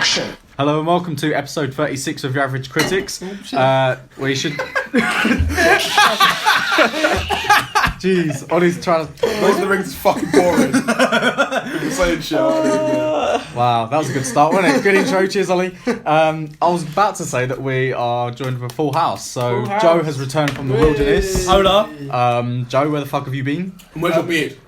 Action! Hello and welcome to episode 36 of Your Average Critics. We should... Jeez, Ollie's trying to... Lord of the Rings is fucking boring. People saying shit. Wow, that was a good start, wasn't it? Good intro, cheers Ollie. I was about to say that we are joined with a full house. So Joe has returned from the wilderness. Hola. Joe, where the fuck have you been? And where's your beard?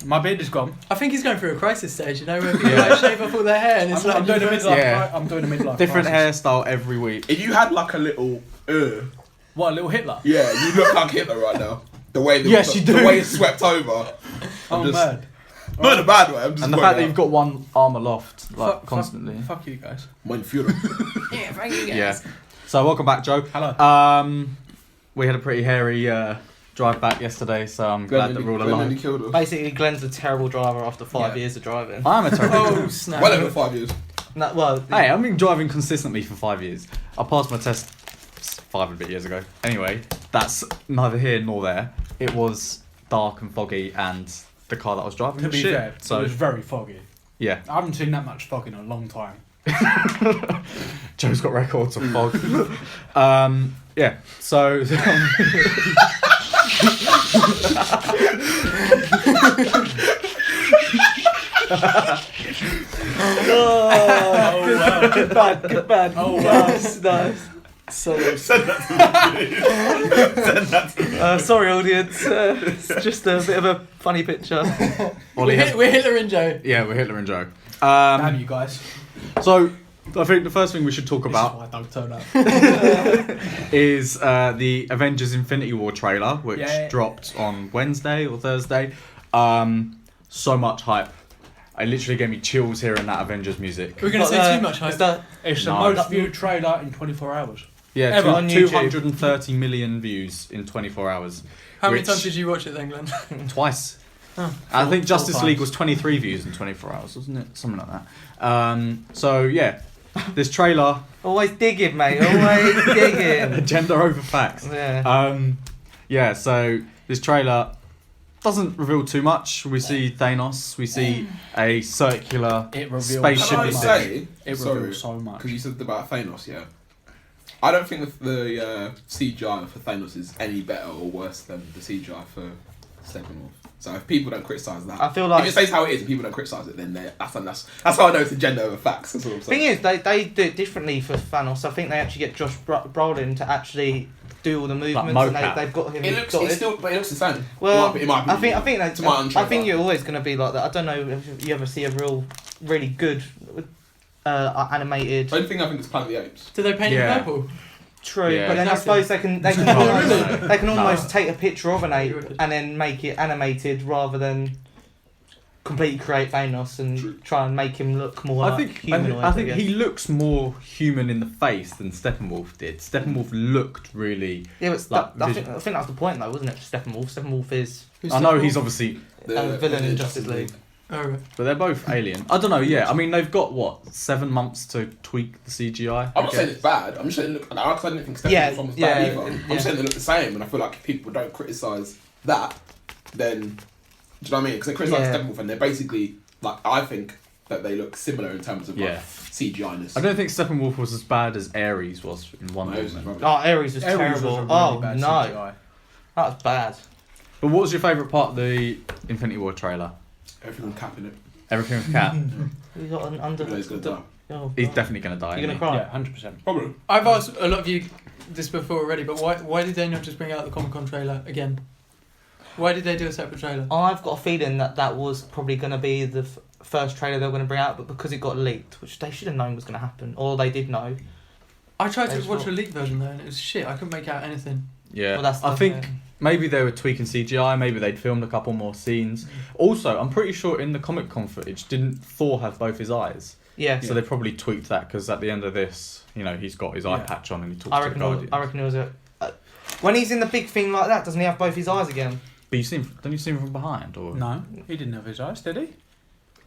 My beard is gone. I think he's going through a crisis stage, you know, where people like shave off all their hair and it's I'm doing a midlife. Yeah. I'm doing a midlife. Different crisis. hairstyle every week. If you had like a little, What, a little Hitler? yeah, you look like Hitler right now. The way Yes, you do. The way it's swept over. I'm mad. Not in a bad way. I'm just And the fact that you've got one arm aloft, like, Fuck- constantly. Fuck you guys. Mein Führer. Yeah, thank you guys. Yeah. So welcome back, Joe. Hello. We had a pretty hairy drive back yesterday, so I'm glad that we're all Glenn nearly alive. killed us. Basically, Glenn's a terrible driver after 5 Yeah. years of driving. I am a terrible. Oh, snap. Well over 5 years. No, well, Hey, I've been driving consistently for 5 years. I passed my test 5 and a bit years ago. Anyway, that's neither here nor there. It was dark and foggy, and the car that I was driving To was be shit. fair, So it was very foggy. yeah, I haven't seen that much fog in a long time. Joe's got records of fog. Yeah, so Oh, wow. good bad. Oh, wow. Nice. Send that to me. Sorry, audience. It's just a bit of a funny picture. Ollie has, We're Hitler and Joe. yeah, we're Hitler and Joe. Damn you guys. So I think the first thing we should talk This about is why I don't turn up. is the Avengers Infinity War trailer, which Yeah. dropped on Wednesday or Thursday. So much hype. It literally gave me chills hearing that Avengers music. We're going to say too much hype. It's the No. most viewed trailer in 24 hours. Yeah, Ever on YouTube. 230 million views in 24 hours. How many which- times did you watch it then, Glenn? Twice. Oh. I think Justice times. League was 23 views in 24 hours, wasn't it? Something like that. So yeah, this trailer, Always digging, mate. Always digging. agenda over facts. Yeah. Yeah, so this trailer doesn't reveal too much. We see Thanos, we see a circular It reveals spaceship. Can I so much. say, It sorry, reveals so much. because you said about Thanos, yeah. I don't think the CGI for Thanos is any better or worse than the CGI for Steppenwolf. So if people don't criticise that, I feel like if it stays how it is and people don't criticise it, then that's how I know it's agenda over facts. That's all I'm saying. thing is, they do it differently for Thanos. I think they actually get Josh Brolin to actually do all the movements, and mocap. they've got him. It looks, dotted. it's still, but it looks the same. Well, in my opinion, I think to my own I think trailer. you're always going to be like that. I don't know if you ever see a really good animated. The only thing I think is Planet of the Apes. Did they paint Yeah. it purple? True, Yeah. but then I Exactly. suppose they can No, almost, they can No. almost take a picture of an ape and then make it animated rather than completely create Thanos and True. try and make him look more I like think humanoid. I think guess. he looks more human in the face than Steppenwolf did. Steppenwolf looked really. Yeah, but like, I think that was the point though, wasn't it? Steppenwolf. Steppenwolf is, I know he's obviously, villain in Justice League. Oh, right. but they're both alien. I don't know. Yeah, I mean they've got what 7 months to tweak the CGI. I'm not saying it's bad. I'm just saying look. I didn't think Steppenwolf Yeah, was bad yeah, either. I'm yeah. saying they look the same, and I feel like if people don't criticise that, then do you know what I mean? Because they criticise Yeah. Steppenwolf, and they're basically like I think that they look similar in terms of Yeah. like CGI-ness. I don't think Steppenwolf was as bad as Ares was in Wonder No, it's Woman. rubbish. Oh, Ares was Ares was terrible. a really Oh bad no, CGI. that was bad. But what was your favourite part of the Infinity War trailer? Everyone capping it. Everything with Cap. We got an under. Even though he's gonna die. Oh, He's God. definitely gonna die. You're isn't gonna he? cry. Yeah, 100%. Probably. I've asked a lot of you this before already, but why did they not just bring out the Comic-Con trailer again? Why did they do a separate trailer? I've got a feeling that was probably going to be the first trailer they were going to bring out, but because it got leaked, which they should have known was going to happen, or they did know. I tried to That's watch what- a leaked version though, and it was shit. I couldn't make out anything. Yeah. Well, that's I the- think yeah. maybe they were tweaking CGI. Maybe they'd filmed a couple more scenes. Also, I'm pretty sure in the Comic Con footage, didn't Thor have both his eyes? Yeah. So they probably tweaked that because at the end of this, he's got his eye Yeah. patch on and he talks I to reckon. the Guardians. I reckon it was a. When he's in the big thing like that, doesn't he have both his eyes again? But don't you see him from behind? Or No, he didn't have his eyes, did he?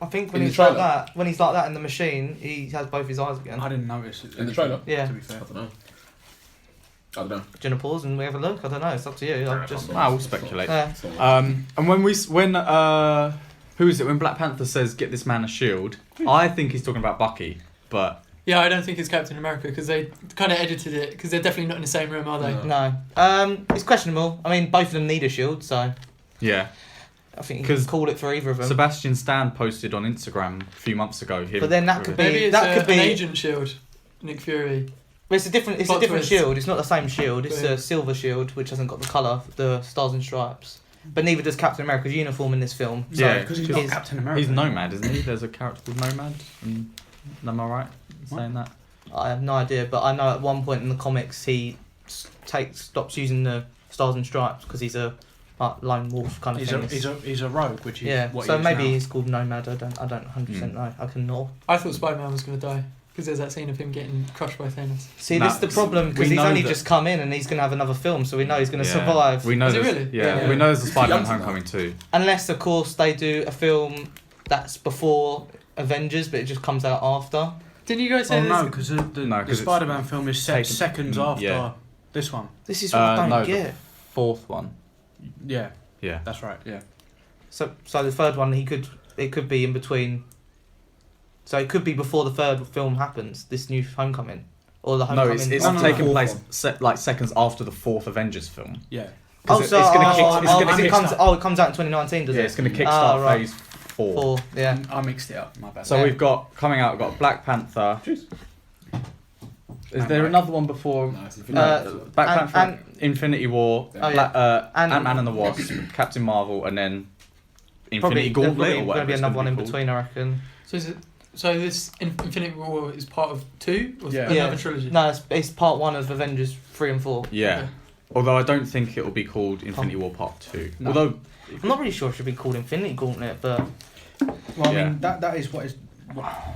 I think when In the he's like trailer? that, when he's like that in the machine, he has both his eyes again. I didn't notice it. In the trailer? Yeah. To be fair. I don't know. I don't know. Do you want to pause and we have a look? I don't know. It's up to you. I'm just. we'll speculate. Yeah. And when who is it? When Black Panther says "Get this man a shield," I think he's talking about Bucky, but Yeah, I don't think it's Captain America because they kind of edited it because they're definitely not in the same room, are they? No. No. It's questionable. I mean, both of them need a shield, so Yeah. I think you can 'Cause call it for either of them. Sebastian Stan posted on Instagram a few months ago. But then that could be- Maybe it's that could be- an agent shield, Nick Fury. But it's a different Plot twist. shield. It's not the same shield. It's Yeah. a silver shield, which hasn't got the colour, the stars and stripes. But neither does Captain America's uniform in this film. Yeah, because he's because not Captain America. He's Nomad, isn't he? There's a character called Nomad. Am I right in saying that? I have no idea, but I know at one point in the comics he stops using the stars and stripes because he's a lone wolf kind of thing. He's a rogue, which is Yeah, what so he is maybe now. he's called Nomad. I don't 100% know. I can know. I thought Spider-Man was going to die because there's that scene of him getting crushed by Thanos. See, No, this is the problem because we he's know only that- just come in and he's going to have another film, so we know he's going to Yeah. survive. We know Is it there's- really? Yeah, Yeah. we know there's a He's Spider-Man young to Homecoming too. Unless, of course, they do a film that's before Avengers, but it just comes out after. Didn't you guys say Oh this? no, because No, the 'cause it's Spider-Man film is set taken- seconds after yeah. this one. This is what I don't no, get. Fourth one. Yeah, Yeah. that's right. Yeah. So the third one, it could be in between. So it could be before the third film happens. This new Homecoming, or the No, Homecoming. it's No, taking fourth place one. like seconds after the fourth Avengers film. Yeah. Oh, 'Cause so it's gonna kick- oh, it's oh, gonna it kick- comes. Oh, it comes out in 2019, does Yeah, it? it's going to Ah, kickstart right. phase 4. Four. Yeah. I mixed it up. My bad. So Yeah. we've got coming out. We've got Black Panther. Is there another one before? No, it's Black and- Panther, Infinity War, Oh, yeah. And- Ant-Man and the Wasp, Captain Marvel, and then Probably Infinity there's Gauntlet. probably Or going whatever to be it's another gonna one in called. between, I reckon. So this Infinity War is part of 2 or Yeah. another trilogy? No, it's part 1 of Avengers 3 and 4. Yeah. Okay. Although I don't think it will be called Infinity War Part 2. No. Although I'm not really sure it should be called Infinity Gauntlet, but Well, I Yeah. mean that is what is.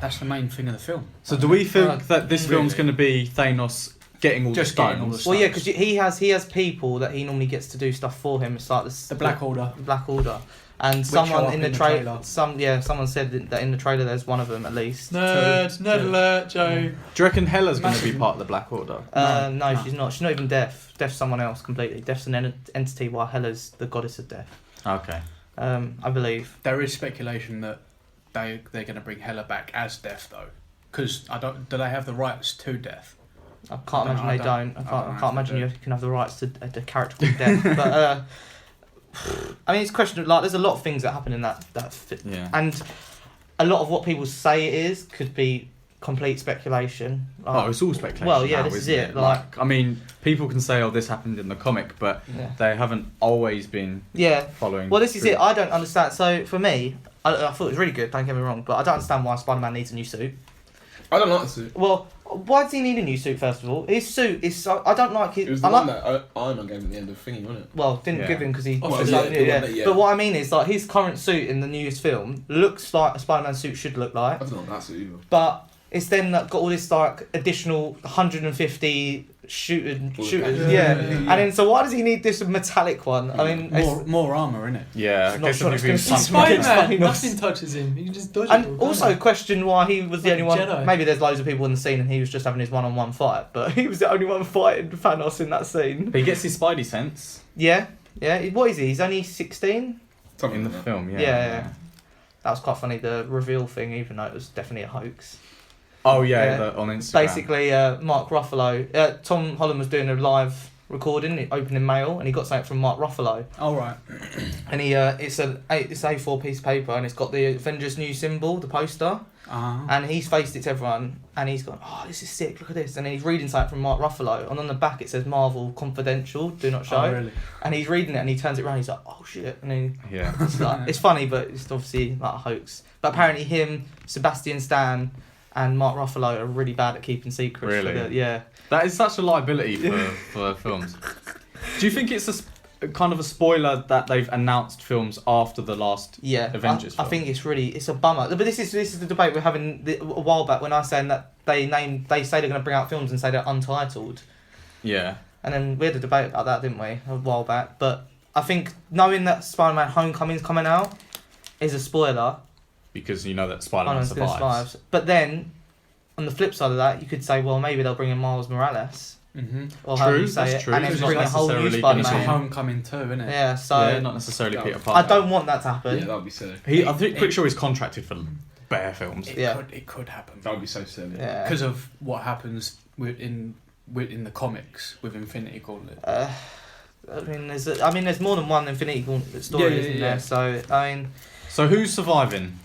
That's the main thing of the film. So do we think Right. that this film's going to be Thanos getting all Just the getting all the stones? well, yeah, because he has people that he normally gets to do stuff for him. It's like The Black Order. Black Order, and show someone up in the in the trailer, trailer. someone said that in the trailer there's one of them at least. Nerd alert, Joe. Do you reckon Hela's going to be Massive- part of the Black Order? No, No. she's not. She's not even Death. Death's someone else completely. Death's an entity, while Hela's the goddess of death. Okay. I believe. There is speculation that they're going to bring Hela back as Death though, because do they have the rights to Death? I can't I imagine don't- they I don't. don't- I I can't, don't I know can't if imagine they you do. can have the rights to a character called Death. But I mean, it's questionable. Like, there's a lot of things that happen in that Yeah. and a lot of what people say it is could be complete speculation. Oh, it's all speculation. Well, yeah, now, this is isn't it, like- I mean, people can say, "Oh, this happened in the comic," but Yeah. they haven't always been Yeah. following. Well, this is through. it. I don't understand. So for me, I thought it was really good. Don't get me wrong, but I don't understand why Spider-Man needs a new suit. I don't like the suit. Well, why does he need a new suit first of all? His suit is so. I don't like It it. was I the one like. that Iron Man gave at the end of Thingy, wasn't it? Well, didn't Yeah. give him because he. Oh, was yeah, so new, the yeah. one that- yeah. But what I mean is, like, his current suit in the newest film looks like a Spider-Man suit should look I like, don't know that suit either. but it's then got all this like additional 150 shooters. Yeah. Yeah. And then so why does he need this metallic one? I mean, it's More armor in it. Yeah, I Not guess sure if it's you've been gonna He's be Something against Spider-Man. Thanos. Nothing touches him. He can just dodge it. and also question why he was the Like only a one. Jedi. Maybe there's loads of people in the scene and he was just having his one-on-one fight, but he was the only one fighting Thanos in that scene. But he gets his Spidey sense Yeah. What is he? He's only 16. Something in the like that. film. Yeah. Yeah. That was quite funny, the reveal thing, even though it was definitely a hoax. Oh yeah, Yeah. on Instagram. Basically, Mark Ruffalo, Tom Holland was doing a live recording, opening mail, and he got something from Mark Ruffalo. All right. And it's A4 piece of paper, and it's got the Avengers new symbol, the poster, and he's faced it to everyone, and he's gone, "Oh, this is sick! Look at this!" And he's reading something from Mark Ruffalo, and on the back it says "Marvel Confidential, do not show." Oh, really? And he's reading it, and he turns it around, he's like, "Oh shit!" And then Yeah. it's funny, but it's obviously like a hoax. But apparently, him, Sebastian Stan, and Mark Ruffalo are really bad at keeping secrets. Really? Yeah. That is such a liability for films. Do you think it's kind of a spoiler that they've announced films after the last Yeah, Avengers I film? think it's a bummer. But this is the debate we're having a while back when I was saying that they say they're going to bring out films and say they're untitled, Yeah. and then we had a debate about that, didn't we, a while back? But I think knowing that Spider-Man: Homecoming's coming out is a spoiler. Because you know that Spider-Man Spider-Man's gonna survives. survive. But then on the flip side of that, you could say, well, maybe they'll bring in Miles Morales, Mm-hmm. or how True, you say that's it, true. and then It's bring not a whole new necessarily gonna It's a be- Spider-Man. homecoming too, isn't it? Yeah, so Yeah, not necessarily Yeah. Peter I Parker. don't want that to happen. Yeah, that would be silly. I'm pretty sure he's contracted for bare films. It could happen. That would be so silly. Yeah. Because of what happens in the comics with Infinity Gauntlet. there's more than one Infinity Gauntlet story, isn't there? So So who's surviving?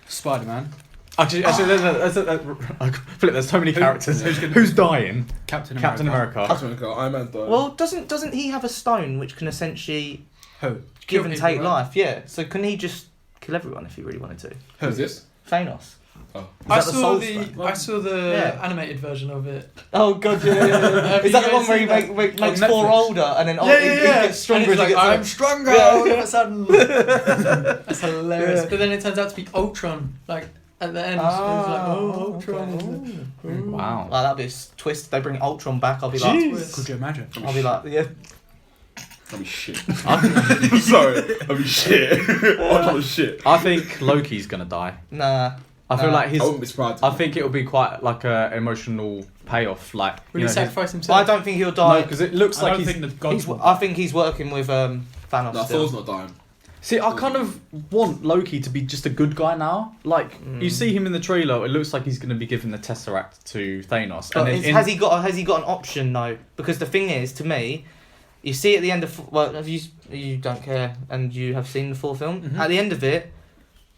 Spider-Man. Actually, there's so many characters. Who's dying? Captain Captain America. America. Captain America, Iron Man died. well, doesn't he have a stone which can essentially Who? give Kill and people, take right? life? Yeah. So can he just kill everyone if he really wanted to? Who's this? Thanos. Oh. I that the saw Soul the Stone? I saw the Yeah. animated version of it. Oh god, yeah. Have Is you that the guys one where he seen that? makes On Thor Netflix? older and then he gets stronger And as he's he like, gets I'm stronger Yeah. all of a sudden. That's hilarious. Yeah. But then it turns out to be Ultron. Like at the end, it was like, Ultron. okay. Wow. Like, that'd be a twist. They bring Ultron back. I'll be like, Jeez. Could you imagine? I'll be like, yeah. That'd be shit. Sorry, that'd be shit. Ultron was shit. I think Loki's gonna die. Nah. I feel Nah. like I his. wouldn't be surprised. I think it'll be quite like a emotional payoff. Like Will you he know, sacrifice himself? I don't think he'll die. because it looks I like don't he's. think the gods. will. I think he's working with Thanos. No, still. Thor's not dying. See, I kind of want Loki to be just a good guy now. Like you see him in the trailer, it looks like he's going to be giving the Tesseract to Thanos. But And then has he got an option though? Because the thing is, to me, you see at the end of have you don't care and you have seen the full film. Mhm. At the end of it,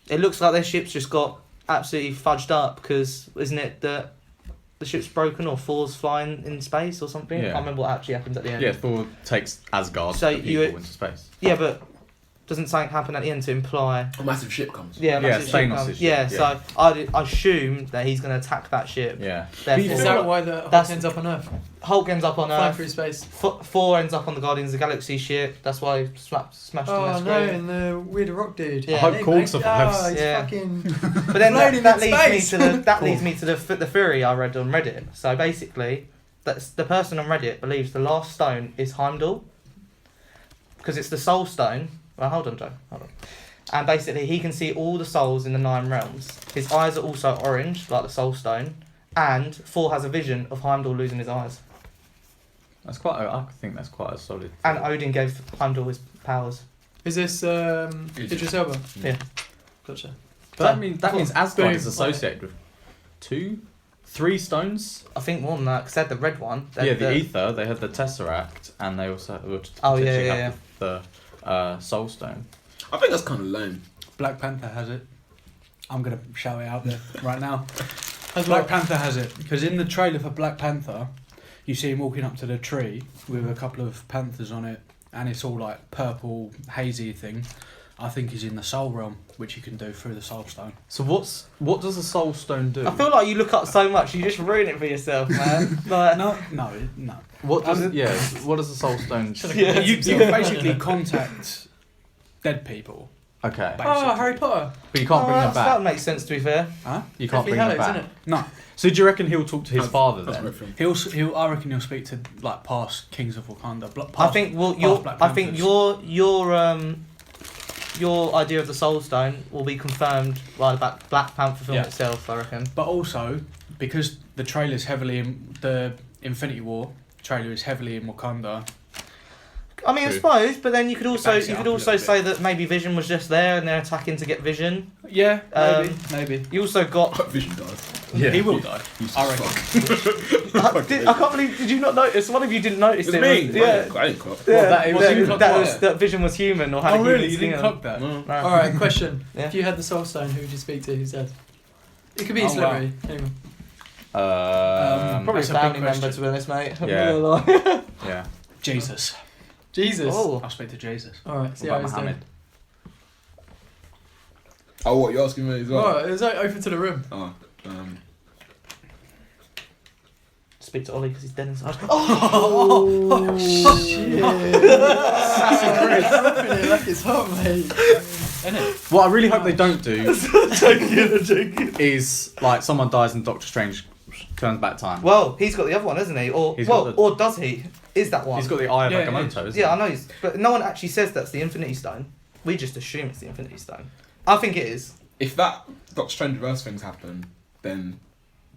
it looks like their ship's just got absolutely fudged up because isn't it that the ship's broken or Thor's flying in space or something? Yeah. I can't remember what actually happens at the end. Yeah, Thor takes Asgard So the people you- into space. Yeah, but doesn't something happen at the end to imply? A massive ship comes. Yeah, Yeah, massive ship Thanos' comes. ship, Yeah, yeah. so I assume that he's going to attack that ship. Yeah. Therefore, Is that why the Hulk That's- ends up on Earth? Hulk ends up on Flying Earth. through space. Thor ends up on the Guardians of the Galaxy ship. That's why he smashed him Oh on no, screen. and the weird rock dude. Yeah. I hope Hey, Korg mate. survives. Oh, he's Yeah. fucking. But then Floating that in leads me space. to the theory I read on Reddit. So basically, that's the person on Reddit believes the last stone is Heimdall because it's the Soul Stone. Well, hold on, Joe. Hold on. And basically, he can see all the souls in the 9 realms. His eyes are also orange, like the Soul Stone. And Thor has a vision of Heimdall losing his eyes. That's quite. I think that's quite a solid. And Odin gave Heimdall his powers. Is this Idris Elba? Yeah. Gotcha. But that means Asgard Boom. is associated with 2, 3 stones. I think more than that, because they had the red one. They Yeah, had the Ether. They had the Tesseract, and they also would Oh, yeah, potentially yeah, have the Soul Stone. I think that's kind of lame. Black Panther has it. I'm gonna shout it out there right now. As Black well. Panther has it because in the trailer for Black Panther, you see him walking up to the tree with a couple of panthers on it, and it's all like purple, hazy thing. I think he's in the Soul Realm, which you can do through the Soul Stone. So what does the Soul Stone do? I feel like you look up so much, you just ruin it for yourself, man. Like, No. What does What does the Soul Stone? Yeah. You can basically contact dead people. Okay, Oh, Harry Potter. but you can't bring them that back. makes sense to be fair. Huh? You can't Deathly bring them Hallows, back. isn't it? No. So do you reckon he'll talk to his father That's a then? great film. I reckon he'll speak to like past kings of Wakanda. I think your idea of the Soul Stone will be confirmed by the Black Panther film Yeah. itself, I reckon. But also because the trailer's heavily in the Infinity War trailer is heavily in Wakanda. I mean, I True. suppose, but then you could also backs it up a little say that maybe Vision was just there and they're attacking to get Vision. Yeah, Maybe. You also got. Vision dies. Yeah. He will die. I reckon. I can't believe. Did you not notice? One of you didn't notice It's it. me. Yeah. I didn't clock. Yeah, that- that, you clocked that what? was that Vision was human or had a Oh human really? You skin didn't on. clock that? No. No. All right, question. Yeah. If you had the Soul Stone, who would you speak to? Who's dead? It could be a Oh, celebrity. Anyone. Probably a That's a big family member, question. to be honest, mate. I'm Yeah. not gonna lie. Yeah. Jesus. Jesus. Oh. I'll speak to Jesus. All right. What See how about he's Mohammed? doing. Oh, what, you're asking me as well? Oh, it was like open to the room. Oh, Speak to Ollie because he's dead inside. Oh, shit. Like it's hot, mate. What I really hope they don't do is like someone dies and Doctor Strange turns back time. Well, he's got the other one, hasn't he? Or He's got the- or does he? Is that one? He's got the Eye of Yeah, Agamotto, isn't Yeah, I he? know. But no one actually says that's the Infinity Stone. We just assume it's the Infinity Stone. I think it is. if that Doctor Strange reverse things happen, then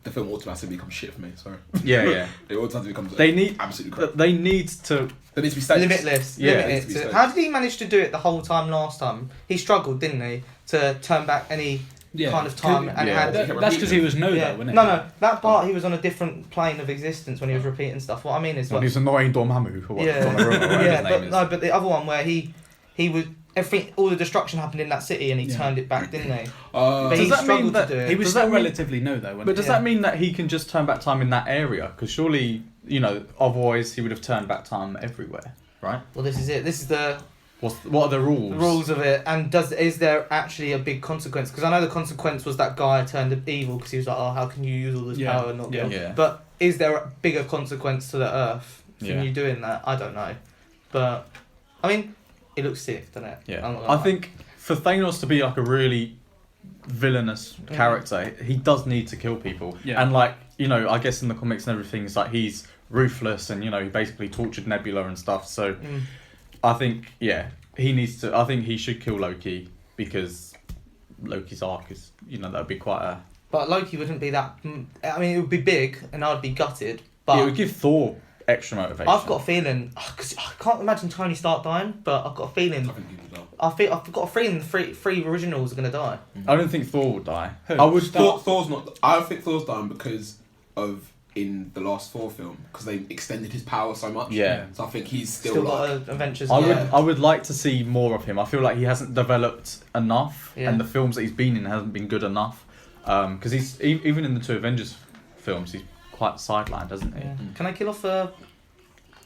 the film automatically becomes shit for me. Sorry. Yeah, yeah. It automatically becomes They need absolutely crap. they need to. There needs to be stakes. Limitless. Yeah, Limit it it needs to be to- stakes. how did he manage to do it the whole time last time? He struggled, didn't he, to turn back any kind of time, and it had. That's because he was new, Yeah. though, wasn't it? No, that part he was on a different plane of existence when he was repeating stuff. What I mean is, When like, he was annoying Dormammu for what? yeah, Donnarumma, whatever yeah, his name but is. no, but the other one where he was everything, all the destruction happened in that city, and he turned it back, didn't he? But he Does that mean struggled that to do it. He was Does that still mean- relatively new, though, wasn't But does Yeah. that mean that he can just turn back time in that area? Because surely, otherwise he would have turned back time everywhere, right? Well, this is it. This is the What are the rules? rules of it, and is there actually a big consequence? Because I know the consequence was that guy turned evil because he was like, oh, how can you use all this power and not Yeah. good? Yeah. But is there a bigger consequence to the Earth from Yeah. you doing that? I don't know, but I mean, it looks sick, doesn't it? Yeah. I'm not gonna I lie. think for Thanos to be like a really villainous character, he does need to kill people. Yeah. And I guess in the comics and everything, it's like he's ruthless and, he basically tortured Nebula and stuff. So I think, he needs to. I think he should kill Loki because Loki's arc is, that would be quite a. But Loki wouldn't be that. I mean, it would be big, and I'd be gutted. But it would give Thor extra motivation. I've got a feeling, because I can't imagine Tony Stark dying, but I've got a feeling. I've got a feeling the three originals are gonna die. I don't think Thor will die. Who? I would. Thor's not. I don't think Thor's dying because of in the last Thor film because they extended his power so much. Yeah. So I think he's still, Still like. got Adventures. I would like to see more of him. I feel like he hasn't developed enough, Yeah. and the films that he's been in hasn't been good enough. Because he's even in the 2 Avengers films, he's quite sidelined, hasn't he? Yeah. Can I kill off? The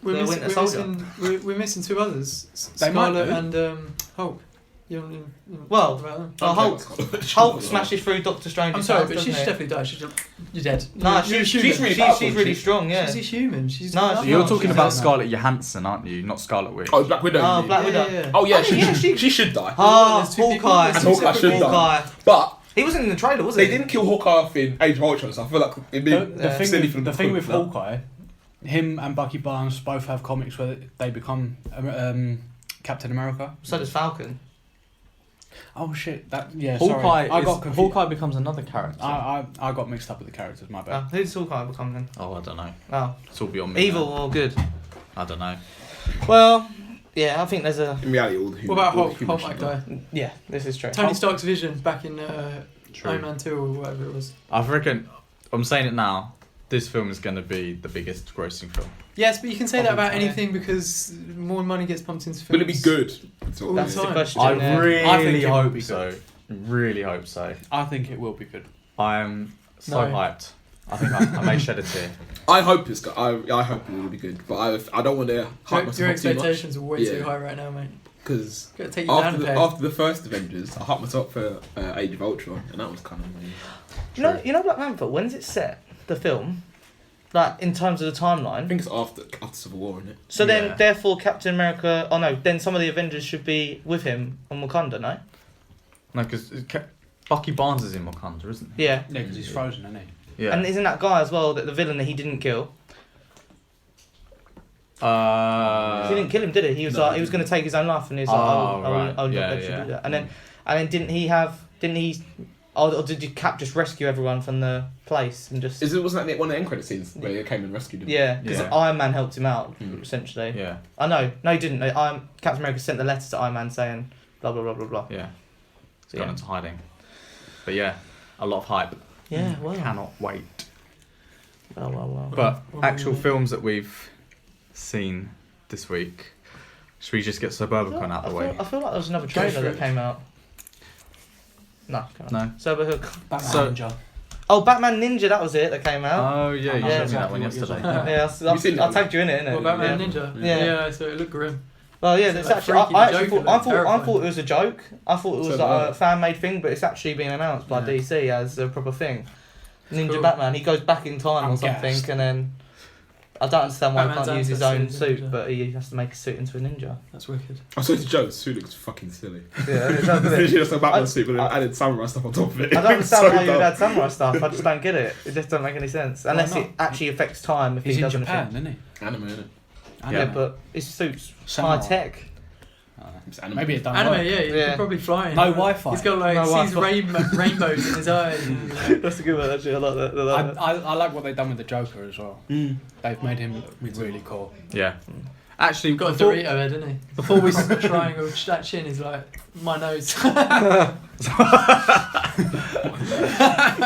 Winter We're Soldier. we're missing two others, They might Scarlet do. and Hulk. You don't know Well, about them? Hulk smashes through Doctor Strange. I'm sorry, but she should definitely die. You're dead. No, You're she's human. really powerful, she's really isn't she? strong. Yeah. She's a human. She's No, got she's nothing. You're not. talking She's about not. Scarlett Johansson, aren't you? Not Scarlet Witch. Oh, Black Widow. Oh, you mean? Black Widow. Yeah. Oh yeah, Oh, yeah, she should die. Ah, There's two people, Hawkeye. there's two Hawkeye should die. Hawkeye. But He wasn't in the trailer, was they he? didn't kill Hawkeye off in Age of Ultron, so I feel like it'd be The silly for them the to thing put with that. Hawkeye, him and Bucky Barnes both have comics where they become Captain America. So does Falcon. Oh shit! Sorry. Hawkeye. I got confused. Hawkeye becomes another character. I got mixed up with the characters. My bad. Who's Hawkeye become then? Oh, I don't know. Oh, It's all beyond me. evil now. or good? I don't know. Well, yeah, I think there's a. In reality, all the humans. What about all the Hulk? humans Hulk might should die. Yeah, this is true. Tony Stark's vision back in True. Iron Man 2 or whatever it was. I reckon. I'm saying it now. This film is going to be the biggest grossing film. Yes, but you can say that about Probably. anything because more money gets pumped into films. Will it be good? That's all. All That's the the time. question. I yeah. really I think it will hope be so. Really hope so. I think it will be good. I am so No. hyped. I think I may shed a tear. I hope it's. I hope it will be good, but I don't want to hype myself Your up too much expectations are way too Yeah. high right now, mate. because Gotta take you down after a the, peg. after the first Avengers, I hyped myself for Age of Ultron, and that was kind of. You know Black Panther. When's it set? The film, like in terms of the I timeline. think it's after Civil War, isn't it? So Yeah. then, therefore, Captain America. Oh no, then some of the Avengers should be with him on Wakanda, no? No, because Bucky Barnes is in Wakanda, isn't he? Yeah. Yeah, because he's frozen, isn't he? Yeah. And isn't that guy as well that the villain that he didn't kill? He didn't kill him, did he? He was No, like he he was going to didn't. take his own life, and he's like, Oh, right. I'll Yeah, not let you yeah. do that. And then didn't he? Or did you Cap just rescue everyone from the place and just? Wasn't that one of the end credit scenes where he came and rescued him? Yeah, because Yeah. Iron Man helped him out Mm. essentially. Yeah. I know. No, he didn't. Captain America sent the letter to Iron Man saying blah blah blah blah blah. Yeah. So, Gone yeah. into hiding. But yeah, a lot of hype. Yeah. Well. Cannot wait. Well. But Well, actual well. films that we've seen this week. Should we just get Suburbicon out of the way? I feel like there was another Go trailer for that it. came out. No. Come on. No. Batman So- Ninja. Oh, Batman Ninja. That was it. That came out. Oh yeah, you I know showed me that exactly one what you're yesterday. talking about. Yeah, You seen I that tagged you in it, innit? What about yeah. Man Ninja? Yeah. Yeah, so it looked grim. Well, yeah, It's it's like actually. freaky, I the actually Joker thought. I looked thought terrifying. it was a joke. I thought it was So like did I. a fan-made thing, but it's actually been announced by Yeah. DC as a proper thing. Ninja Cool. Batman. He goes back in time I'm or something, gassed. and then I don't understand why he Batman's can't use his ancestors own is a suit, ninja. but he has to make a suit into a ninja. That's wicked. I saw the joke. The suit looks fucking silly. Yeah, it It's does, doesn't literally it? just a Batman I- suit, but then I- added samurai stuff on top of it. I don't understand So how you would dumb. add samurai stuff. I just don't get it. It just doesn't make any sense unless not? it actually affects time if He's he in does Japan, anything. isn't he? Anime, innit? Yeah, Anime. but his suit's Samurai. high tech. It's anime. Maybe it don't Anime, work. yeah, you Yeah. can probably fly in. No Wi-Fi. He's got like, No sees Wi-Fi. rainbows in his eyes. and he's like- That's a good one actually. I like that. I like what they've done with the Joker as well. Mm. They've made him look really cool. Yeah. Actually, He's got a before, Dorito head, hasn't he? before we Triangle, that chin is like my nose.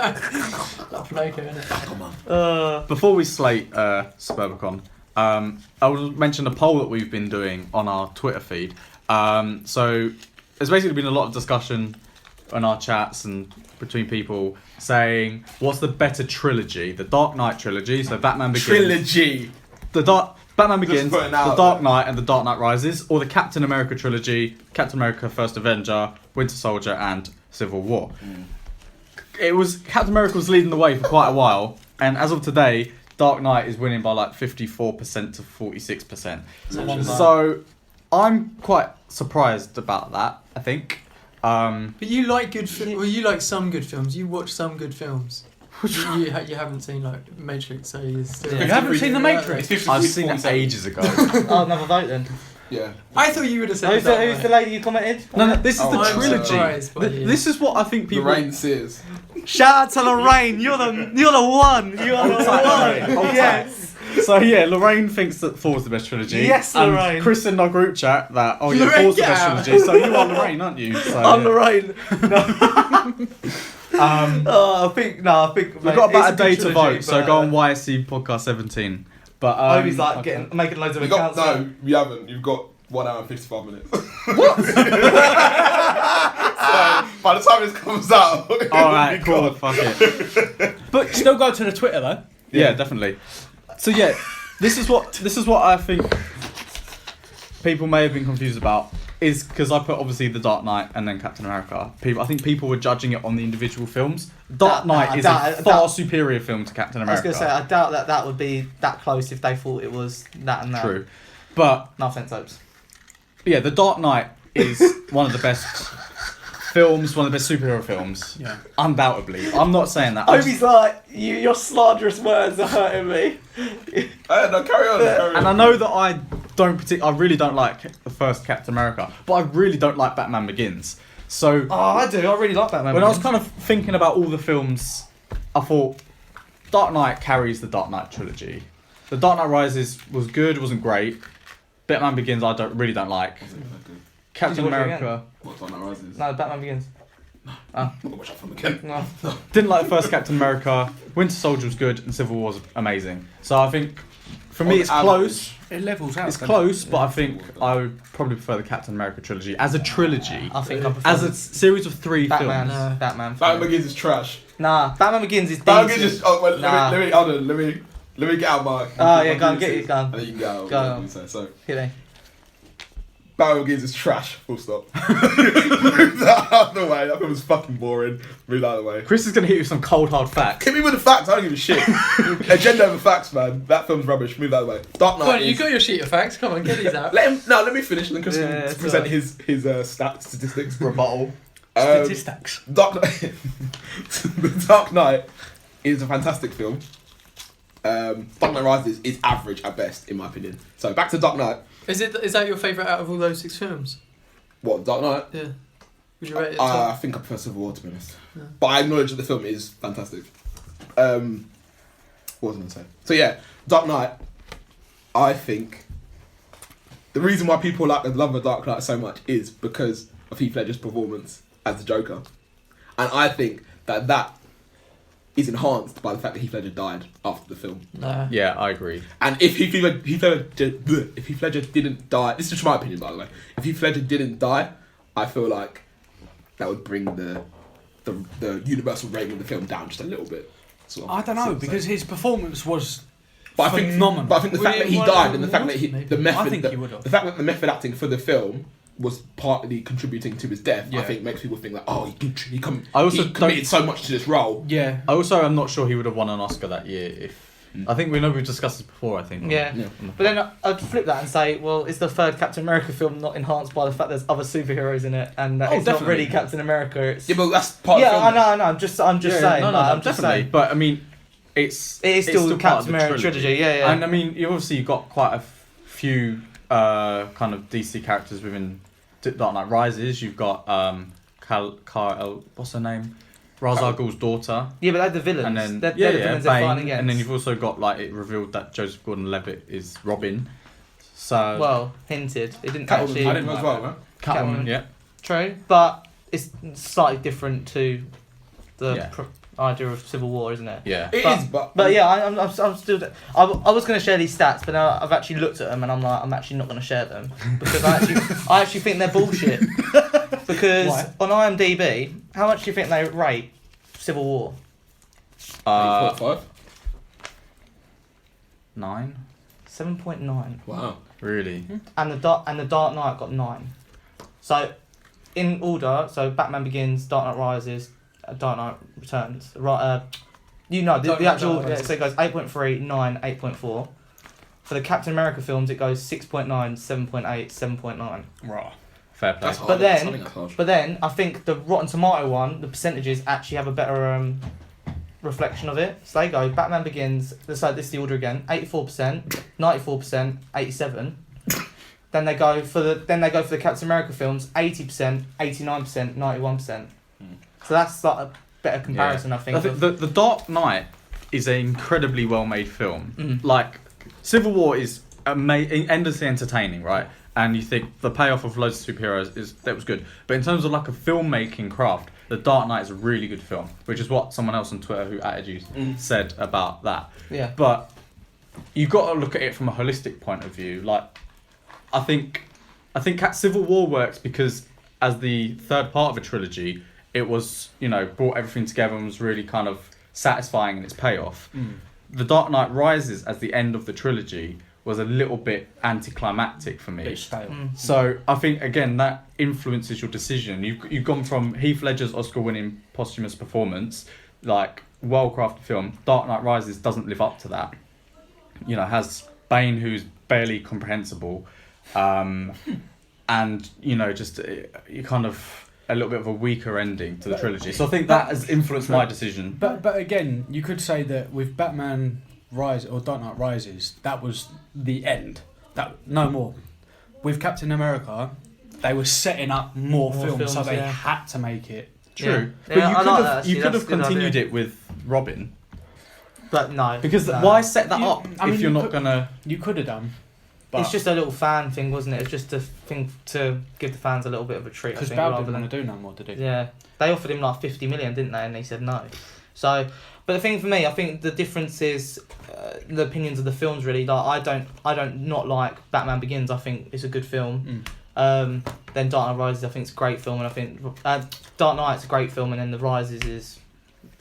That Pinocchio, innit? Come on. Before we slate Suburbicon, I will mention a poll that we've been doing on our Twitter feed. So there's basically been a lot of discussion on our chats and between people saying, what's the better trilogy? The Dark Knight trilogy, so Batman Begins. Trilogy. Batman Begins, putting The out Dark Knight and The Dark Knight Rises, or the Captain America trilogy, Captain America First Avenger, Winter Soldier and Civil War. It was Captain America was leading the way for quite a while, and as of today, Dark Knight is winning by like 54% to 46%. So I'm quite surprised about that, I think. But you like well, you like some good films. You watch some good films. You haven't seen like Matrix, so you still. You haven't seen The Matrix? I've seen it ages ago. Oh, another vote then. Yeah. I thought you would have said. Who's the lady you commented? No, this is the I'm trilogy. surprised by you. This is what I think people. Lorraine Sears. Shout out to Lorraine. You're the one. You're the one. Yes. So yeah, Lorraine thinks that Thor's the best trilogy. Yes, and Lorraine. Chris in our group chat that Lorraine, Thor's the best yeah. trilogy. So you are Lorraine, aren't you? So, I'm yeah. Lorraine. I think We've got about a day to vote, so go on YSC podcast 17. But Obi's like making loads of You got, accounts. no, you haven't. You've got 1 hour and 55 minutes. What? So, by the time this comes out, All right, cool. Fuck it. But still go to the Twitter though. Yeah, definitely. So yeah, this is what I think people may have been confused about. Is because I put obviously The Dark Knight and then Captain America. I think people were judging it on the individual films. Dark Knight is a far superior film to Captain I was America. going to say, I doubt that would be that close if they thought it was that and that. True. But No offense, Opes. yeah, The Dark Knight is one of the best films, one of the best superhero films. Yeah. Undoubtedly. I'm not saying that. Obi's like, your slanderous words are hurting me. No, carry on. And I know that I really don't like the first Captain America, but I really don't like Batman Begins. So Oh, I do. I really like Batman. when I was kind of thinking about all the films, I thought Dark Knight carries the Dark Knight trilogy. The Dark Knight Rises was good, wasn't great. Batman Begins I really don't like. Captain Did you watch it America What's on that Rises? No, Batman Begins. I'll watch that film again. No. didn't like the first Captain America. Winter Soldier was good and Civil War was amazing. So I think for me On it's average. close. It levels out. It's doesn't close, but I think I would probably prefer the Captain America trilogy as a trilogy. I think I prefer As a series of 3 Batman. films. Batman. Batman Begins is trash. Nah, Batman Begins is Batman decent. Begins is. Oh, well, Nah. let me hold on. Let me get out my. Oh yeah, go on, get it, go And on. then you can get out. Go on. So, Hit me. Batman Begins is trash. Full stop. Move that out of the way. That film was fucking boring. Move that out of the way. Chris is going to hit you with some cold hard facts. Hit me with the facts. I don't give a shit. Agenda over facts, man. That film's rubbish. Move that out of the way. Dark Knight. Come on, you is- got your sheet of facts. Come on, get these out. Let me finish, and then Chris Yeah, can it's present alright. his statistics. Rebuttal. Statistics. Dark Knight. The Dark Knight is a fantastic film. Dark Knight Rises is average at best, in my opinion. So back to Dark Knight. Is that your favourite out of all those 6 films? What, Dark Knight? Yeah. Would you rate it? I top? think I prefer Civil War, to be honest. Yeah. But I acknowledge that the film is fantastic. What was I going to say? So yeah, Dark Knight, I think the reason why people love The Dark Knight so much is because of Heath Ledger's performance as the Joker. And I think that is enhanced by the fact that Heath Ledger died after the film. Nah. Yeah, I agree. And if Heath Ledger didn't die, this is just my opinion, by the way. If Heath Ledger didn't die, I feel like that would bring the universal rating of the film down just a little bit. I don't know because his performance was But phenomenal. I think the fact that he died and the fact that I think he would have. the fact that the method acting for the film was partly contributing to his death, I Yeah. think makes people think like, oh, he also committed so much to this role. Yeah. I also am not sure he would have won an Oscar that year if. I think we've discussed this before. I think. Yeah. Yeah. But then I'd flip that and say, well, is the third Captain America film not enhanced by the fact there's other superheroes in it and that Oh, it's not definitely. really Captain America? It's Yeah, but that's part yeah, of the film. I know. I'm just saying. I'm just definitely. saying. But I mean, it is still the part of Captain America trilogy. Yeah. And I mean, you've obviously got quite a few kind of DC characters within Dark Knight Rises. You've got what's her name? Ra's al Ghul's daughter. Yeah, but they're the villains. And then they're the villains they're fighting Bane, against. and then you've also got like it revealed that Joseph Gordon-Levitt is Robin. So well, hinted. It didn't Catwoman, actually. I didn't know as well, man. Catwoman, Catwoman. yeah. True, but it's slightly different to the Yeah. idea of Civil War, isn't it? Yeah. It But- is, but But yeah, I'm still. I was going to share these stats, but now I've actually looked at them and I'm like, I'm actually not going to share them because I actually think they're bullshit. Because Why? on IMDb, how much do you think they rate Civil War? 8.5. 9. 7.9, Wow. Really? and the Dark Knight got 9. So, in order, so Batman Begins, Dark Knight Rises, Dark Knight Returns. Right, the Dark Knight actual. Rises. So it goes 8.3, 9, 8.4. For the Captain America films, it goes 6.9, 7.8, 7.9. Right. Fair play. That's hard. But then- I think that's harsh. But then I think the Rotten Tomato one, the percentages actually have a better reflection of it. So they go Batman Begins. So this is the order again: 84%, 94%, 87%. Then they go for the Captain America films: 80%, 89%, 91%. So that's like a better comparison, I think. I think the Dark Knight is an incredibly well made film. Mhm. Like, Civil War is endlessly entertaining, right? And you think the payoff of loads of superheroes that was good. But in terms of like a filmmaking craft, The Dark Knight is a really good film, which is what someone else on Twitter who added you said about that. Yeah. But you've got to look at it from a holistic point of view. Like, I think Civil War works because as the third part of a trilogy, it was, brought everything together and was really kind of satisfying in its payoff. The Dark Knight Rises as the end of the trilogy was a little bit anticlimactic for me. Bit stale. So I think again that influences your decision. You've gone from Heath Ledger's Oscar-winning posthumous performance, like well-crafted film. Dark Knight Rises doesn't live up to that. Has Bane who's barely comprehensible, and just you kind of a little bit of a weaker ending to the trilogy. So I think that has influenced my decision. But again, you could say that with Batman Rise or Dark Knight Rises, that was the end. That no more. With Captain America, they were setting up more films, so they yeah. had to make it. True, Yeah. but Yeah, I like that, you actually. could That's have a good continued idea. it with Robin. But no. Because no. why set that You- up I mean, if you're you not could- gonna? You could have done, but It's just a little fan thing, wasn't it? It's just a thing to give the fans a little bit of a treat. I because think, Bale rather didn't than want to do no more, did he? yeah, they offered him like 50 million, didn't they? And he said no. So, but the thing for me, I think the difference is the opinions of the films. Really, like I don't not like Batman Begins. I think it's a good film. Then Dark Knight Rises, I think it's a great film, and I think Dark Knight's a great film, and then The Rises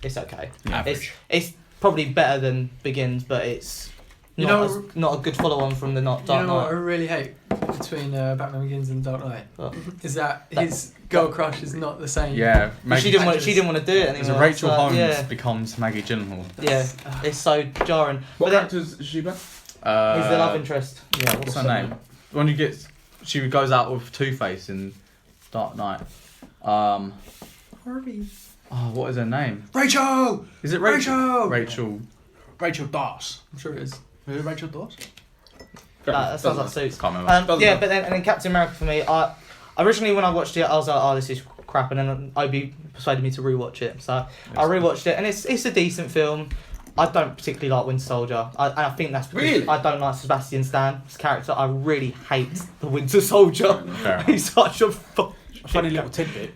it's okay. Average. It's probably better than Begins, but it's not a good follow-on from the Dark You know what I Knight. really hate between Batman Begins and Dark Knight What? is that his girl crush is not the same. Yeah, But she Maggie, didn't want to do it as anymore. a Rachel so, Holmes Yeah, becomes Maggie Gyllenhaal. yeah, it's so jarring. What But then, characters is she back? he's the love interest. Yeah, what's her name? The one who gets, she goes out with Two-Face in Dark Knight. Harvey. Oh, what is her name? Rachel. Is it Rachel? Rachel. Rachel Dawes. I'm sure it is. Who? Rachel Dawes? That sounds like Suits. Can't remember. Doesn't Yeah, matter. but then Captain America for me, I originally when I watched it, I was like, oh, this is crap, and then Obi persuaded me to rewatch it. So I rewatched it, and it's a decent film. I don't particularly like Winter Soldier. I think that's because Really? I don't like Sebastian Stan's character. I really hate the Winter Soldier. Fair enough. He's such a Funny little tidbit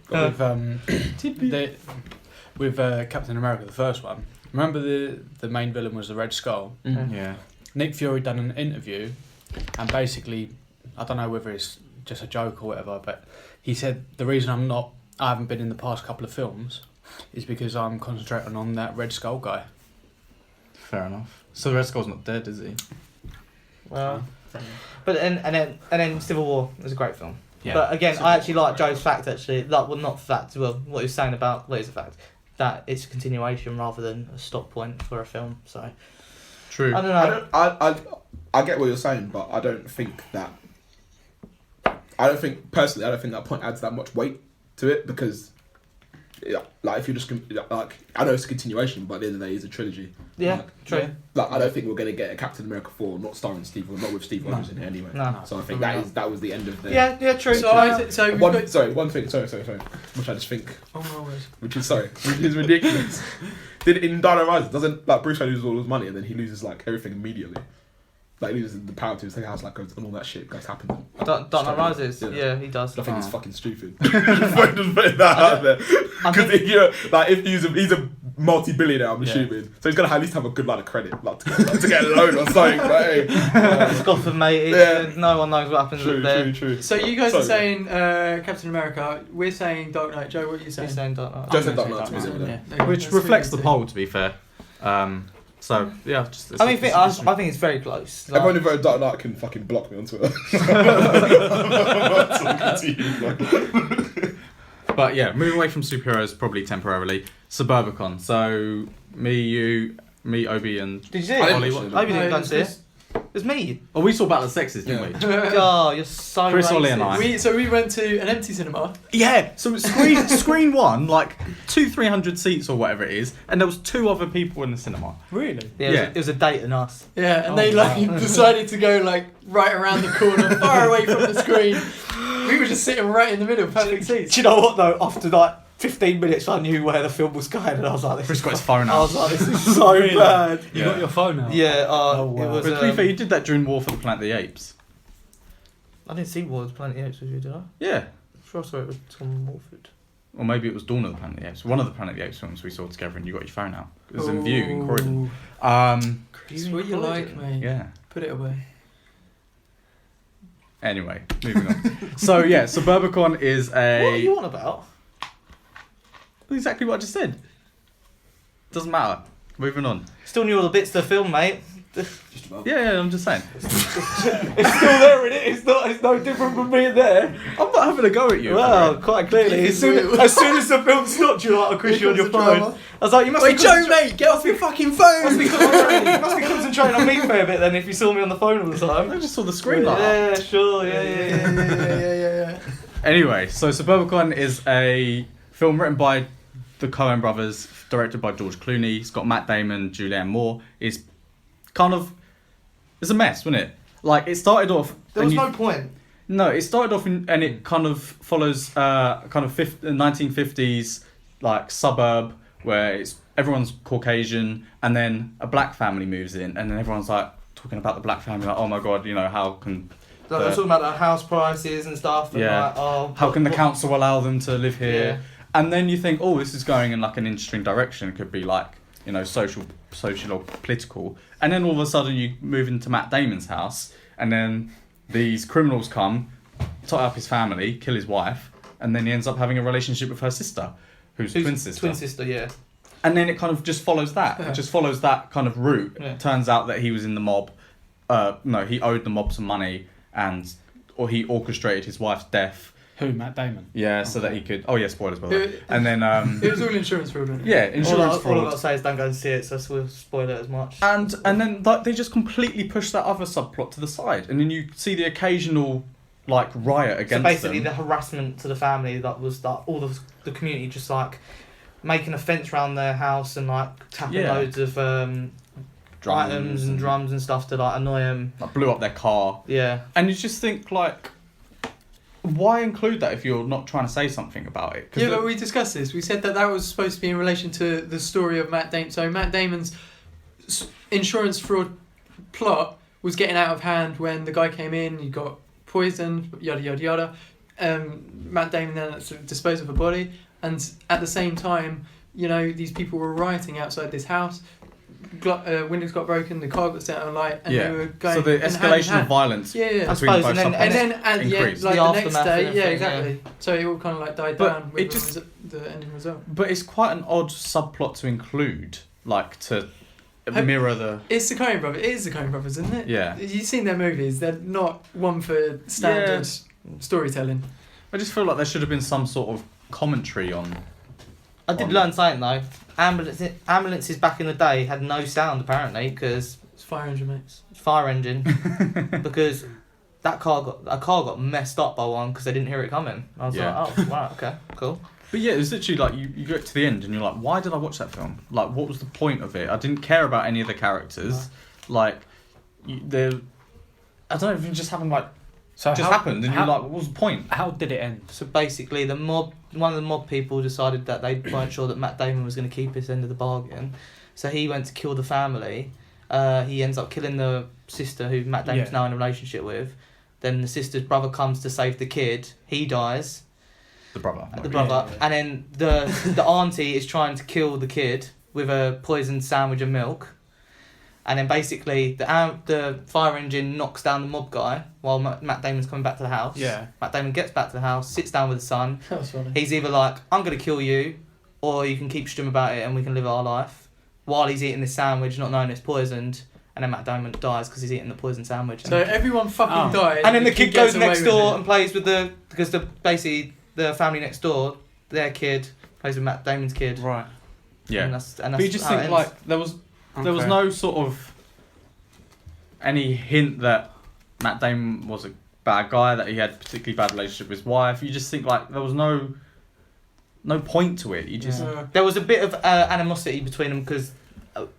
with Captain America, the first one. Remember the main villain was the Red Skull. Yeah. Nick Fury done an interview, and basically, I don't know whether it's just a joke or whatever, but he said the reason I haven't been in the past couple of films is because I'm concentrating on that Red Skull guy. Fair enough. So the Red Skull's not dead, is he? Well, but and then Civil War was a great film. Yeah. But again, I actually like Joe's fact. Actually, not fact. Well, what he was saying about what is a fact that it's a continuation rather than a stop point for a film. So True. I don't know. I get what you're saying, but I don't think personally that point adds that much weight to it because, like, if you're just like, I know it's a continuation, but at the end of the day, it's a trilogy. Yeah, Like, true. Like, I don't think we're gonna get a Captain America 4 not starring not with Steve Rogers in it anyway. No. So I think Probably that was the end of the. Yeah, true. So true. we've One got. thing. Sorry. Which I just think, Oh my word. which is ridiculous. Did in Dark Knight Rises doesn't like Bruce Wayne loses all his money and then he loses like everything immediately. Like he loses the power to his house, like and all that shit goes happen. Dark Knight Rises. Yeah. Yeah, he does. I think it's Oh. fucking stupid. Just putting that out there. I Because think- if he's a multi-billionaire, I'm assuming. So he's gonna at least have a good line of credit, like to get a loan or something. But hey, It's Gotham, mate. No one knows what happens up there. True. So you guys are saying Captain America. We're saying Dark Knight. Joe, what are you saying? He's saying Dark Knight. Just said Dark Knight to me. Yeah. Which That's reflects the really poll, to be fair. So yeah, just. I think it's very close. Like, Everyone who voted Dark Knight can fucking block me on Twitter. But yeah, moving away from superheroes probably temporarily. Suburbicon. So me, Obi, and Did you see I it? didn't Ollie. watch it. Obi didn't go and see Chris- it. It was me. Oh, we saw Battle of the Sexes, didn't we? God, you're so Chris, racist. Ollie and I. We went to an empty cinema. Yeah. So screen one, like 300 seats or whatever it is, and there was 2 other people in the cinema. Really? Yeah, it was a date and us. Yeah, and Oh, they wow. decided to go like right around the corner, far away from the screen. We were just sitting right in the middle, perfect seats. Do you know what though? After like 15 minutes, I knew where the film was going, and I was like, "This Chris is got his phone I out. was like, "This is so bad." You got your phone out? Yeah. Oh, wow. It was. But to be fair, you did that during War for the Planet of the Apes. I didn't see War of the Planet of the Apes with you, did I? Yeah. I'm sure I saw it with Tom Wolford. Or maybe it was Dawn of the Planet of the Apes. One of the Planet of the Apes films we saw together, and you got your phone out. It was in view in Croydon. Chris, what you like, mate? Yeah. Put it away. Anyway, moving on. So yeah, Suburbicon is What are you a on about? exactly what I just said. Doesn't matter. Moving on. Still knew all the bits of the film, mate. Just about. Yeah, I'm just saying. It's still there, isn't it? It's no different from being there. I'm not having a go at you. Well, quite clearly. As soon as the film stopped, you're like, "Oh, Chris, you're on your phone." I was like, "You must Wait, be Joe, mate, get off your fucking phone! Must be concentrating on me for a bit then if you saw me on the phone all the I time. just saw the screen light up. Yeah, sure, yeah. yeah. Anyway, so Suburbicon is a film written by the Coen brothers, directed by George Clooney. It's got Matt Damon, Julianne Moore. It's kind of... It's a mess, wasn't it? Like, it started off... There was no point. No, it started off and it kind of follows kind of 1950s like suburb where everyone's Caucasian, and then a black family moves in, and then everyone's like talking about the black family, like, oh my god, how can They're talking about the house prices and stuff. And Yeah. like, oh, how can the what- council allow them to live here? Yeah. And then you think, oh, this is going in like an interesting direction. It could be like social or political, and then all of a sudden you move into Matt Damon's house, and then these criminals come, tie up his family, kill his wife, and then he ends up having a relationship with her sister, who's twin sister. Twin sister, yeah. And then it kind of just follows that. It just follows that kind of route. Yeah. Turns out that he was in the mob. No, he owed the mob some money, or he orchestrated his wife's death. Who? Matt Damon? Yeah, so that he could... Oh, yeah, spoilers, by the way. And then... It was all insurance fraud, wasn't it? yeah, All insurance I've got fraud. to say is don't go and see it, so we'll spoil it as much. And then like, they just completely push that other subplot to the side. And then you see the occasional like riot So against basically, them. the harassment to the family that was that all the community just like making a fence around their house and like tapping Yeah. loads of items and drums and stuff to like annoy them. Like, blew up their car. Yeah. And you just think like... Why include that if you're not trying to say something about it? 'Cause Yeah, but we discussed this. We said that was supposed to be in relation to the story of Matt Damon. So Matt Damon's insurance fraud plot was getting out of hand when the guy came in, he got poisoned, yada, yada, yada. Matt Damon then had to dispose of a body. And at the same time, these people were rioting outside this house. Windows got broken, the car got set on light, and they were going. So the hand in escalation hand. of violence Yeah, yeah. I between suppose, both and then- subplots And then at the end, increased. like The the next aftermath day, and yeah, everything, exactly. So it all kind of like died But down with it just- the ending result. But it's quite an odd subplot to include, like to Have- mirror the... It's the Coen Brothers. It is the Coen Brothers, isn't it? Yeah. You've seen their movies. They're not one for standard storytelling. I just feel like there should have been some sort of commentary on... I did learn something though. Ambulances back in the day had no sound apparently because It's fire engine, mates. fire engine because a car got messed up by one because they didn't hear it coming. I was Yeah. like, oh wow, okay, cool. But yeah, it's literally like you get to the end and you're like, why did I watch that film? Like, what was the point of it? I didn't care about any of the characters. Like, I don't know if it just happened like... So just happened and you're like, what was the point? How did it end? So basically, one of the mob people decided that they weren't sure that Matt Damon was going to keep his end of the bargain, so he went to kill the family. He ends up killing the sister who Matt Damon's now in a relationship with. Then the sister's brother comes to save the kid. He dies. The brother. And then the auntie is trying to kill the kid with a poisoned sandwich and milk. And then basically the fire engine knocks down the mob guy while Matt Damon's coming back to the house. Yeah. Matt Damon gets back to the house, sits down with his son. That was funny. He's either like, I'm going to kill you, or you can keep strum about it and we can live our life. While he's eating this sandwich, not knowing it's poisoned. And then Matt Damon dies because he's eating the poisoned sandwich. So everyone fucking died. And then the kid goes gets away next with door it. and plays with because basically the family next door, their kid plays with Matt Damon's kid. Right. Yeah. And that's But you just how it think ends. like there was no sort of any hint that Matt Damon was a bad guy, that he had a particularly bad relationship with his wife. You just think like there was no point to it. You just There was a bit of animosity between them because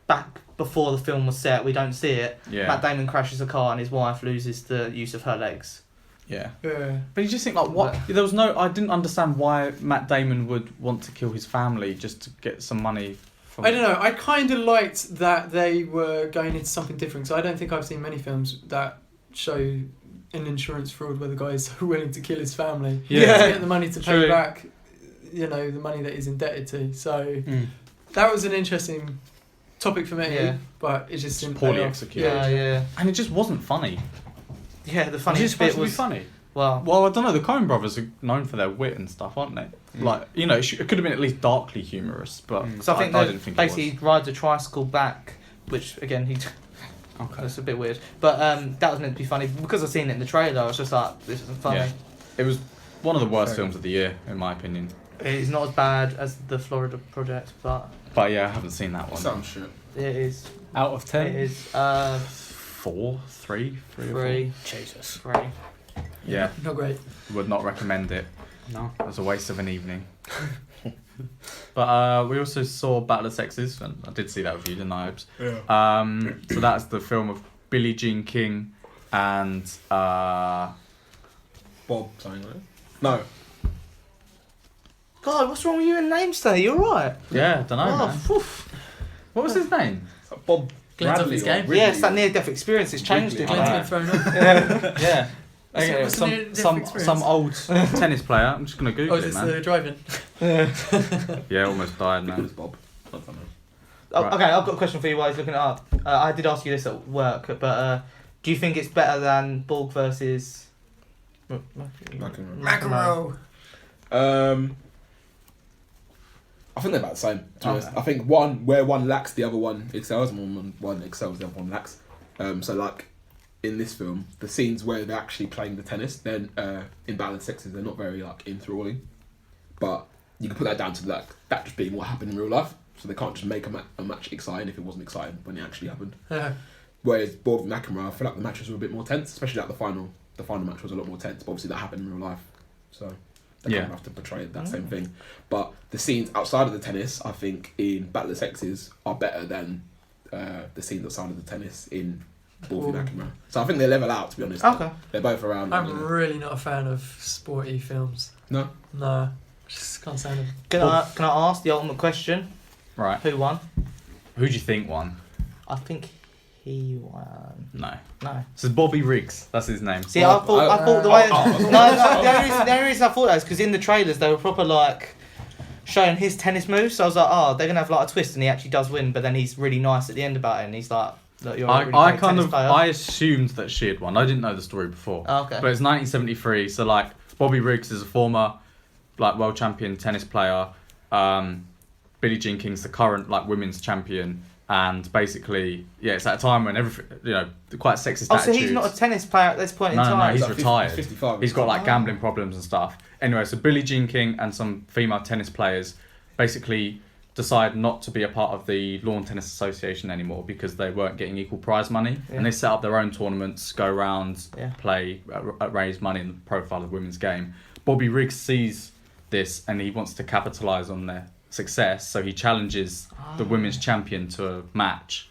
back before the film was set, we don't see it. Yeah. Matt Damon crashes a car and his wife loses the use of her legs. Yeah. Yeah. But you just think like what? There was no. I didn't understand why Matt Damon would want to kill his family just to get some money. From I don't know. I kind of liked that they were going into something different. So I don't think I've seen many films that show an insurance fraud where the guy is so willing to kill his family to get the money to pay True. back, the money that he's indebted to. So that was an interesting topic for me. Yeah. But it just didn't poorly pay off. executed. Yeah. And it just wasn't funny. Yeah, the Was it funniest supposed bit to be was... funny? Well, Well, I don't know. The Coen brothers are known for their wit and stuff, aren't they? Like, it could have been at least darkly humorous, but so I think I that didn't think basically it he rides a tricycle back, which again Okay. that's a bit weird. But that was meant to be funny because I've seen it in the trailer. I was just like, this isn't funny. Yeah. It was one of the worst Fair films of the year, in my opinion. It's not as bad as the Florida Project, but But yeah, I haven't seen that one. Some shit. it is. Out of 10? It is 4, 3, 3 or 4. 3. Jesus. 3. Yeah, Not great. would not recommend it. No. It was a waste of an evening. But we also saw Battle of the Sexes, and I did see that with you, didn't I, Obes? Yeah. So that's the film of Billie Jean King and Bob something like that. No. God, what's wrong with you and names today? You're right. yeah, I don't know, Oh, man. phew. What was his name? It's like Bob Glenn's off Bradley his or game. Ridley Yeah, it's that or- near-death experience. It's changed it. Glenn's Alright. been thrown off. Yeah. What's Okay, the near-death some experience? old tennis player. I'm just gonna Google Oh, is it, this man. the driving? Yeah, almost died, It man. was Bob. I don't know. Oh, Right. okay, I've got a question for you while he's looking it up. I did ask you this at work, but do you think it's better than Borg versus McEnroe. I think they're about the same. To be honest. Okay. I think where one lacks, the other one excels, and one excels, the other one lacks. So like in this film, the scenes where they're actually playing the tennis, then in Battle of the Sexes, they're not very like enthralling. But you can put that down to like that just being what happened in real life. So they can't just make a match exciting if it wasn't exciting when it actually happened. Whereas Borg and McEnroe, I feel like the matches were a bit more tense, especially like the final. The final match was a lot more tense, but obviously that happened in real life. So they kind of have to portray that same thing. But the scenes outside of the tennis, I think, in Battle of the Sexes are better than the scenes outside of the tennis in Borg and McEnroe. So I think they level out, to be honest. Okay. They're both around. I'm really not a fan of sporty films. No? No. Just can't stand them. Can I ask the ultimate question? Right. Who won? Who do you think won? I think he won. No. No. This is Bobby Riggs. That's his name. See, I thought the way. oh, The only reason I thought that is because in the trailers they were proper like showing his tennis moves. So I was like, oh, they're gonna have like a twist, and he actually does win. But then he's really nice at the end about it, and he's like, look, you're a really I great kind tennis of player. I assumed that she had won. I didn't know the story before. Oh, okay. But it's 1973, so like Bobby Riggs is a former like world champion tennis player. Billie Jean King's the current like women's champion, and basically it's at a time when everything quite sexist Oh, attitudes. so he's not a tennis player at this point in No, time. he's like retired. 55. He's got like gambling problems and stuff. Anyway, so Billie Jean King and some female tennis players basically decide not to be a part of the Lawn Tennis Association anymore because they weren't getting equal prize money, and they set up their own tournaments, go around, play, raise money in the profile of the women's game. Bobby Riggs sees this and he wants to capitalise on their success, so he challenges the women's champion to a match.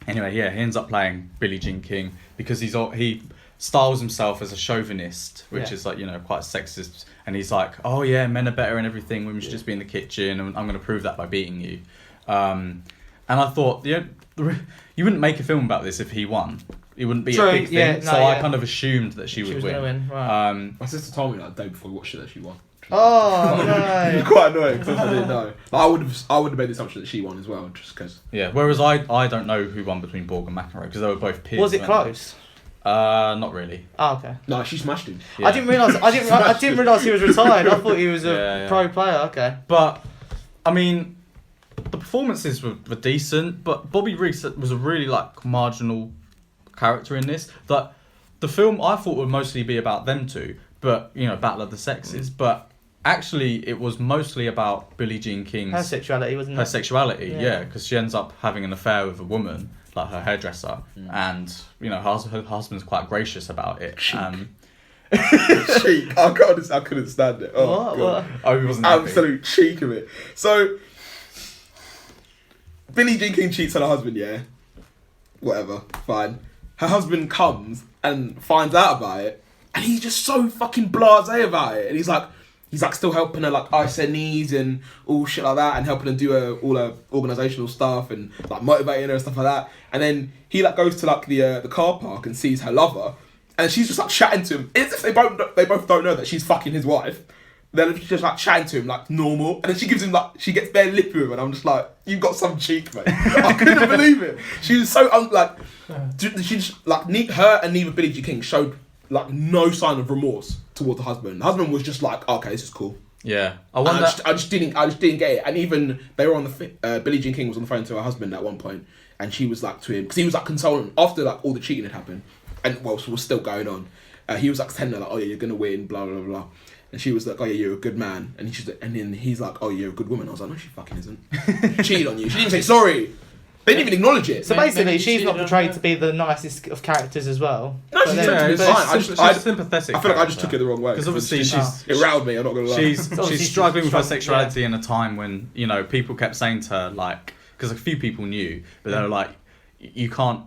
Anyway, he ends up playing Billie Jean King because he styles himself as a chauvinist, which is like quite sexist, and he's like, oh yeah, men are better and everything, women should just be in the kitchen, and I'm going to prove that by beating you. And I thought, you wouldn't make a film about this if he won. It wouldn't be a big thing. I kind of assumed that she would was win. gonna win, right. My sister told me like the day before we watched it that she won. Which Oh It was no. quite annoying because I didn't know. Like, I would have made the assumption that she won as well, just because. Yeah. Whereas I don't know who won between Borg and McEnroe because they were both peers. Was it weren't they? close? Not really. Oh, okay. No, she smashed him. Yeah. I didn't realise. I didn't realise he was retired. I thought he was a Yeah. pro player. Okay. But I mean, the performances were decent, but Bobby Riggs was a really like marginal character in this. Like the film, I thought would mostly be about them two, but you know, Battle of the Sexes. But actually, it was mostly about Billie Jean King's Her sexuality, wasn't her it? sexuality. Yeah. Yeah, because she ends up having an affair with a woman, like her hairdresser, and you know, her husband's quite gracious about it. Cheek. Cheek. I couldn't stand it. Oh, What? God. What? Oh, he wasn't happy. Absolute cheek of it. So, Billie Jean King cheats on her husband, yeah? Whatever, fine. Her husband comes and finds out about it, and he's just so fucking blasé about it. And he's like still helping her like ice her knees and all shit like that, and helping her do all her organisational stuff and like motivating her and stuff like that. And then he like goes to like the car park and sees her lover, and she's just like chatting to him. It's as if they both don't know that she's fucking his wife. Then she's just like chatting to him like normal, and then she gives him like she gets bare lippy with him, and I'm just like, you've got some cheek, mate. I couldn't believe it. She was so she just like her and neither Billie Jean King showed like no sign of remorse towards the husband. The husband was just like, okay, this is cool. Yeah, I just didn't get it. And even they were on the Billie Jean King was on the phone to her husband at one point, and she was like to him because he was like consoling after like all the cheating had happened, and was still going on. He was like telling her like, oh yeah, you're gonna win, blah blah blah. And she was like, oh yeah, you're a good man. And then he's like, oh, you're a good woman. I was like, no, she fucking isn't. She cheated on you. She didn't say sorry. They didn't even acknowledge it. So Maybe basically, she's she not don't portrayed know. to be the nicest of characters as well. No, she's But meant to be then- fine. she's sympathetic. I feel like I just took it the wrong way. Because obviously it riled me. I'm not gonna lie. Obviously she's struggling with her she's sexuality in a time when you know people kept saying to her like because a few people knew, but they were like, you can't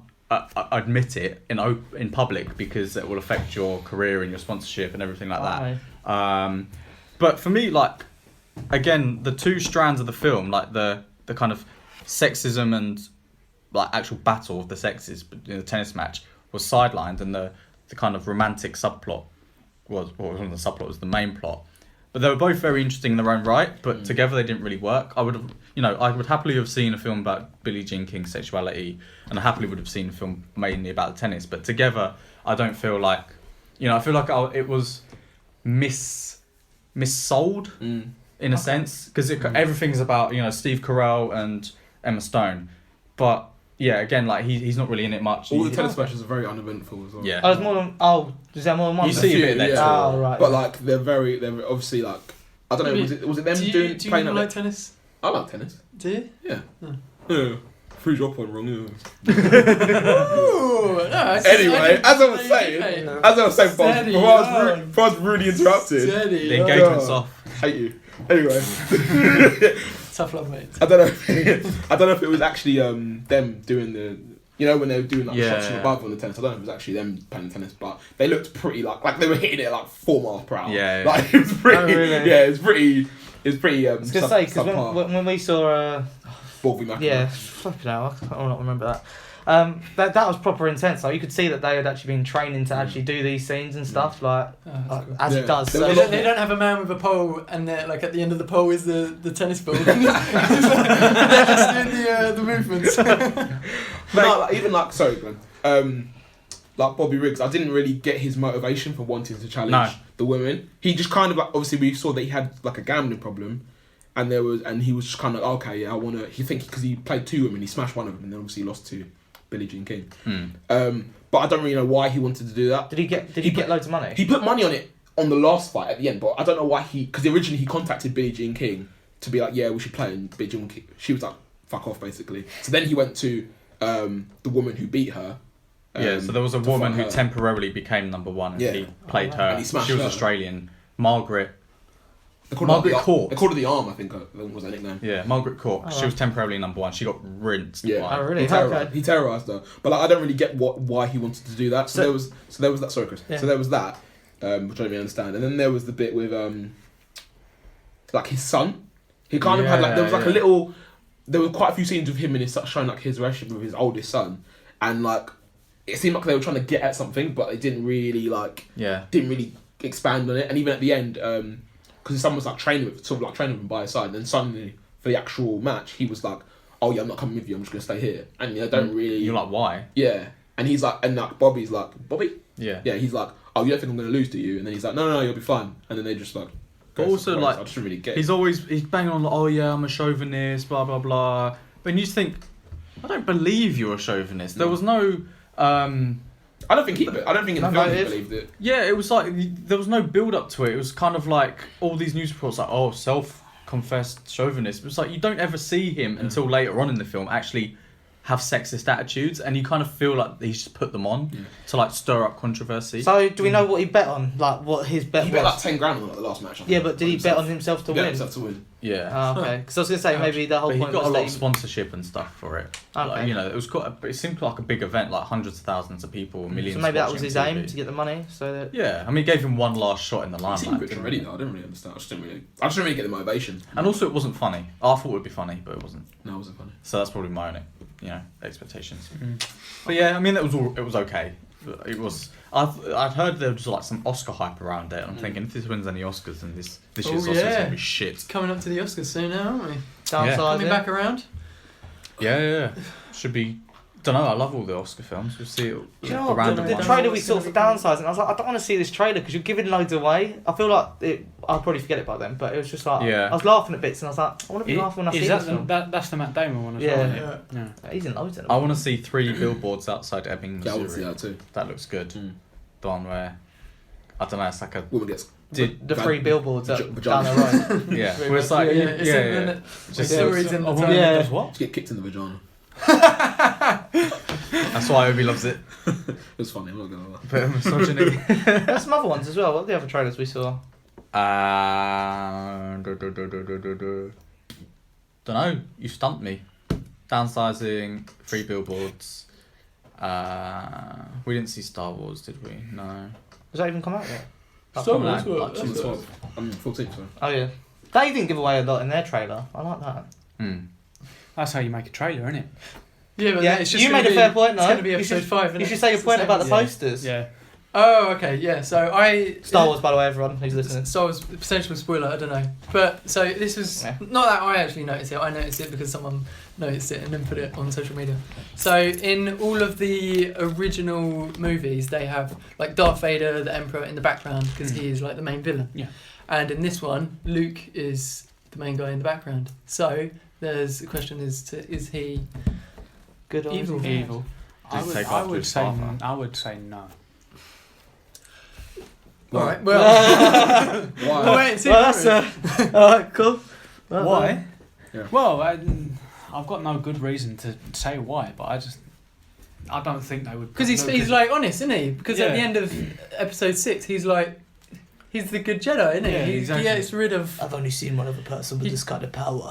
admit it in public because it will affect your career and your sponsorship and everything like that. But for me, like again, the two strands of the film, like the kind of sexism and like actual battle of the sexes in the tennis match was sidelined, and the kind of romantic subplot was the main plot. But they were both very interesting in their own right, but together they didn't really work. I would happily have seen a film about Billie Jean King's sexuality, and I happily would have seen a film mainly about tennis. But together, I don't feel like, I feel like it was missold in a sense, because everything's about Steve Carell and Emma Stone, but yeah, again, like he's not really in it much. All the tennis matches are very uneventful as well. Yeah. Oh, there's more than. Oh, is there more than one? You see a bit of that. Yeah. Oh, right. But like they're obviously like, I don't know. Was it them Do doing you playing like that? tennis? I like tennis. Do you? Yeah. Oh. Yeah. Proved your point wrong. Yeah. Ooh, no, Anyway, as I was saying, Steady before I was rudely interrupted. Steady, The on. engagement's off. Hate you. Anyway, Tough love, mate. I don't know if it was actually them doing the. When they were doing like shots from above on the tennis, I don't know if it was actually them playing tennis, but they looked pretty like they were hitting it at like 4 miles per hour. Yeah. Like it was pretty. Oh, really? Yeah, it was pretty. I was gonna say because when we saw Ball v McEnroe. yeah, flipping out, I don't remember that. That was proper intense. Like you could see that they had actually been training to actually do these scenes and stuff, like Cool. as it does. There So was They don't have a man with a pole, and like at the end of the pole is the tennis ball. They're just doing the movements. But no, like, even like sorry, Glenn. Like Bobby Riggs, I didn't really get his motivation for wanting to challenge the women. He just kind of like obviously we saw that he had like a gambling problem, and he was just kind of okay, yeah, I want to. Because he played 2 women, he smashed one of them, and then obviously lost to Billie Jean King. But I don't really know why he wanted to do that. Did he get loads of money? He put money on it on the last fight at the end, but I don't know why because originally he contacted Billie Jean King to be like, yeah, we should play, and Billie Jean King, she was like, fuck off, basically. So then he went to the woman who beat her. So there was a woman who temporarily became number 1, and he played her. And he smashed she was her. Australian, Margaret Margaret Court. They called her the Arm, I think was her nickname. Yeah, Margaret Court. She was temporarily number 1. She got rinsed. Yeah. by- Oh, really? He terrorised her, but like, I don't really get why he wanted to do that. So there was that. Sorry, Chris. Yeah. So there was that, which I don't really understand. And then there was the bit with like his son. He kind of had like there was like a little. There were quite a few scenes of him and his son showing like his relationship with his oldest son, and like it seemed like they were trying to get at something, but they didn't really expand on it. And even at the end, because someone was like training with him by his side, and then suddenly for the actual match, he was like, "Oh yeah, I'm not coming with you. I'm just gonna stay here." And I don't really. You're like, why? Yeah, and he's like, and like Bobby's like, Bobby. Yeah. Yeah, he's like, "Oh, you don't think I'm gonna lose, do you?" And then he's like, "No, you'll be fine." And then they just like. But also, like, I just didn't really get. He's banging on like, "Oh yeah, I'm a chauvinist," blah blah blah. But you just think, I don't believe you're a chauvinist. There was no. I don't think in the film he believed it. Yeah, it was like there was no build up to it. It was kind of like all these news reports like, "Oh, self-confessed chauvinist." It was like you don't ever see him until later on in the film actually have sexist attitudes, and you kind of feel like he's just put them on to like stir up controversy. So do we know what he bet on? Like what his bet was? He bet like 10 grand on the last match. Yeah, but did he bet on himself to win? Himself to win. Yeah. Oh, okay. Because I was gonna say maybe the whole But he point got was a lot that of sponsorship and stuff for it. Okay. Like, it was it seemed like a big event, like hundreds of thousands of people, millions. So maybe that was watching his on TV. aim to get the money. So that Yeah, I mean, it gave him one last shot in the He's limelight. rich already though. I didn't really understand. I just didn't really get the motivation. And also, it wasn't funny. I thought it would be funny, but it wasn't. No, it wasn't funny. So that's probably my own, expectations. But yeah, I mean, it was okay. It was. I'd heard there was like some Oscar hype around it, and I'm thinking if this wins any Oscars, then this year's Oscars gonna be shit. Coming up to the Oscars soon now, aren't we? downside. Coming back around. Yeah. Should be. Don't know. I love all the Oscar films. We'll see. Do you know what? random The ones. trailer we saw for downsizing, I was like, I don't want to see this trailer because you're giving loads away. I feel like I'll probably forget it by then, but it was just like Yeah. I was laughing at bits, and I was like, I want to be laughing when I see this film. That's the Matt Damon one as Yeah. well, isn't it? Yeah. He's in loads of them. I want to see 3 billboards outside Ebbing, Yeah, I Missouri. want to see that too. That looks good. The one where I don't know. It's like a Woman gets. The 3 billboards down vagina. the road. yeah. Where it's like It's in Just stories in the woman time. Yeah. does what? Just get kicked in the vagina. That's why Obi loves it. It was funny. I'm not gonna lie. Bit of misogyny. There's some other ones as well. What are the other trailers we saw? Don't know. You stumped me. Downsizing, 3 billboards. We didn't see Star Wars, did we? No. Has that even come out yet? Star Wars, Like, well, On the 12th. 14th, sorry. Oh yeah. They didn't give away a lot in their trailer. I like that. That's how you make a trailer, isn't it? Yeah, but Yeah, it's just you gonna made a be- fair point, It's though. going to be You episode should- 5. You should say your point about the posters. Yeah. Oh, okay, yeah. So Star Wars, by the way, everyone who's listening. Star Wars, potential spoiler, I don't know. But so this was not that I actually noticed it. I noticed it because someone noticed it and then put it on social media. So in all of the original movies, they have like Darth Vader, the Emperor, in the background because he is like the main villain. Yeah. And in this one, Luke is the main guy in the background. So there's the question is he Good or evil? is he bad? Evil. Did he take after his father? I would say no. All right. Well, Why? we'll wait and see. Well, that's alright, cool. Well, Why? Yeah. Well, I've got no good reason to say why, but I don't think they would. Because he's like honest, isn't he? Because at the Yeah. end of episode 6, he's like, he's the good Jedi, isn't he? Yeah, He exactly. gets rid of. I've only seen one other person with this kind of power.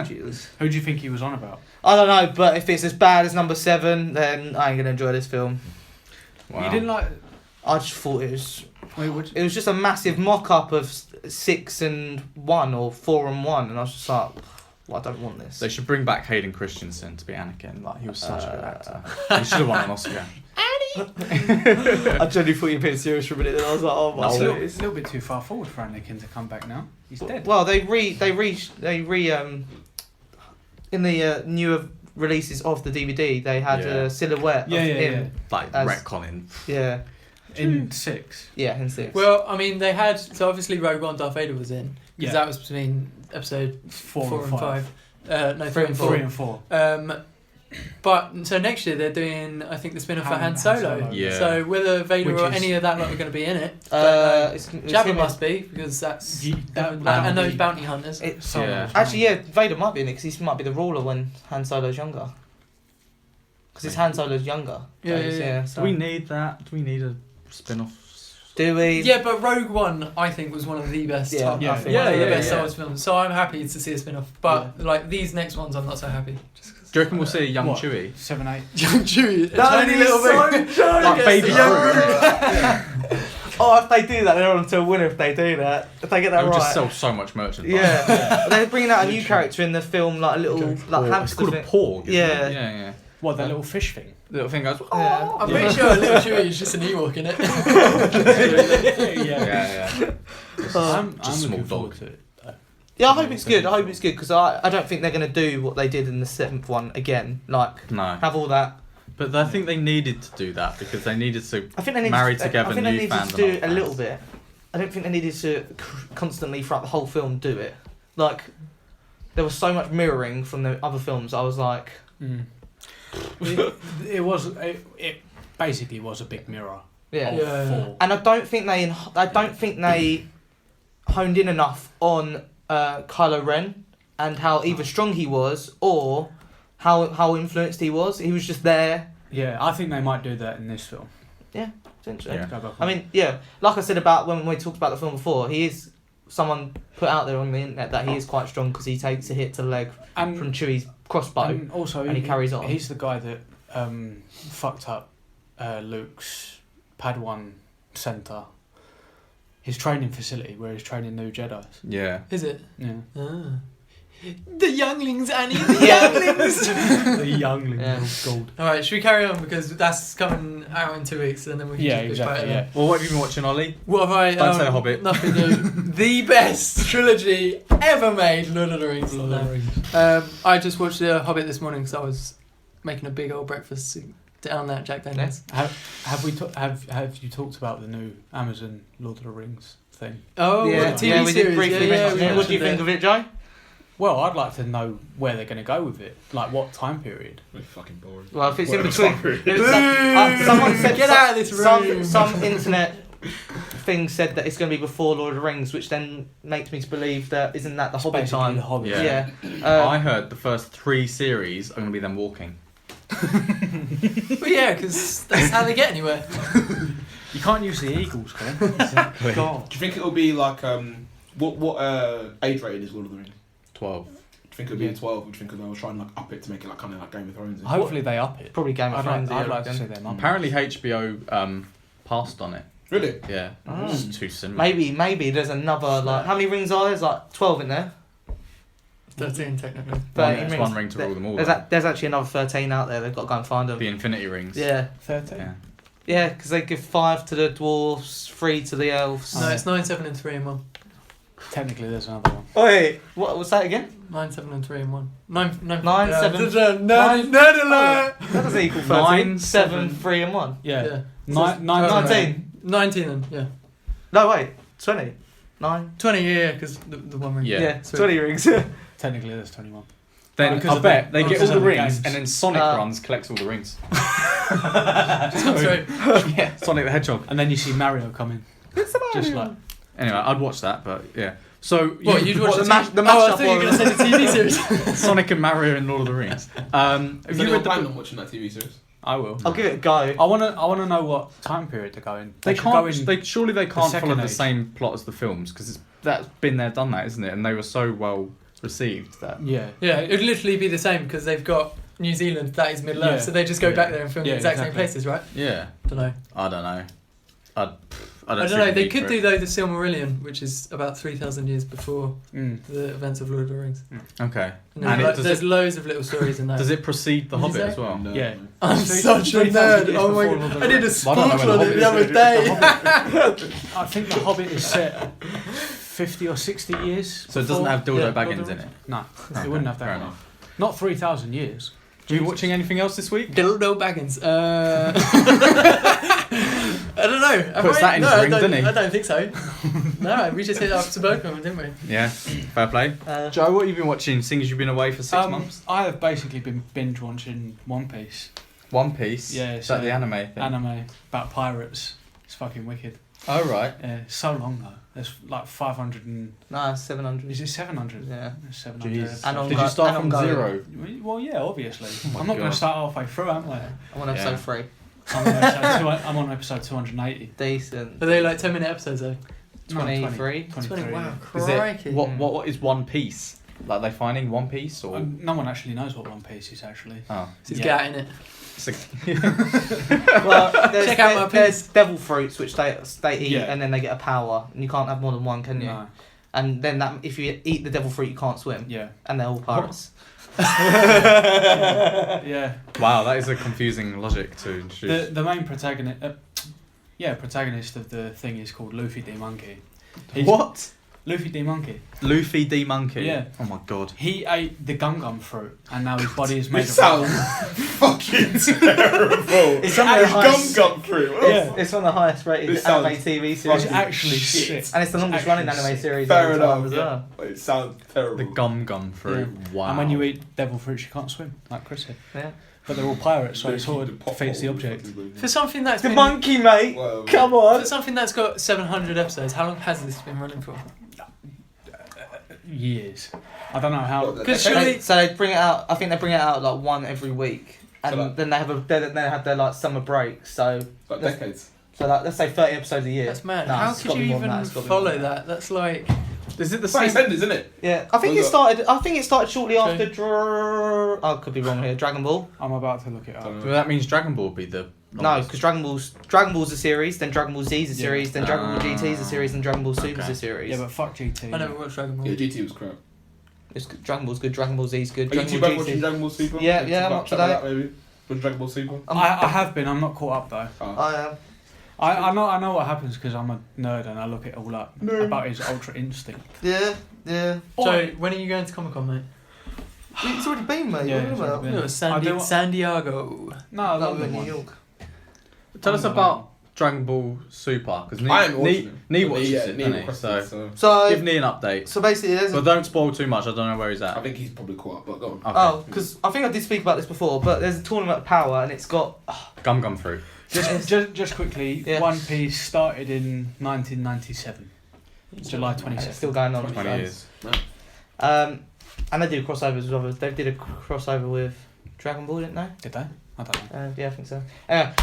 Jeez. Who do you think he was on about? I don't know, but if it's as bad as number 7, then I ain't gonna enjoy this film. Wow. You didn't like. I just thought it was. Wait, what? It was just a massive mock-up of 6 and 1 or 4 and 1, and I was just like, well, I don't want this. They should bring back Hayden Christensen to be Anakin. Like, he was such a good actor. He should have won an Oscar. I genuinely thought you were being serious for a minute, then I was like, oh my It's No. a little bit too far forward for Anakin to come back now. He's dead. Well, they in the newer releases of the DVD, they had Yeah. a silhouette Yeah, of yeah, him. Like, As- retconning. Yeah, In 6. yeah, in 6. Well, I mean, they had so obviously Rogue One, Darth Vader was in because Yeah. that was between episode 4 and 5. No, 3 and 4. 3 and 4. But so next year they're doing, I think, the spin-off for Han Han Solo. Solo. Yeah. So whether Vader Which or is- any of that lot are going to be in it, don't know. it's Jabba him- must be because that's That and would those be- bounty hunters. Solo Yeah. was Actually, mine. yeah, Vader might be in it because he might be the ruler when Han Solo's younger. Because it's Han Solo's younger. Yeah, days, yeah, yeah. So. Do we need that? Do we need a spin-off? Do we? Yeah, but Rogue One, I think, was one of the best. Yeah, Star- yeah, I think one of the yeah, best yeah. Star Wars films. So I'm happy to see a spin-off. But like these next ones, I'm not so happy. Just 'cause- Do you reckon we'll see a young What? Chewie? 7, 8. Young Chewie, a That tiny is little so bit. joke. Like baby Oh, if they do that, they're on to a winner if they do that. If they get that They'll right. just sell so much merchandise. Yeah. They're bringing out a new character in the film, like a little It's like called hamster a thing. porg. isn't Yeah. it? Yeah. What, that little fish thing? The little thing goes. Yeah. I'm pretty sure Little Chewie is just an Ewok in it. Yeah. I'm just small looking forward dog. to it. Yeah, I hope it's good. I hope it's good because I don't think they're going to do what they did in the 7th one again. Like, No. have all that. But I think they needed to do that because they needed to I think they needed marry to, together I think new they needed fans to do and it a old little fans. bit. I don't think they needed to constantly throughout the whole film do it. Like, there was so much mirroring from the other films. I was like, It basically was a big mirror. yeah. Of Yeah. 4. And I don't think they honed in enough on Kylo Ren and how either strong he was or how influenced he was. He was just there. Yeah, I think they might do that in this film. Essentially. Yeah. Go back I on. mean, yeah, like I said about when we talked about the film before, he is someone put out there on the internet that he is quite strong because he takes a hit to the leg and, from Chewie's crossbow. and also and he carries on. He's the guy that fucked up Luke's Padawan Center, his training facility where he's training new Jedis. Yeah. Is it? Yeah, Ah. The younglings, Annie, the younglings! the youngling Yeah. gold. Alright, should we carry on because that's coming out in 2 weeks and then we can Yeah, just bitch about exactly. it Yeah. then. Well, what have you been watching, Ollie? What have I... Don't say The Hobbit. Nothing new. The best trilogy ever made, Lord of the Rings. Lord of the Rings. I just watched The Hobbit this morning because I was making a big old breakfast down that Jack Daniels. Have you talked about the new Amazon Lord of the Rings thing? Oh, yeah, the TV yeah, we series. did briefly mention we it. What do you mentioned think of it, Joe? Well, I'd like to know where they're going to go with it. Like what time period? Really fucking boring. Well, if it's in Whatever between, time Boo! someone said Get out of this room. Some internet thing said that it's going to be before Lord of the Rings, which then makes me to believe that isn't that the Hobbit Basically time? The Hobbit. Yeah. Yeah. I heard the first 3 series are going to be them walking. Well, yeah, because that's how they get anywhere. You can't use the eagles, Glenn. Exactly. God. Do you think it'll be like what age rated is Lord of the Rings? 12. Do you think it'll be a 12? Or do you think they'll try and like up it to make it like kind of like Game of Thrones? Hopefully they up it. Probably Game of Thrones. I'd like to yeah, see them up. Apparently HBO passed on it. Really? Yeah. Mm. It's too similar. Maybe there's another like how many rings are there? There's like 12 in there. 13, technically. 13 It's rings. one ring to rule them all. There's actually another 13 out there. They've got to go and find them. The Infinity Rings. Yeah, 13. Yeah. yeah, because they give 5 to the dwarves, 3 to the elves. No, it's 9, 7 and 3 and 1. Technically, there's another one. Wait, what was that again? 9, 7 and 3 and 1. 9, 9, 7. Nerd alert! That doesn't equal 13. 9, 7, 7. 3 and 1. Yeah. Yeah. 19. 19 then, yeah. No, wait, 20. 9. 20, yeah, because the one ring. Yeah. Yeah, Sweet. 20 rings. Technically, there's 21. Then Because I of bet the- they get because all of the the rings, games. and then Sonic runs, collects all the rings. Just come through. Yeah, Sonic the Hedgehog. And then you see Mario coming. Just like. Anyway, I'd watch that, but yeah. So What, you'd watch the the mash- TV? the Oh, I mashup thought you were going to say the TV series. Sonic and Mario in Lord of the Rings. Have Have you read the plan book? on watching that TV series? I will. I'll give it a go. I wanna know what time period they're going. They should can't. go in. They surely they can't second follow the age. same plot as the films because that's been there, done that, isn't it? And they were so well received that. Yeah. Yeah, it would literally be the same because they've got New Zealand, that is Middle Earth, Yeah. so they just go Yeah. back there and film Yeah, the exact same exactly. places, right? Yeah, Don't know. I don't know. I I don't don't know. They could do though the Silmarillion, which is about 3,000 years before Mm. the events of Lord of the Rings. Okay. And And there's, does there's it- loads of little stories in that. Does it precede The What did Hobbit you as say? well? No, Yeah. no. I'm 3,000 such a years nerd. Oh my before god! Lord of I the did a Rings. Well, I don't know spoof when on The it the Hobbit other day. I think The Hobbit is set 50 or 60 years. So it doesn't before have dildo Lord of the Baggins in Rings? it. No, Okay, it wouldn't have fair that. enough. Not 3,000 years. Are you watching anything else this week? Dildo Baggins. I don't know. Have Puts I? that in No, his I ring, don't- doesn't he? I don't think so. No, we just hit up Suburbicon, didn't we? Yeah. Fair play. Uh, Joe, what have you been watching? Seeing as you've been away for 6 months. I have basically been binge watching One Piece One Piece. Yeah, Is so that the anime thing? anime about pirates. It's fucking wicked. Oh right. Yeah, it's so long though. There's like 500 and no, 700. is it 700? Yeah. 700. Jeez. And on Did go- you start and from on go. 0? Well, yeah, obviously. my I'm not going God. to start halfway through, am I? I'm on episode Yeah. 3. I'm on episode 280. Decent. Are they like 10-minute episodes though? 23. 23. Wow, Is it crikey. what is One Piece? Like they finding One Piece or? No one actually knows what One Piece is actually. Oh. Just Yeah. get out in it. It's a, Well, Check out my there's devil fruits which they eat Yeah. and then they get a power, and you can't have more than one, can you? No. and then that if you eat the devil fruit, you can't swim, Yeah. and they're all pirates. Yeah. Wow, that is a confusing logic to introduce. The main protagonist, protagonist of the thing is called Luffy D Monkey. What? Luffy D Monkey. Luffy D Monkey? Yeah. Oh my god. He ate the gum fruit, and now his body is made This of. sounds fucking terrible. It's one of the highest. Gum fruit. Yeah. It's one of the highest rated This sounds anime TV It's series, actually shit. sick. and it's the longest actually running anime sick. series Fair of all time enough, as yeah. well. It sounds terrible. The gum fruit. Wow. And when you eat devil fruits, you can't swim, like Chris said. Yeah. But they're all pirates, so They it sort keep of the pot defeats the bottle object. For something that's The been, monkey, mate. Well, Come on. for something that's got 700 episodes, how long has this been running for? Years. I don't know how. What, Because okay. surely, So they bring it out. I think they bring it out like one every week, and So, like- then they have their like summer break. So Like That's- decades. like let's say 30 episodes a year. that's mad. No, How it's could gotta you be more than even that, it's gotta be more follow than that? That's like, Is it the It's like same? EastEnders, isn't it? Yeah, I think Was it it- started. I think it started shortly Okay. after. I could be wrong here. Dragon Ball. I'm about to look it up. Don't So that means Dragon Ball would be the. No, because Dragon Ball's a series, then Dragon Ball Z's a Yeah. series, then Dragon Ball GT's a series, and Dragon Ball Super's Okay. a series. Yeah, but fuck GT. I never watched Dragon Ball. Yeah, GT was crap. It's good. Dragon Ball's good. Dragon Ball Z's good. Are you Dragon two Ball both watching GT. Dragon Ball Super? Yeah, Can yeah, you I'm talk up to about date. that, maybe? With Dragon Ball Super? I have been. I'm not caught up though. Oh. I know what happens because I'm a nerd and I look it all up about his Ultra Instinct. Yeah, yeah. So, when are you going to Comic Con, mate? It's already been, mate. Yeah, What are you it's about? already been. No, San Diego. No, No, London New one. York. Tell us about Dragon Ball Super because I am watching it. Nee watches Yeah, it, Nee doesn't he? requested, So So, give Nee an update. so basically, there's But don't spoil too much. I don't know where he's at. I think he's probably caught up, but go on. Okay. Oh, because I think I did speak about this before, but there's a tournament of power, and it's got. Gum fruit. Just quickly, Yeah. One Piece started in 1997, July It's 27th. still going on. 20 years. And they did crossovers with others. They did a crossover with Dragon Ball, didn't they? Did they? I don't know. Yeah, I think so. Anyway,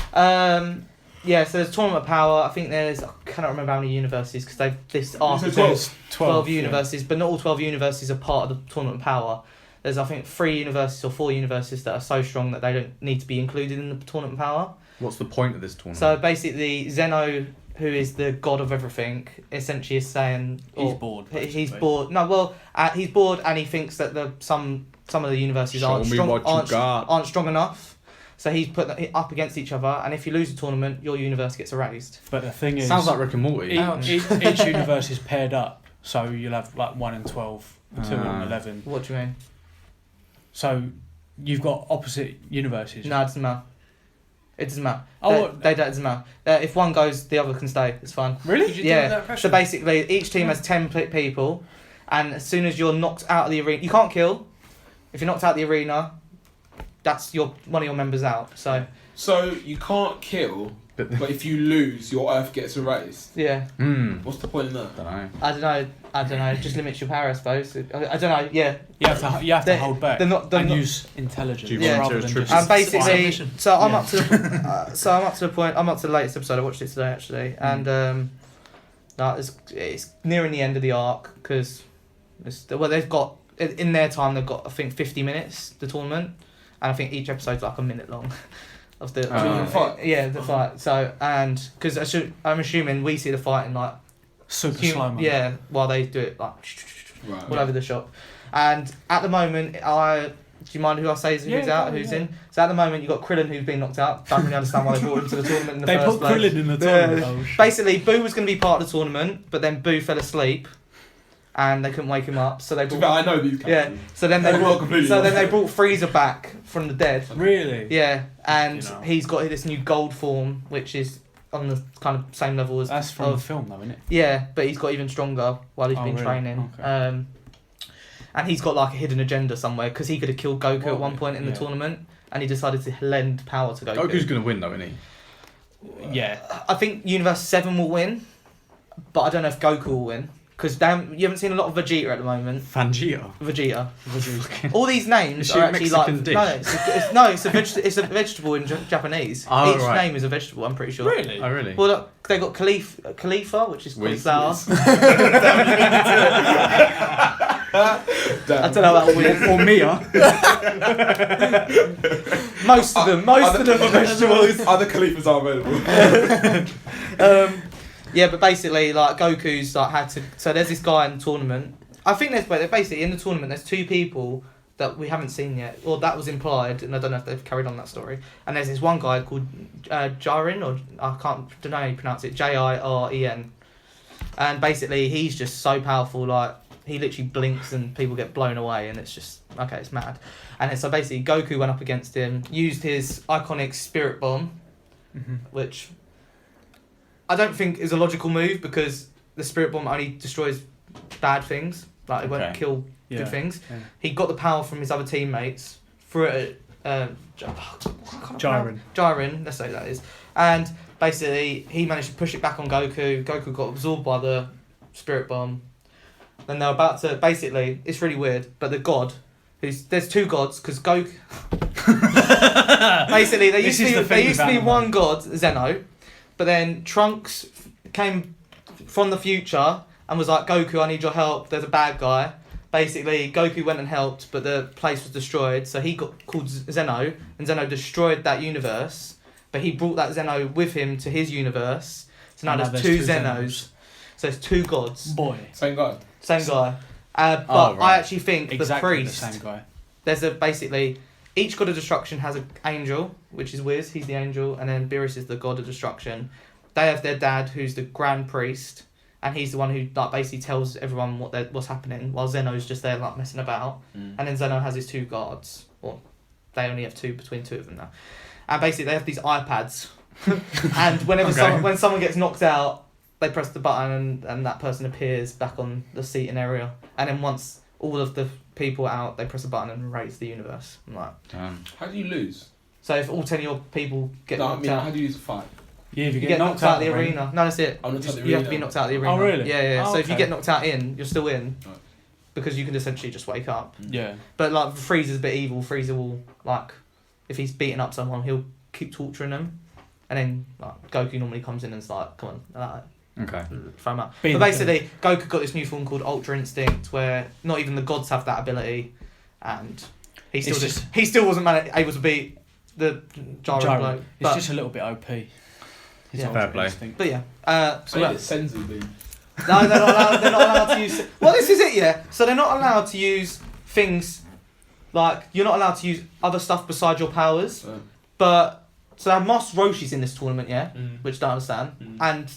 yeah, so there's Tournament of Power. I think I cannot remember how many universes, because this arc There's is 12 12 universes, but not all 12 universes are part of the Tournament of Power. There's, I think, 3 universes or 4 universes that are so strong that they don't need to be included in the Tournament of Power. What's the point of this tournament? So basically, Zeno, who is the god of everything, essentially is saying... He's or- bored. He's basically. bored. No, well, he's bored, and he thinks that some of the universes Show aren't me strong, what you got. aren't strong enough. So he's put them up against each other, and if you lose a tournament, your universe gets erased. But the thing is, Sounds like Rick and Morty. each universe is paired up, so you'll have like 1 and 12, 2 and 11. What do you mean? So you've got opposite universes. No, it doesn't matter. It doesn't matter. Oh, They don't, it doesn't matter. If one goes, the other can stay. It's fine. Really? Did you deal with Yeah. that So pressure? basically, each team has 10 people, and as soon as you're knocked out of the arena, you can't kill. If you're knocked out of the arena, that's one of your members out. So you can't kill, But but if you lose, your Earth gets erased. yeah, What's the point in that? Don't know. I don't know. It just limits your power, I suppose. I don't know. Yeah. You have to They're- hold back they're not- they're and not- use intelligence Do you Yeah. volunteer rather as than troopers? just. And basically, Submission. so I'm Yeah. up to, I'm up to the point. I'm up to the latest episode. I watched it today actually, and no, it's nearing the end of the arc because, they've got in their time they've got I think 50 minutes the tournament, and I think each episode's like a minute long. Of the fight? Yeah, the fight. So and because I'm assuming we see the fight in like Super slow mo. yeah, while they do it like Right. all over the shop. And at the moment, do you mind who I say who's Yeah, out, go on, who's yeah. in? So at the moment, you've got Krillin who's been knocked out. Don't really understand why they brought him to the tournament in the They first put place. Krillin in the Yeah. tournament. Oh, shit. Basically, Boo was going to be part of the tournament, but then Boo fell asleep, and they couldn't wake him up. So they To be brought fair, I know these yeah. characters. So then They they were brought, completely so then lost. they brought Frieza back from the dead. Really? Yeah, and You know. he's got this new gold form, which is on the kind of same level as That's from the film, though, isn't it? yeah, but he's got even stronger while he's Oh, been really? training. Okay. And he's got like a hidden agenda somewhere because he could have killed Goku Well, at one point in the yeah. tournament, and he decided to lend power to Goku. Goku's gonna win though, isn't he? Yeah. I think Universe 7 will win, but I don't know if Goku will win because you haven't seen a lot of Vegeta at the moment. Fangio. Vegeta. All these names Is she are a actually Mexican like dish? it's a vegetable in Japanese. Oh, Each right. name is a vegetable. I'm pretty sure. Really? Oh really? Well, look, they got Khalifa, which is Whiz. cauliflower. Damn. I don't know about Will or Mia. Most of them are vegetables. Other Khalifas are available. Yeah, but basically, like Goku's like had to. So there's this guy in the tournament. I think there's basically in the tournament. There's two people that we haven't seen yet, or that was implied, and I don't know if they've carried on that story. And there's this one guy don't know how you pronounce it, Jiren, and basically he's just so powerful. Like he literally blinks and people get blown away, and it's just okay, it's mad. And then, so basically, Goku went up against him, used his iconic Spirit Bomb, which I don't think is a logical move because the Spirit Bomb only destroys bad things. Like it won't kill good things. Yeah. He got the power from his other teammates, threw it at Jiren, let's say that is. And basically, he managed to push it back on Goku. Goku got absorbed by the Spirit Bomb. Then they're about to, basically, it's really weird, but the god, there's two gods, because Goku... basically, there used to be one god, Zeno, but then Trunks came from the future and was like, Goku, I need your help, there's a bad guy. Basically, Goku went and helped, but the place was destroyed, so he got called Zeno, and Zeno destroyed that universe, but he brought that Zeno with him to his universe, so now there's two Zenos. So it's two gods. Boy. Same guy. Same guy. But I actually think exactly the priest... the same guy. There's basically... Each god of destruction has an angel, which is Wiz, he's the angel, and then Beerus is the god of destruction. They have their dad, who's the grand priest, and he's the one who like basically tells everyone what's happening, while Zeno's just there like messing about. And then Zeno has his two guards. Well, they only have two between two of them now. And basically they have these iPads. And whenever when someone gets knocked out, they press the button and that person appears back on the seating area. And then once all of the people are out, they press a button and raise the universe. I'm like, how do you lose? So if all 10 of your people get knocked out... how do you lose a fight? Yeah, if you get knocked out of the arena. No, that's it. You have to be knocked out of the arena. Oh, really? Yeah. Oh, so if you get knocked out you're still in. Right. Because you can essentially just wake up. Yeah. But like Frieza's a bit evil. Frieza will like, if he's beating up someone, he'll keep torturing them. And then like Goku normally comes in and is like, come on, throw him out. But basically, Goku got this new form called Ultra Instinct, where not even the gods have that ability, and he still wasn't able to beat the Jiren bloke. It's just a little bit OP. Fair play. But yeah, So it's Senzu beam. No, they're not allowed to use... Well, this is it, yeah. So they're not allowed to use things... Like, you're not allowed to use other stuff besides your powers. But... So they have Master Roshi's in this tournament, yeah? Which I don't understand. And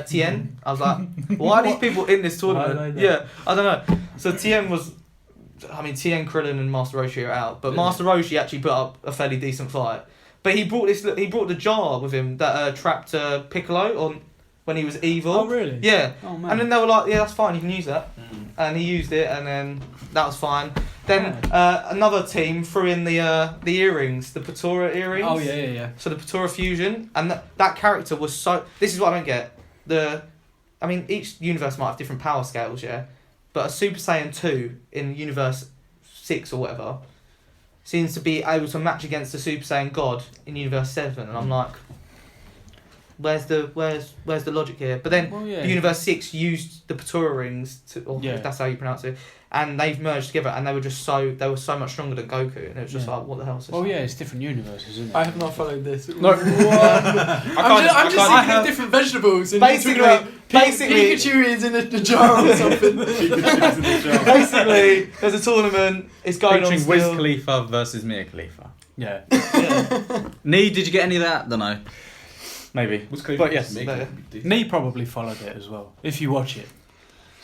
Tien, I was like, why are these people in this tournament? Yeah, I don't know. So Tien was... I mean, Tien, Krillin and Master Roshi are out. But Master Roshi actually put up a fairly decent fight. But he brought the jar with him that trapped Piccolo on... when he was evil. Oh, really? Yeah. Oh, man. And then they were like, yeah, that's fine, you can use that. And he used it, and then that was fine. Then another team threw in the earrings, the Patora earrings. Oh, yeah. So the Patora fusion, and that character was so... This is what I don't get. I mean, each universe might have different power scales, yeah? But a Super Saiyan 2 in Universe 6 or whatever seems to be able to match against the Super Saiyan God in Universe 7, and I'm like... Where's the logic here? But then Universe 6 used the Patora rings if that's how you pronounce it, and they've merged together, and they were so much stronger than Goku, and it was just like, what the hell is this? Oh yeah, it's different universes, isn't it? I have not followed this. No. I'm just thinking of different vegetables, and basically Pikachu is in a jar or something. Basically, there's a tournament. It's going on Wiz still. Khalifa versus Mia Khalifa. Yeah. Nee, did you get any of that? Don't know. Maybe. But yes. Nee probably followed it as well, if you watch it.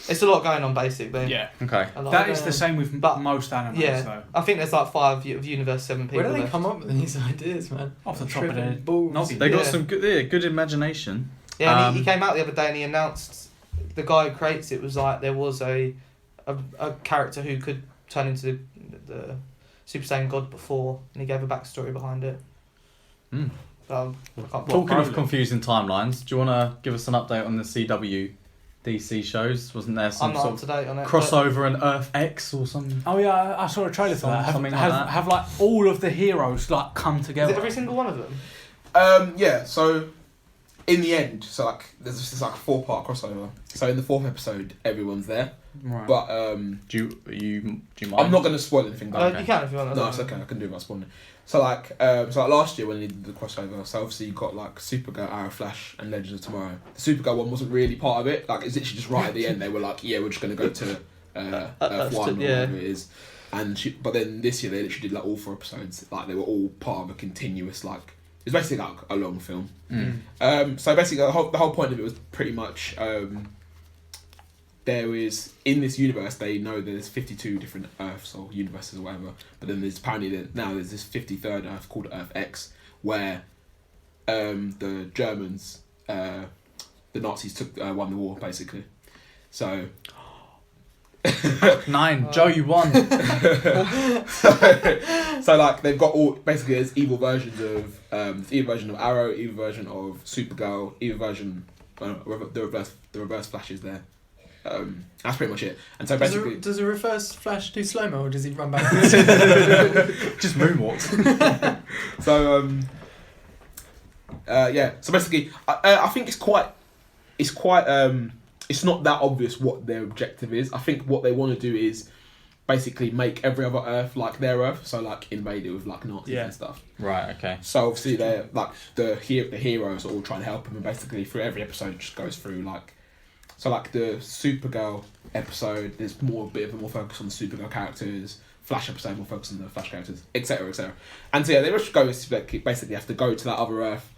It's a lot going on, basically. Yeah. Okay. That is the same with most animes, though. I think there's like 5 of Universe 7 people. Where do they come up with these ideas, man? Off the top of their balls. They got some good imagination. Yeah, and he came out the other day and he announced the guy who creates it was like there was a character who could turn into the Super Saiyan God before, and he gave a backstory behind it. Talking of confusing timelines, do you want to give us an update on the CW DC shows? Wasn't there some sort of crossover in Earth X or something? Oh yeah, I saw a trailer for that. Have like all of the heroes like come together? Is it every single one of them? Yeah. So in the end, there's just like a 4-part crossover. So in the 4th episode, everyone's there. Right. But Do you mind? I'm not going to spoil anything. Okay. You can if you want. No, it's okay. I can do it without spoiling it. So like last year when they did the crossover, so obviously you got like Supergirl, Arrow, Flash, and Legends of Tomorrow. The Supergirl one wasn't really part of it. Like it's literally just right at the end. They were like, yeah, we're just going to go to Earth 1 or whatever it is. But then this year they literally did like all 4 episodes. Like they were all part of a continuous like. It's basically like a long film. So basically the whole point of it was pretty much. There is in this universe they know there's 52 different Earths or universes or whatever, but then there's apparently now there's this 53rd Earth called Earth X where the Germans the Nazis won the war basically. So 9, Joe, you won. so like they've got all basically there's evil versions of evil version of Arrow, evil version of Supergirl, evil version the reverse Flash is there. That's pretty much it. And so basically, does a reverse Flash do slow mo or does he run back? Just moonwalks. So So basically, I think it's not that obvious what their objective is. I think what they want to do is basically make every other Earth like their Earth. So like invade it with like Nazis and stuff. Right. Okay. So obviously they're like the heroes are all trying to help them, and basically through every episode it just goes through like. So like the Supergirl episode, there's a bit more focus on the Supergirl characters. Flash episode, more focus on the Flash characters, etc., etc. And so yeah, they just basically have to go to that other Earth,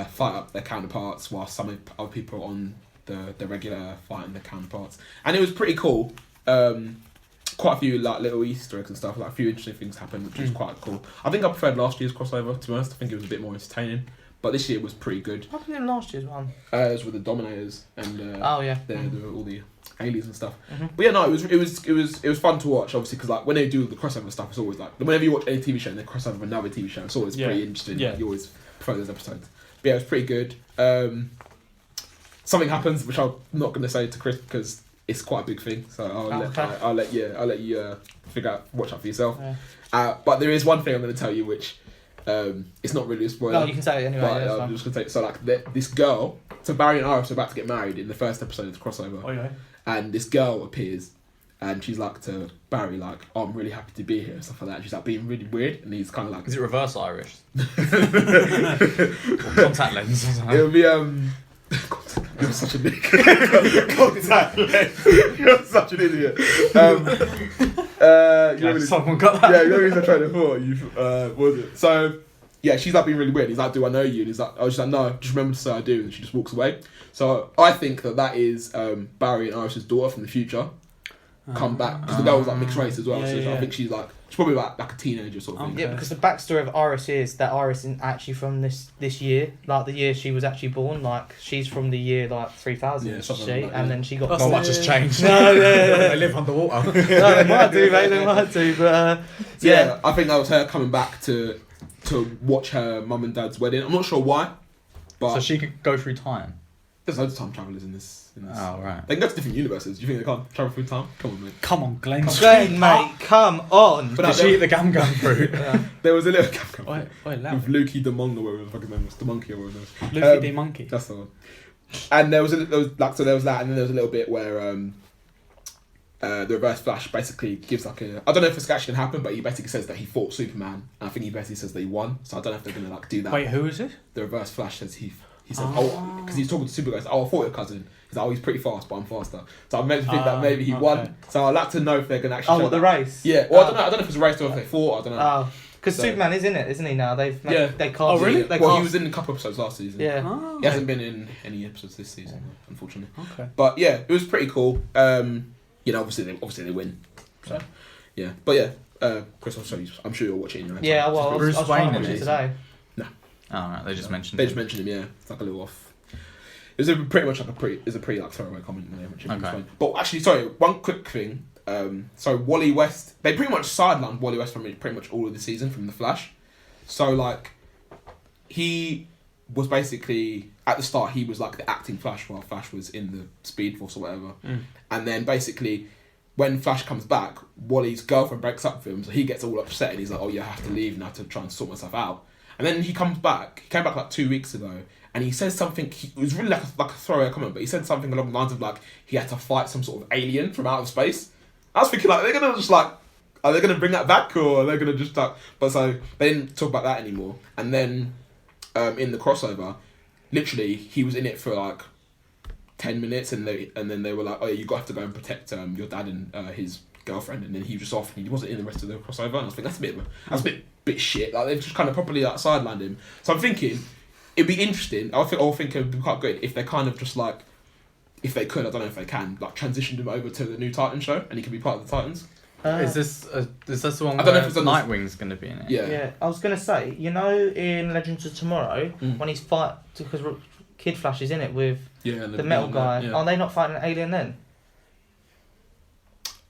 fight up their counterparts, while some other people on the regular Earth fighting their counterparts. And it was pretty cool. Quite a few like little Easter eggs and stuff. Like a few interesting things happened, which was quite cool. I think I preferred last year's crossover. To be honest, I think it was a bit more entertaining. But this year was pretty good. What happened in last year's one? It was with the Dominators and all the aliens and stuff. But yeah, no, it was fun to watch. Obviously, because like when they do the crossover stuff, it's always like whenever you watch any TV show and they cross over another TV show, it's always pretty interesting. Yeah. You always prefer those episodes. But yeah, it was pretty good. Something happens which I'm not going to say to Chris because it's quite a big thing. So I'll let you figure out, watch out for yourself. Yeah. But there is one thing I'm going to tell you which. It's not really a spoiler. No, you can say it anyway. But, Yeah, I'm just gonna take so like this girl. So Barry and Iris are about to get married in the first episode of the crossover, and this girl appears, and she's like to Barry like, "Oh, I'm really happy to be here," and stuff like that. And she's like being really weird, and he's kind of like, Is it reverse Irish? Or contact lens. Or something? It'll be You're such a dick. Contact lens. You're such an idiot. Someone got that. Yeah, you know the reason I tried it for was it? So yeah, she's like being really weird. He's like, "Do I know you?" And he's like, "I was just like, no, just remember to say I do." And she just walks away. So I think that is Barry and Iris's daughter from the future. Come back because the girl was like mixed race as well. I think she's probably like a teenager sort of thing. Yeah, because the backstory of Iris is that Iris isn't actually from this year, like the year she was actually born. Like she's from the year like 3000, and then she got. Not much has changed. No, they live underwater. No, they might do, mate. They might do, but yeah, I think that was her coming back to watch her mum and dad's wedding. I'm not sure why, but So she could go through time. there's loads of time travelers in this. Oh right. They can go to different universes. Do you think they can't travel through time? Come on, mate. Come on, Glenn. Glenn, mate, come on. But Did she eat the gum fruit? there was a little Oi, with loud. Lukey the Mong or whatever the fucking name was, the monkey or whatever it was. Luffy the monkey. That's the one. And there was that, and then there was a little bit where the Reverse Flash basically gives like a. I don't know if it's actually gonna happen, but he basically says that he fought Superman, and I think he basically says that he won. So I don't know if they're gonna like do that. Wait, who is it? The Reverse Flash says he said, because he's talking to Supergirl. He's like, "Oh, I fought your cousin." He's like, "Oh, he's pretty fast, but I'm faster." So I'm meant to think that maybe he won. So I'd like to know if they're gonna actually. Oh, what, the race? Yeah. Well, I don't know if it's a race or if they fought. I don't know. Oh, because Superman is in it, isn't he? Now they can't. Oh, really? They Well, can't. he was in a couple episodes last season. Yeah. Oh. He hasn't been in any episodes this season, unfortunately. Okay. But yeah, it was pretty cool. Obviously they win. So yeah, but yeah, Chris, I'm sure you'll watch it. Yeah, well, I was Bruce trying to Wayne watch it is- today. Oh right, they just mentioned. They just mentioned him. Yeah, it's like a little off. It was a pretty like throwaway comment. Okay. But actually, sorry, one quick thing. So Wally West, they pretty much sidelined Wally West from pretty much all of the season from The Flash. So like, he was basically at the start he was like the acting Flash while Flash was in the Speed Force or whatever. And then basically, when Flash comes back, Wally's girlfriend breaks up with him, so he gets all upset and he's like, "Oh, yeah, I have to leave now to try and sort myself out." And then he comes back. He came back like 2 weeks ago, and he says something. It was really like a throwaway comment, but he said something along the lines of like he had to fight some sort of alien from out of space. I was thinking like they're gonna just like, are they gonna bring that back or are they gonna just like? But so they didn't talk about that anymore. And then in the crossover, literally he was in it for like 10 minutes, and then they were like, oh yeah, you got to go and protect your dad and his girlfriend, and then he was just off and he wasn't in the rest of the crossover. And I was thinking that's a bit shit. Like they've just kind of properly like sidelined him. So I'm thinking it'd be interesting. I think it'd be quite good if they kind of just like, if they could, I don't know if they can, like transitioned him over to the new Titan show and he could be part of the Titans. Is this the one I don't know where if it's on Nightwing's going to be in it? Yeah. I was gonna say, you know, in Legends of Tomorrow, when he's because Kid Flash is in it with And the metal guy. Yeah. Are they not fighting an alien then?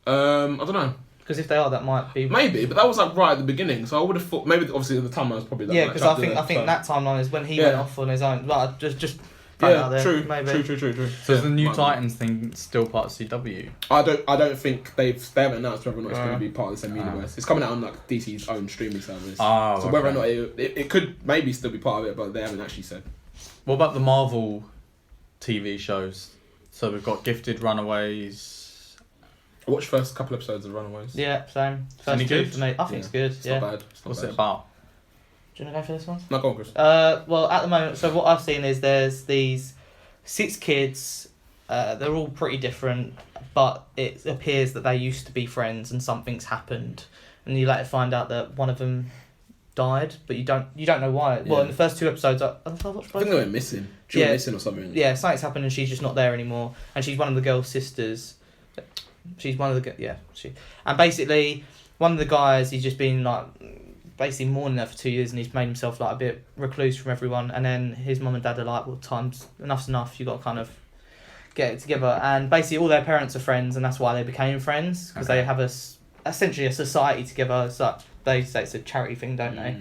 I don't know. Because if they are, that might be. Maybe, but that was like right at the beginning, so I would have thought maybe obviously at the time I was probably like Yeah, because I think that timeline is when he went off on his own. Well, just out there, true, maybe. true. So is the new Titans thing still part of CW? I don't think they haven't announced whether or not it's going to be part of the same universe. It's coming out on like DC's own streaming service. So whether or not it could maybe still be part of it, but they haven't actually said. What about the Marvel TV shows? So we've got Gifted, Runaways. I watched first couple episodes of Runaways. Yeah, same. Any First two good? for me. I think it's good. It's not bad. What's it about? Do you want to go for this one? No, go on, Chris. Well, at the moment, so what I've seen is there's these 6 kids. They're all pretty different, but it appears that they used to be friends and something's happened, and you later find out that one of them died, but you don't know why. Yeah. Well, in the first 2 episodes, I watched both. I think they went missing. She went missing or something. Yeah, something's happened and she's just not there anymore, and she's one of the girl's sisters. She's one of the and basically one of the guys, he's just been like basically mourning her for 2 years, and he's made himself like a bit recluse from everyone. And then his mum and dad are like, well, enough's enough. You got to kind of get it together. And basically all their parents are friends, and that's why they became friends, because they have essentially a society together. So they say it's a charity thing, don't they?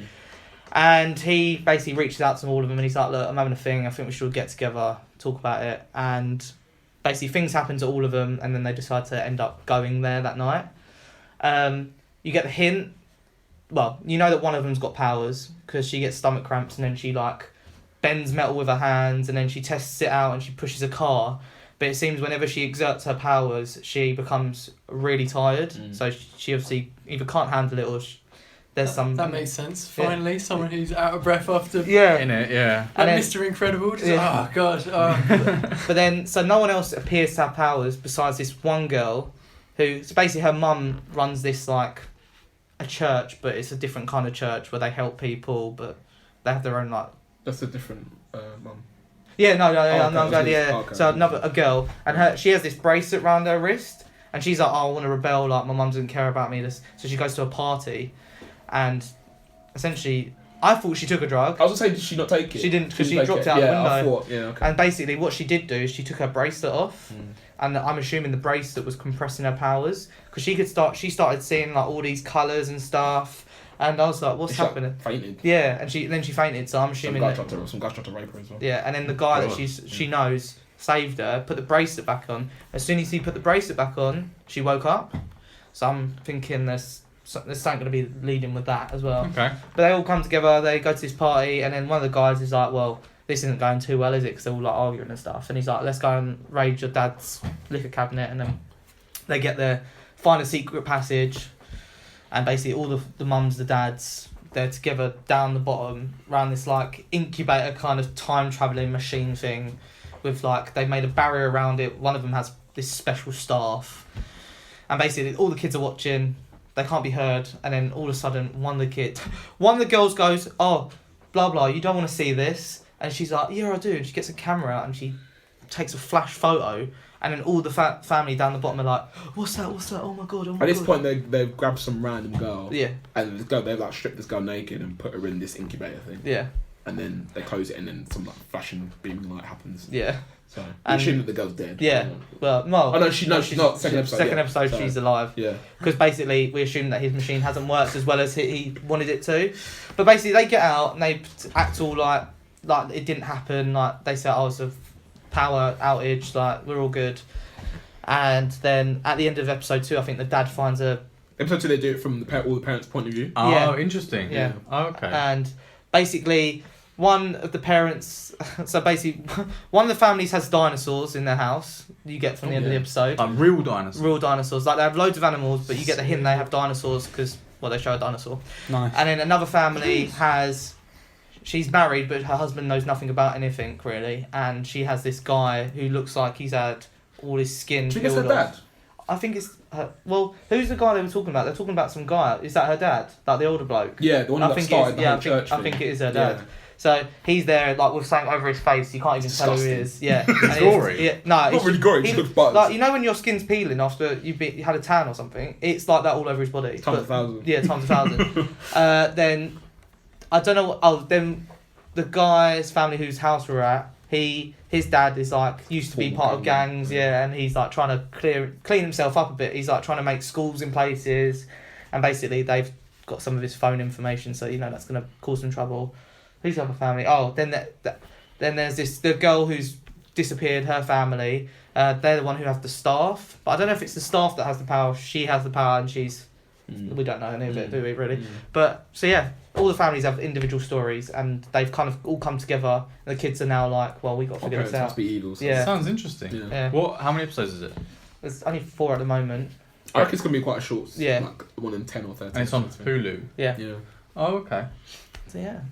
And he basically reaches out to all of them, and he's like, look, I'm having a thing. I think we should get together, talk about it. And basically things happen to all of them, and then they decide to end up going there that night. You get the hint. Well, you know that one of them's got powers, because she gets stomach cramps, and then she like bends metal with her hands, and then she tests it out and she pushes a car. But it seems whenever she exerts her powers, she becomes really tired. So she obviously either can't handle it, or there's some... That makes sense. Finally, someone who's out of breath after... Yeah. In it, yeah. Like then, Mr. Incredible. Just, yeah. Oh, God. Oh. But then, so no one else appears to have powers besides this one girl, who... So basically her mum runs this, like, a church, but it's a different kind of church where they help people, but they have their own, like... That's a different mum. Yeah, no, Okay. yeah. Okay. So a girl, and she has this bracelet around her wrist, and she's like, oh, I want to rebel, like, my mum doesn't care about me. So she goes to a party, and essentially, I thought she took a drug. I was gonna say, did she not take it? She didn't, because she take dropped it. out the Yeah, window. I thought, okay. And basically what she did do is she took her bracelet off, and I'm assuming the bracelet was compressing her powers, because she started seeing like all these colours and stuff, and I was like, what's happening? Like, fainted. Yeah, and then she fainted, so I'm assuming Some guy tried to rape her as well. yeah, and then the guy that she knows saved her, put the bracelet back on. As soon as he put the bracelet back on, she woke up. So I'm thinking there's something going to be leading with that as well. Okay. But they all come together, they go to this party, and then one of the guys is like, well, this isn't going too well, is it? Because they're all like arguing and stuff. And he's like, let's go and raid your dad's liquor cabinet. And then they get there, find a secret passage, and basically all the mums, the dads, they're together down the bottom around this like incubator kind of time travelling machine thing, with like they've made a barrier around it. One of them has this special staff, and basically all the kids are watching. They can't be heard, and then all of a sudden one of the girls goes, oh, blah blah, you don't want to see this, and she's like, yeah, I do, and she gets a camera out and she takes a flash photo. And then all the family down the bottom are like, what's that? Oh my god, At this point, they've grabbed some random girl. Yeah. And they've like stripped this girl naked and put her in this incubator thing. Yeah. And then they close it, and then some like flashing beaming light happens. Yeah. So we assume that the girl's dead. Yeah. Well, oh no, she's not. Second episode. Second episode, she's alive. Yeah. Because basically, we assume that his machine hasn't worked as well as he wanted it to. But basically, they get out and they act all like it didn't happen. Like they say, oh, it's a power outage. Like we're all good. And then at the end of episode 2, I think the dad finds a... Episode 2, they do it from all the parents' point of view. Oh, Yeah. interesting. Yeah. Oh, okay. And basically one of the parents. So basically, one of the families has dinosaurs in their house. You get from the end of the episode. Real dinosaurs. Real dinosaurs. Like they have loads of animals, but you get the hint they have dinosaurs because they show a dinosaur. Nice. And then another family has. She's married, but her husband knows nothing about anything really, and she has this guy who looks like he's had all his skin. Do you think it's her peeled off. dad? I think it's her. Well, who's the guy they were talking about? They're talking about some guy. Is that her dad? Like the older bloke? Yeah, the one I that think started it's, the yeah, whole church I think it is her dad. Yeah. So he's there, like with something over his face. You can't even tell who he is. Yeah, And gory? Yeah, no, Not really gory, he- just looks buzzed. like you know when your skin's peeling after you had a tan or something. It's like that all over his body. Times 1,000. Yeah, times 1,000. Then I don't know. Then the guy's family whose house we're at. His dad is like used to be part of gangs, and he's like trying to clean himself up a bit. He's like trying to make schools in places, and basically they've got some of his phone information, so that's going to cause some trouble. Who's the other family? Oh, then there's the girl who's disappeared. Her family, they're the one who have the staff, but I don't know if it's the staff that has the power. She has the power, and she's we don't know any of it, do we really? But so yeah. All the families have individual stories, and they've kind of all come together. And the kids are now like, "Well, we got to figure this out." Must be evil. So. Yeah. Sounds interesting. Yeah. How many episodes is it? There's only 4 at the moment. I reckon it's gonna be quite a short. Yeah. Like 1 in 10 or 13. And it's on Hulu. Yeah. Yeah. Oh, okay. So yeah,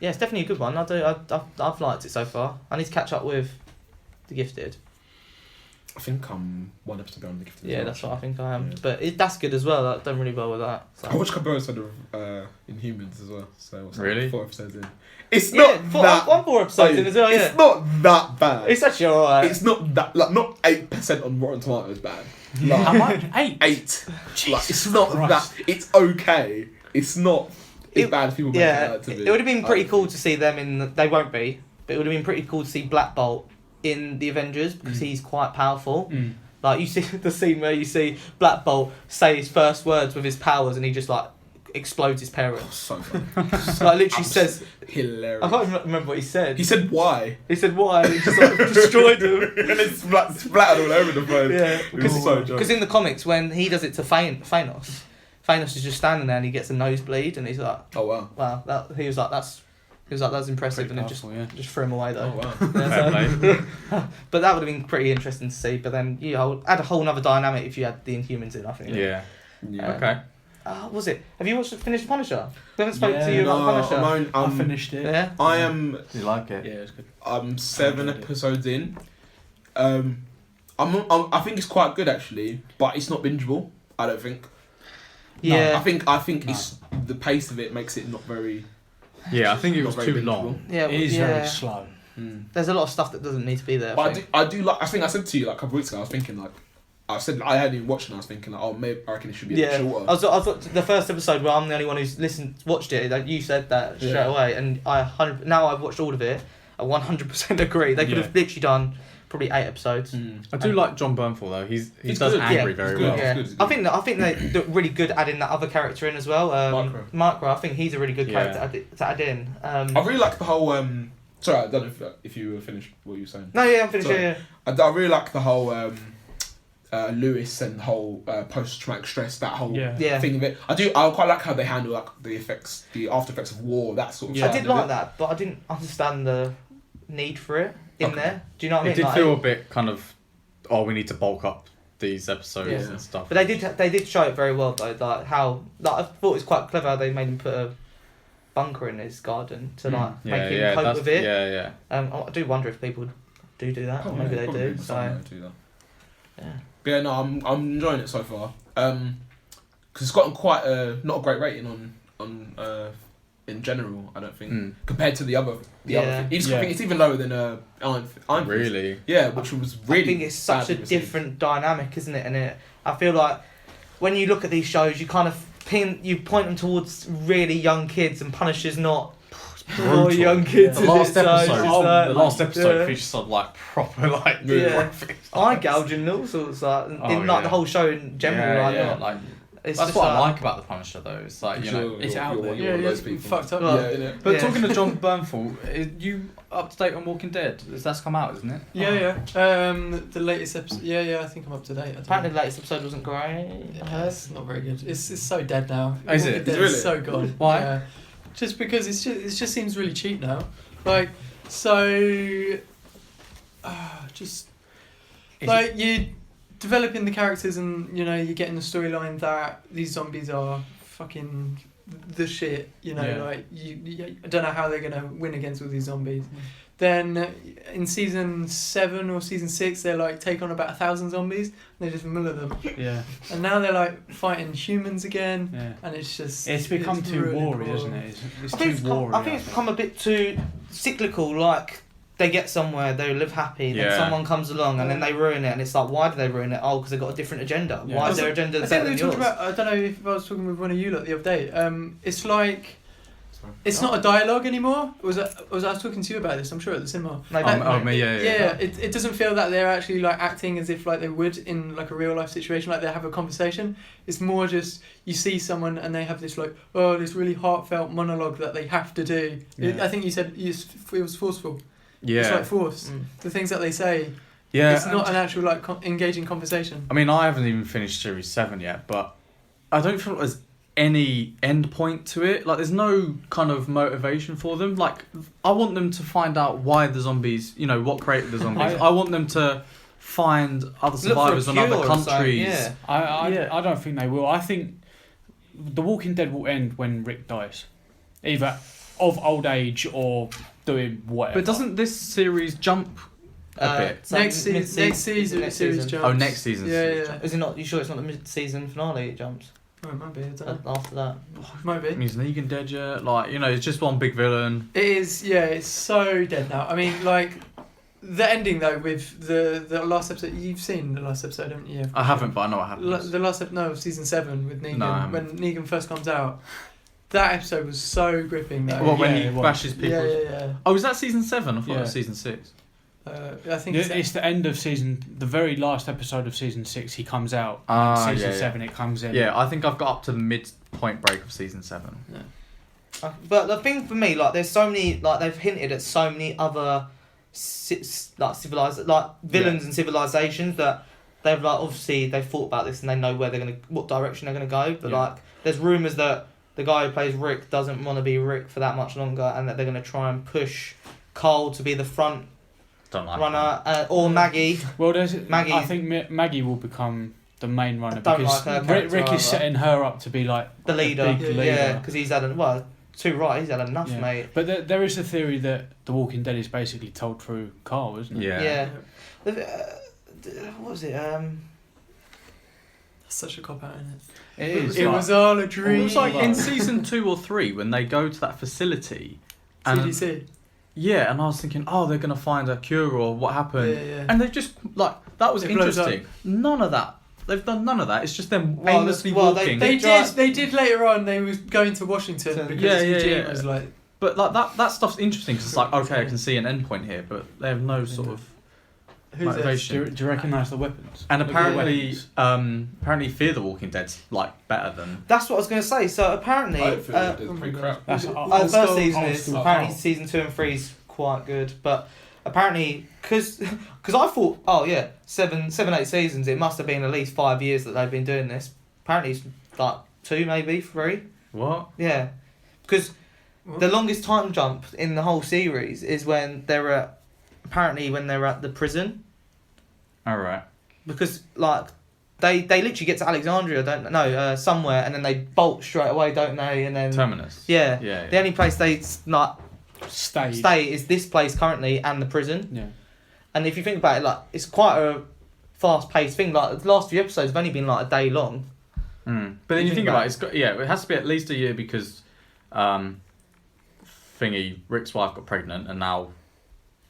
it's definitely a good one. I've liked it so far. I need to catch up with The Gifted. I think I'm 1 episode behind The Gifted. Yeah, that's what I think I am. Yeah. But that's good as well. I've done really well with that. So. I watched a couple episodes of Inhumans as well. So what's really? 4 episodes in. It's not that. 4 episodes in as well. It's not that bad. It's actually alright. It's not that not 8% on Rotten Tomatoes bad. Like, How much? 8. 8. Jesus like it's not Christ. that. It's okay. It's not as bad as people make it out to be. It would have been pretty cool to see them in. They won't be, but it would have been pretty cool to see Black Bolt in the Avengers because he's quite powerful. Like you see the scene where you see Black Bolt say his first words with his powers, and he just like explodes his parents. So funny. Like literally says, hilarious. I can't remember what he said. He said why. He said why, and he just like destroyed him. And it's splattered all over the phone. Yeah, because in the comics when he does it to Thanos is just standing there and he gets a nosebleed, and he's like, oh wow. He was like that's impressive, Pretty and powerful, it just threw him away though. Oh wow. But that would have been pretty interesting to see. But then add a whole other dynamic if you had the Inhumans in. I think. Yeah. Okay. Was it? Have you finished Punisher? We haven't spoken to you about Punisher. I finished it. Yeah. I am. Do you like it? Yeah, it's good. I'm 7 episodes in. I think it's quite good actually, but it's not bingeable. I don't think. Yeah. I think it's the pace of it makes it not very. Yeah, I think it was Not too very long. Yeah. It is very slow. There's a lot of stuff that doesn't need to be there. But I do like. I think I said to you like a couple of weeks ago. I was thinking like. I said I hadn't even watched it. And I was thinking like, oh, maybe I reckon it should be a bit shorter. I thought the first episode where I'm the only one who's watched it. Like you said that straight away, and now I've watched all of it. I 100% agree. They could have literally done probably 8 episodes. I do like John Bernthal though. He does good. angry Yeah, very he's good. well. Yeah. Yeah. I think they're really good at adding that other character in as well. Micro. I think he's a really good character to add in. I really like the whole. Sorry, I don't know if you were finished what you were saying. No, yeah, I'm finished. Sorry. Yeah. I really like the whole Lewis and the whole post-traumatic stress, that whole thing of it. I quite like how they handle like the after effects of war, that sort of I stuff. did like that, but I didn't understand the need for it in there. Do you know what I mean? It did feel a bit kind of, we need to bulk up these episodes and stuff. But they did show it very well though. Like how I thought it was quite clever how they made him put a bunker in his garden to make him cope with it. Yeah. I do wonder if people do that. Or maybe they do. So do that. yeah. But yeah, no, I'm enjoying it so far. Because it's gotten quite not a great rating on in general. I don't think compared to the other. I think it's even lower than Iron Fist. Really? Yeah, which was really. I think it's such a different dynamic, isn't it? And I feel like when you look at these shows, you kind of point them towards really young kids, and Punisher's not. For young kids. The last episode. The last episode features some like proper like graphics. Eye gouging and all sorts in the whole show in general. Like that's what I like about the Punisher though. It's like it's out there. It's fucked up. But talking to John Bernthal, are you up to date on Walking Dead? That's come out, isn't it? Yeah. The latest episode. Yeah. I think I'm up to date. Apparently, the latest episode wasn't great. It's not very good. It's so dead now. Is it? Walking Dead is so gone. Why? just because it just seems really cheap now. Like, so, just like you developing the characters, and you're getting the storyline that these zombies are fucking the shit. Like you I don't know how they're gonna win against all these zombies. Then in season 7 or season 6, they're like take on about 1,000 zombies. And they just muller them. Yeah. And now they're like fighting humans again. Yeah. And it's become too really wary, cool. isn't it? It's I think too wary. I think it's become a bit too cyclical. Like they get somewhere, they live happy, then Yeah. someone comes along and then they ruin it, and it's like, why do they ruin it? Oh, because they've got a different agenda. Yeah. Why is their agenda I better think we than talked yours? about. I don't know if I was talking with one of you lot the other day. It's like. It's not a dialogue anymore. I was talking to you about this, I'm sure, at the cinema. Maybe. Yeah. It doesn't feel that they're actually like acting as if like they would in like a real life situation, like they have a conversation. It's more just you see someone and they have this like this really heartfelt monologue that they have to do. Yeah. I think you said it was forceful. Yeah. It's like forced. The things that they say. Yeah. It's not an actual like engaging conversation. I mean, I haven't even finished series 7 yet, but I don't feel there's any end point to it. Like, there's no kind of motivation for them. Like, I want them to find out why the zombies, what created the zombies. I want them to find other survivors on other countries. Yeah. I don't think they will. I think The Walking Dead will end when Rick dies, either of old age or doing whatever. But doesn't this series jump a bit? So Next season series jumps. Oh, next season. Yeah. Is it not? You sure it's not the mid-season finale? It jumps Oh, it might be. I don't know. after that. Might be. I mean, is Negan dead yet? Like, it's just one big villain. It is, yeah, it's so dead now. I mean, like, the ending, though, with the last episode, you've seen the last episode, haven't you? I haven't, but I know what happens. The last episode, of season 7 with Negan, No, I haven't. when Negan first comes out. That episode was so gripping, though. Well, when Yeah, he it was. bashes people. Yeah. Oh, was that season 7? I thought it was Yeah. season 6. I think It's the end of the very last episode of season 6. He comes out. And season 7, it comes in. Yeah, I think I've got up to the midpoint break of season 7. But the thing for me, like, there's so many, like, they've hinted at so many other civilized, like, villains and civilizations that they've, like, obviously they've thought about this and they know what direction they're gonna go. But like, there's rumors that the guy who plays Rick doesn't want to be Rick for that much longer, and that they're gonna try and push Cole to be the front Don't like runner, or Maggie. Well, Maggie. I think Maggie will become the main runner Don't because like her character Rick is either. setting her up to be like The leader, big leader. yeah, because he's had he's had enough, Yeah. mate. But there is a theory that The Walking Dead is basically told through Carl, isn't it? Yeah. What was it? That's such a cop out, isn't it? It is. It was all a dream. It was like in season 2 or 3 when they go to that facility. And CDC. yeah, and I was thinking, they're gonna find a cure or what happened. Yeah. And they just that was It blows interesting. None of that. They've done none of that. It's just them Well, aimlessly well, walking. They drive- did later on. They was going to Washington because Eugene was like. But like that stuff's interesting because it's like, okay, I can see an endpoint here, but they have no sort of Who's this? motivation. Do you recognise the weapons? And Look at the apparently, weapons. Fear the Walking Dead's like better than. That's what I was going to say. So apparently, I feel like it's pretty crap. That's first old season is school apparently Carl. season 2 and 3 is quite good, but apparently because I thought 7, 8 seasons, it must have been at least 5 years that they've been doing this. Apparently it's like 2, maybe 3. What? Yeah, because What? the longest time jump in the whole series is when they're at the prison, All right. because like they literally get to Alexandria, somewhere, and then they bolt straight away, don't they? And then Terminus. yeah. Yeah. The only place they Stay. is this place currently and the prison. Yeah. And if you think about it, like, it's quite a fast-paced thing. Like, the last few episodes have only been like a day long. Mm. But then you think about it, it's got, it has to be at least a year because Rick's wife got pregnant and now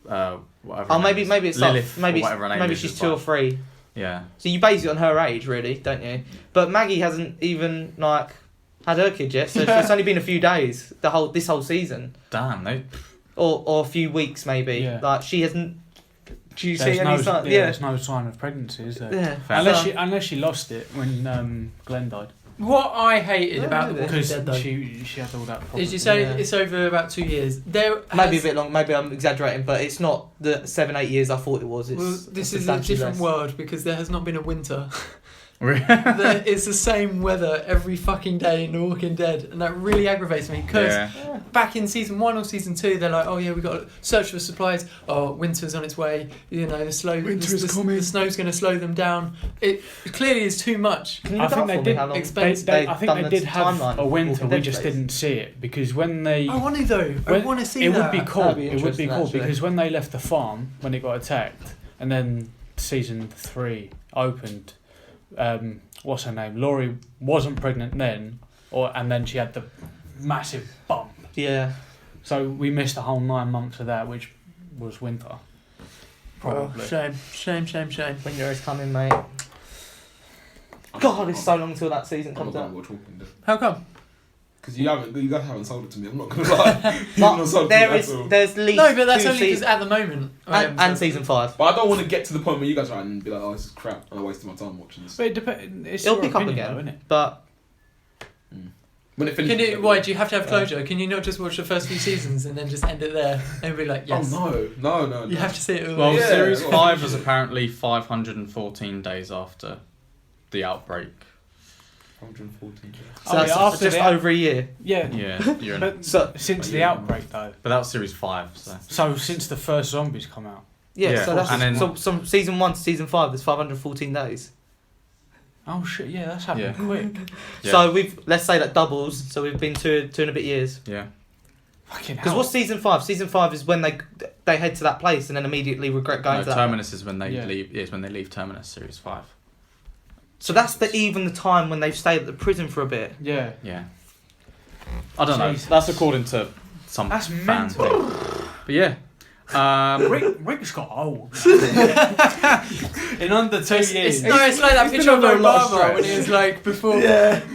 whatever. Oh, her maybe name is, it's like Lilith, or maybe whatever her name maybe is, she's is 2 or like- 3. Yeah. So you base it on her age, really, don't you? But Maggie hasn't even like had her kid yet, so it's only been a few days. This whole season, Damn, they. or a few weeks maybe. Yeah. Like she hasn't. Do you There's see no, any sign? There's no sign of pregnancy, is there? Yeah. Unless she lost it when Glenn died. What I hated No, about The Walking Because Dead, though, she had all that problem. is you say Yeah. it's over about 2 years. There Maybe a has- bit long. Maybe I'm exaggerating, but it's not the 7, 8 years I thought it was. It's Well, this is a substantially different less. world because there has not been a winter. that it's the same weather every fucking day in The Walking Dead, and that really aggravates me because back in season 1 or season 2 they're like, oh yeah, we got to search for supplies, oh winter's on its way, you know, the snow's going to slow them down. It clearly is too much. I think they did. I think they did have a winter, we just days. didn't see it because when they. I want to though. I want to see it that. would be cool. Be It would be cool actually. because when they left the farm, when it got attacked, and then season 3 opened. What's her name? Laurie wasn't pregnant then, and then she had the massive bump. Yeah. So we missed a whole 9 months of that, which was winter. Probably. Oh, shame. Winter is coming, mate. God, it's so long till that season I'm not comes gonna out. watch Walking Dead. How come? Because you guys haven't sold it to me. I'm not gonna lie. You've not sold it to me at all. There's least No, but that's 2 only because seasons at the moment. and season 5. But I don't want to get to the point where you guys are and be like, oh, this is crap, and I'm wasting my time watching this. But it depends. It'll pick up again, though, isn't it? but When it finishes. Why do you have to have closure? Can you not just watch the first few seasons and then just end it there and be like, yes? Oh no. You have to see it all. Well, Yeah, series well, 5 was apparently 514 days after the outbreak. 114. so that's after just the- over a year. Yeah. Yeah, But So since the Yeah. outbreak, though. but that was series 5. So So since the first zombies come out. yeah, Yeah, so that's and then- so season 1 to season 5. There's 514 days. Oh shit! Yeah, that's happening Yeah. quick. Yeah. So let's say that doubles. So we've been two and a bit years. yeah, Fucking Because hell. what's season 5? Season 5 is when they head to that place and then immediately regret going no, to that. Terminus is when they Yeah. leave. Is when they leave Terminus. Series 5. So that's even the time when they've stayed at the prison for a bit. Yeah. Yeah. I don't know. Jeez. That's according to some That's fan mental. thing. But yeah. Rick's got old. In under 2 years. It's like that He's picture of been under a lot of Obama when stress. he was like before,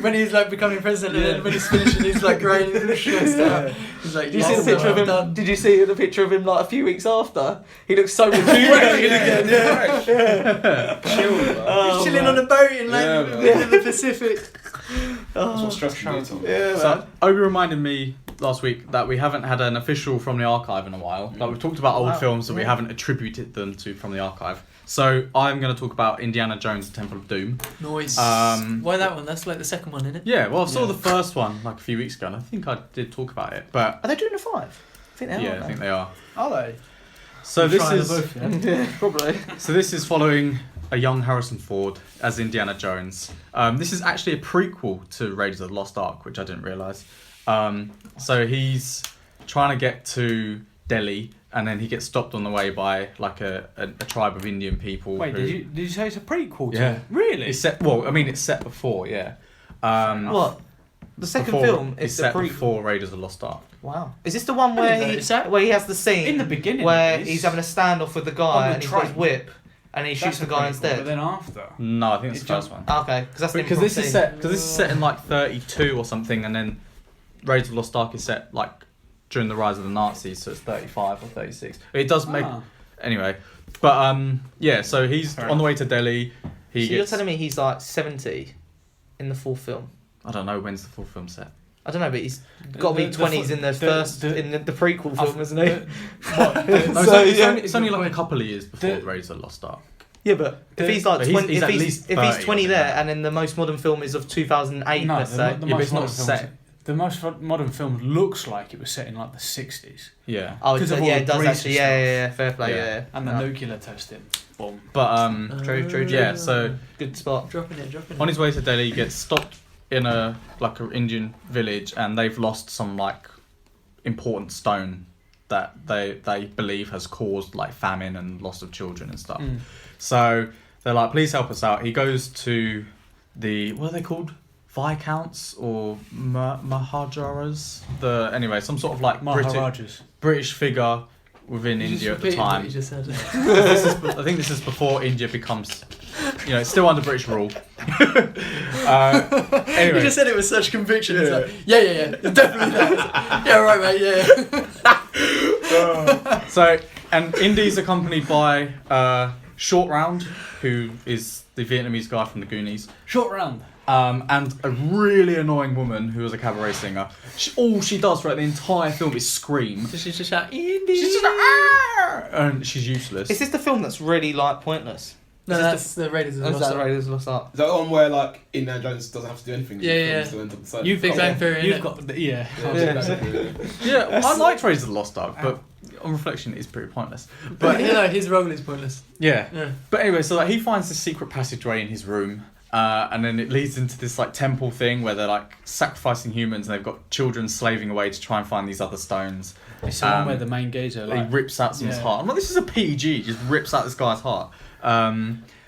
when he was like becoming president, and then when he's finishing, he's like growing, he's stressed out. He's like, Did you see the picture of him? Done. Did you see the picture of him like a few weeks after? He looks so rejuvenated again. He's chilling on a boat in like the Pacific. That's what stress can do to me. Yeah, So Obi reminded me last week that we haven't had an official from the archive in a while. Like we've talked about old Wow. films that we haven't attributed them to from the archive. So I'm going to talk about Indiana Jones: The Temple of Doom. Noise. Um, Why that one? That's like the second one, isn't it? Yeah, well I saw Yeah. the first one like a few weeks ago, and I think I did talk about it. But Are they doing a 5? I think they are. yeah, I think they are. Are they? So this is Yeah, probably. So this is following a young Harrison Ford as Indiana Jones. This is actually a prequel to Raiders of the Lost Ark, which I didn't realise. So he's trying to get to Delhi, and then he gets stopped on the way by like a tribe of Indian people. Wait, who- did you say it's a prequel? Yeah. Really? It's set. Well, I mean, it's set before, yeah. What? The second before- film it's is the set prequel. before Raiders of the Lost Ark. Wow. Is this the one I where didn't notice that. where he has the scene In the beginning, where it is. he's having a standoff with the On guy the and he's got his train. whip and he shoots the guy But instead? then after. No, I think it's It the first one. Okay, because that's the Because this is set. Because this is set in like 32 or something, and then Raiders of the Lost Ark is set like during the rise of the Nazis, so it's 35 or 36. It does make anyway. But yeah. So he's Fair on the way to Delhi. He So you're gets. telling me he's like 70 in the full film? I don't know when's the full film set. I don't know, but he's got to be The 20s in the first in the prequel film, isn't he? No, it's only like a couple of years before the- Raiders of the Lost Ark. Yeah, but if he's like But he's- 20, he's if at he's least if he's 30 20 or there, something. and then the most modern film is of 2008, No, let's the, say. the Yeah, but most it's not modern film set. the most modern film looks like it was set in like the 60s. Yeah. Oh, Because of all yeah, the it does grease actually. and Yeah, stuff. yeah, fair play. Yeah. Yeah, And the No. nuclear testing. Boom. But True. yeah. So Good spot. Dropping it. on his way to Delhi, he gets stopped in a like an Indian village, and they've lost some like important stone that they believe has caused like famine and loss of children and stuff. So they're like, please help us out. He goes to the, what are they called? Viscounts or Mahajaras? Anyway, some sort of like Maharajas. British figure within India at the time. You just said. I think this is before India becomes, it's still under British rule. Anyway. You just said it with such conviction. It's like, yeah, definitely that. Yeah, right, mate. Yeah. So, and Indy's accompanied by Short Round, who is the Vietnamese guy from the Goonies, Short round. and a really annoying woman who was a cabaret singer. All she does throughout the entire film is scream. So she's just shout, Indy. She's just like, "Arr!" And she's useless. Is this the film that's really like pointless? No, Is that's the Raiders of the Is Lost that Ark. Raiders of the Lost Ark? Is that the one where like Indiana Jones doesn't have to do anything? Yeah, yeah. Still end up the same? You've Big got, Bang Theory, You've innit? got the, yeah. Yeah, I liked Raiders of the Lost Ark, but on reflection, it's pretty pointless. But you know, his role is pointless. Yeah. Yeah. But anyway, so like he finds this secret passageway in his room, and then it leads into this like temple thing where they're like sacrificing humans, and they've got children slaving away to try and find these other stones. It's the one where the main geezer He rips out someone's heart. I'm like, this is a PG. Just rips out this guy's heart.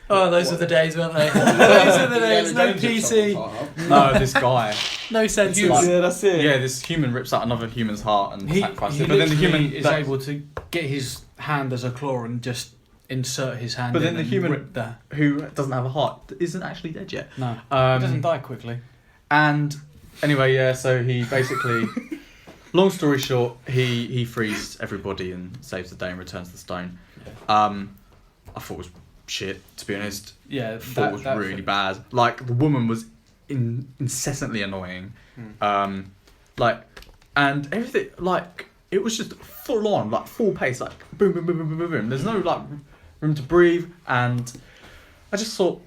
Oh, those were the days, weren't they? Those were the days. No PC, No, this guy. no senses. Like- that's it. Yeah, this human rips out another human's heart and He sacrifices it. But then the human is able to get his hand as a claw and just insert his hand. But in then the and human- rip the who doesn't have a heart isn't actually dead yet. no, he doesn't die quickly. And anyway, yeah, so he basically, long story short, he frees everybody and saves the day and returns the stone. I thought it was shit, to be honest. Yeah, I thought it was really bad. Like, the woman was incessantly annoying. Like, and everything, like, it was just full on, like, full pace, like, boom, boom, boom, boom, boom, boom, boom. There's no, like, room to breathe, and I just thought,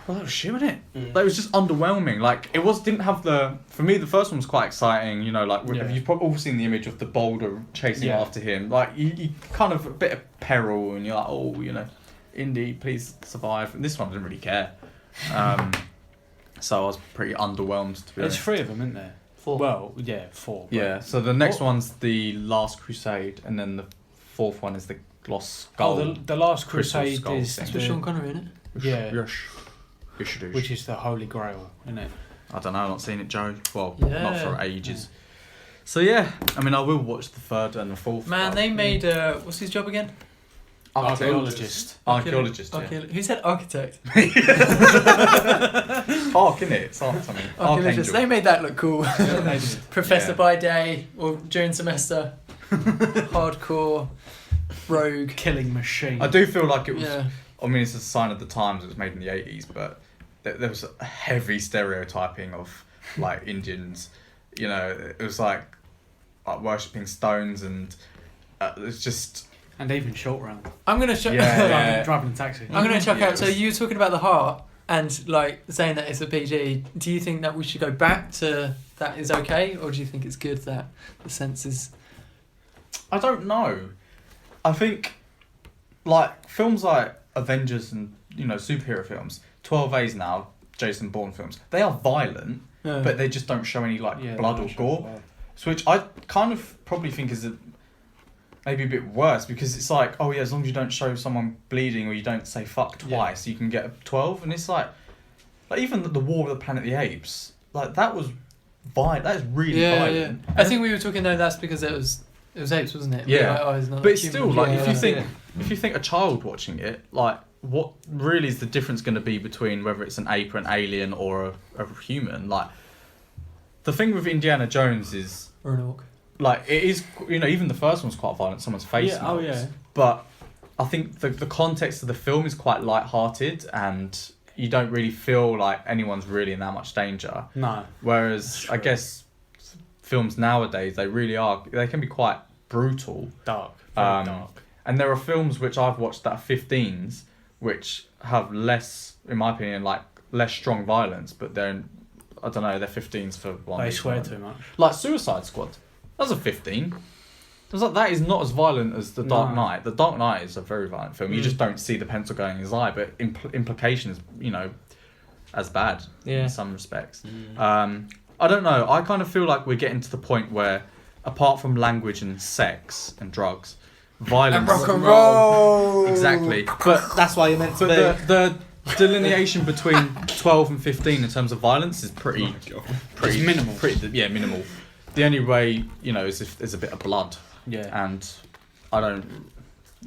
well, that was shit, wasn't it? Like, it was just underwhelming. Like, didn't have for me, the first one was quite exciting, you know, like, you've probably all seen the image of the boulder chasing after him. Like, you kind of, a bit of peril, and you're like, oh, you know, Indy, please survive. And this one didn't really care. So I was pretty underwhelmed, to be There's honest. 3 of them, isn't there? 4. Well, yeah, 4. but- Yeah, so the next What? one's the Last Crusade, and then the 4th one is the Lost Skull. Oh, the Last Crystal Crusade Skull is thing. That's with Sean Connery, isn't it? yeah, Yes. Yes, it is. which is the Holy Grail, isn't it? I don't know, I've not seen it, Joe. Well, Yeah. not for ages. So yeah, I mean, I will watch the 3rd and the 4th. Man, they made what's his job again? Archaeologist. Archaeologist, yeah. Who said architect? Arc, innit? It's Arc something. Archaeologist. Archangel. They made that look cool. They did. Professor Yeah. by day or during semester. Hardcore rogue. Killing machine. I do feel like it was. Yeah. I mean, it's a sign of the times. It was made in the 80s, but there was a heavy stereotyping of like Indians. You know, it was like worshipping stones, and it's just. And even short round. I'm gonna show. Yeah. Driving a taxi. I'm gonna check Yeah, out. So you were talking about the heart and like saying that it's a PG. Do you think that we should go back to that is okay, or do you think it's good that the senses? I don't know. I think, like, films like Avengers and, you know, superhero films, 12A's now, Jason Bourne films, they are violent, but they just don't show any, like, blood or gore. So which I kind of probably think is maybe a bit worse, because it's like, oh yeah, as long as you don't show someone bleeding or you don't say fuck twice, you can get a 12. And it's like even the War of the Planet of the Apes, like, that was violent. That is really violent. I think we were talking though. That's because it was apes, wasn't it? Yeah. Like, oh, it's not But it's human. still like, Yeah, if you think a child watching it, like, what really is the difference going to be between whether it's an ape or an alien or a human? Like, the thing with Indiana Jones is, or an orc. like, it is, you know, even the first one's quite violent. Someone's face. Yeah, oh, melts. yeah. But I think the context of the film is quite light-hearted, and you don't really feel like anyone's really in that much danger. No. Whereas I guess films nowadays, they can be quite brutal. Dark. Very dark. And there are films which I've watched that are 15s, which have less, in my opinion, like, less strong violence, but they're 15s for one They reason swear or too another. much. Like Suicide Squad. That was a 15. It was like, that is not as violent as The Dark Knight. The Dark Knight is a very violent film. You just don't see the pencil going in his eye, but implication is, you know, as bad in some respects. I don't know. I kind of feel like we're getting to the point where, apart from language and sex and drugs, violence And rock and roll. exactly. But that's why you're meant to But be. the delineation between 12 and 15 in terms of violence is pretty It's minimal. minimal. The only way, you know, is if there's a bit of blood, Yeah. and I don't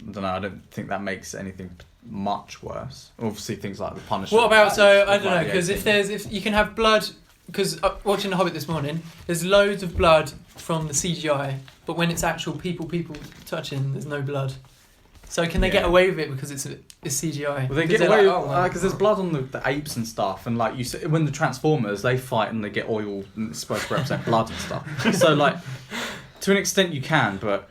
know. I don't think that makes anything much worse. Obviously, things like the punishment. What about I don't know, Like, because yeah, if you can have blood, because watching The Hobbit this morning, there's loads of blood from the CGI, but when it's actual people touching, there's no blood. So can they get away with it because it's CGI? Well, they get away because there's blood on the apes and stuff, and like you see, when the Transformers they fight and they get oil and it's supposed to represent blood and stuff. So like, to an extent you can, but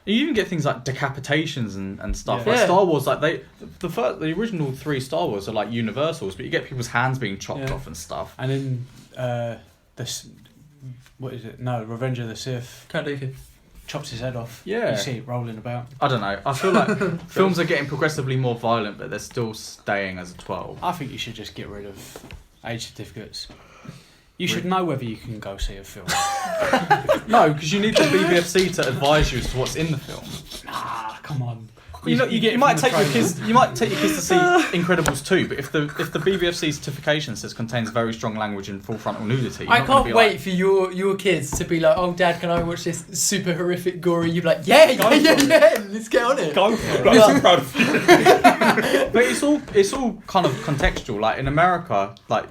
You even get things like decapitations and stuff. Yeah. Like Yeah. Star Wars, like the original 3 Star Wars are like universals, but you get people's hands being chopped Yeah. off and stuff. And in this, what is it? No, Revenge of the Sith Count Dooku. chops his head off. Yeah. You see it rolling about. I don't know. I feel like films are getting progressively more violent, but they're still staying as a 12. I think you should just get rid of age certificates. You should know whether you can go see a film. No, because you need the BBFC to advise you as to what's in the film. Nah, come on. You know, get you it might from take the your trailer. kids. You might take your kids to see Incredibles 2, but if the BBFC certification says contains very strong language and full frontal nudity, you're I not gonna can't be wait like, for your kids to be like, oh, Dad, can I watch this super horrific, gory? You'd be like, yeah, let's get on it. Go for it. I'm so proud of you. But it's all kind of contextual. Like in America, like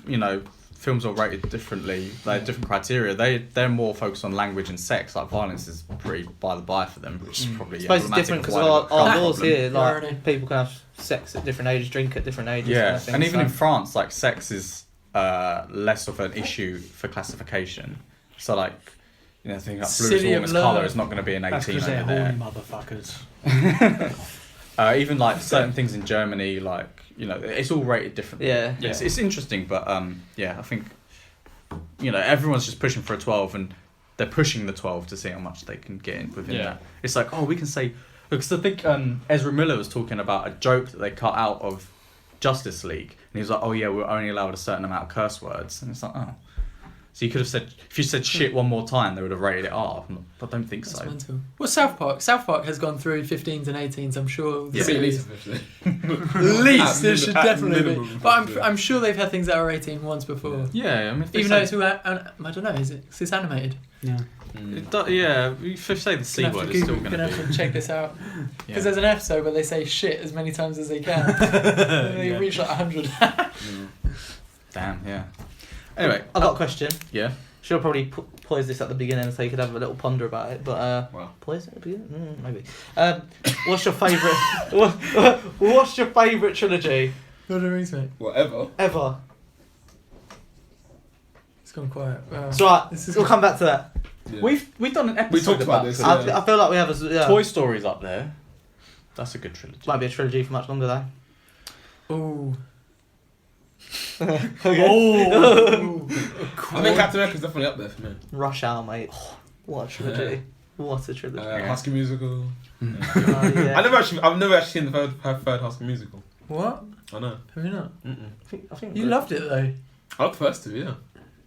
you know, films are rated differently. They have different criteria. They're more focused on language and sex. Like violence is pretty by the by for them, which is probably I suppose it's different because our laws here, like people can have sex at different ages, drink at different ages. Yeah, kind of thing, and even so- in France, like sex is less of an issue for classification. So like, you know, things like blue is City of warm as Love. colour is not going to be an That's 18 because they're over horny there. motherfuckers. Even like certain things in Germany, like you know, it's all rated differently. Yeah. It's interesting, but yeah, I think you know everyone's just pushing for a 12, and they're pushing the 12 to see how much they can get in within that. It's like, oh, we can say, because I think Ezra Miller was talking about a joke that they cut out of Justice League, and he was like, oh yeah, we're only allowed a certain amount of curse words, and it's like, oh. So you could have said, if you said shit one more time, they would have rated it R. I don't think That's so. mental. Well, South Park has gone through 15s and 18s. I'm sure. Yeah. At least 50. At least there should at definitely be. minimum, But 50. I'm sure they've had things that are 18 once before. Yeah, I mean, if they Even say, though it's all, I don't know, is it? 'Cause it's animated. Yeah. yeah, if they say the C Gonna have word, to it's still Google, going gonna to have be. to check this out. Yeah. Because there's an episode where they say shit as many times as they can. And they Yeah. reach like 100. Damn, yeah. Anyway, I've got a question. yeah. Should have probably poised this at the beginning so you could have a little ponder about it. But Wow. poise it at the beginning? Maybe. What's your favourite? What's your favourite trilogy Lord of the Rings, mate. Whatever. ever? It's gone quiet. Wow. It's right. This is We'll come back to that. Yeah. We've done an episode We talked about this, trilogy. yeah. I feel like we have a yeah. Toy Story's up there. That's a good trilogy. Might be a trilogy for much longer though. Oh. Oh! I think Captain America's definitely up there for me. Rush Hour, mate. Oh, what a trilogy! Yeah. What a trilogy! High School Musical. Oh, yeah. I've never actually seen the third High School Musical. What? I know. Have you not? I think You loved it though. I like the first two, yeah.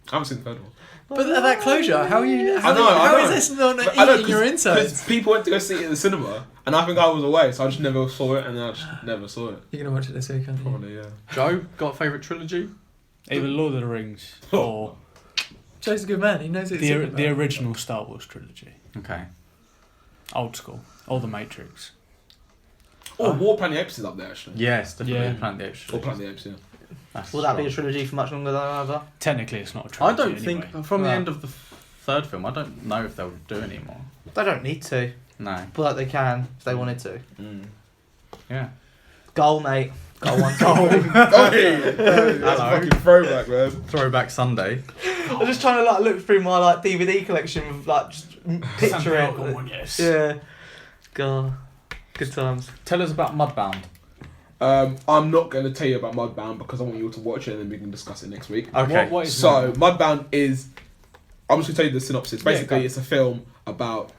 I haven't seen the third one. But at that closure, how are you? I know. How is this not But I know, eating your insides? Because people went to go see it in the cinema, and I think I was away, so I just never saw it, and then I just never saw it. You're gonna watch it this week, aren't you? Probably, yeah. Joe, got a favourite trilogy? Either Lord of the Rings or Joe's a good man. He knows what he's talking the about. original Star Wars trilogy. Okay. Old school. Or The Matrix. Oh, War Planet of the Apes is up there, actually. Yes, definitely. Yeah. Planet of the Apes. War Planet of the Apes, yeah. That's Will that be a strong. trilogy for much longer than either? Technically, it's not a I trilogy. don't anyway. think, from the Well. end of the third film, I don't know if they'll do anymore. They don't need to, No. but they can if they wanted to. Yeah. Goal, mate. Goal one. Oh, hey! That's a Hello. fucking throwback, man. Throwback Sunday. I'm just trying to look through my DVD collection with just picture it. One, yes. Yeah. God. Good times. Tell us about Mudbound. I'm not going to tell you about Mudbound because I want you all to watch it and then we can discuss it next week. Okay. What is So, Mudbound is... I'm just going to tell you the synopsis. Yeah, Basically, go. it's a film about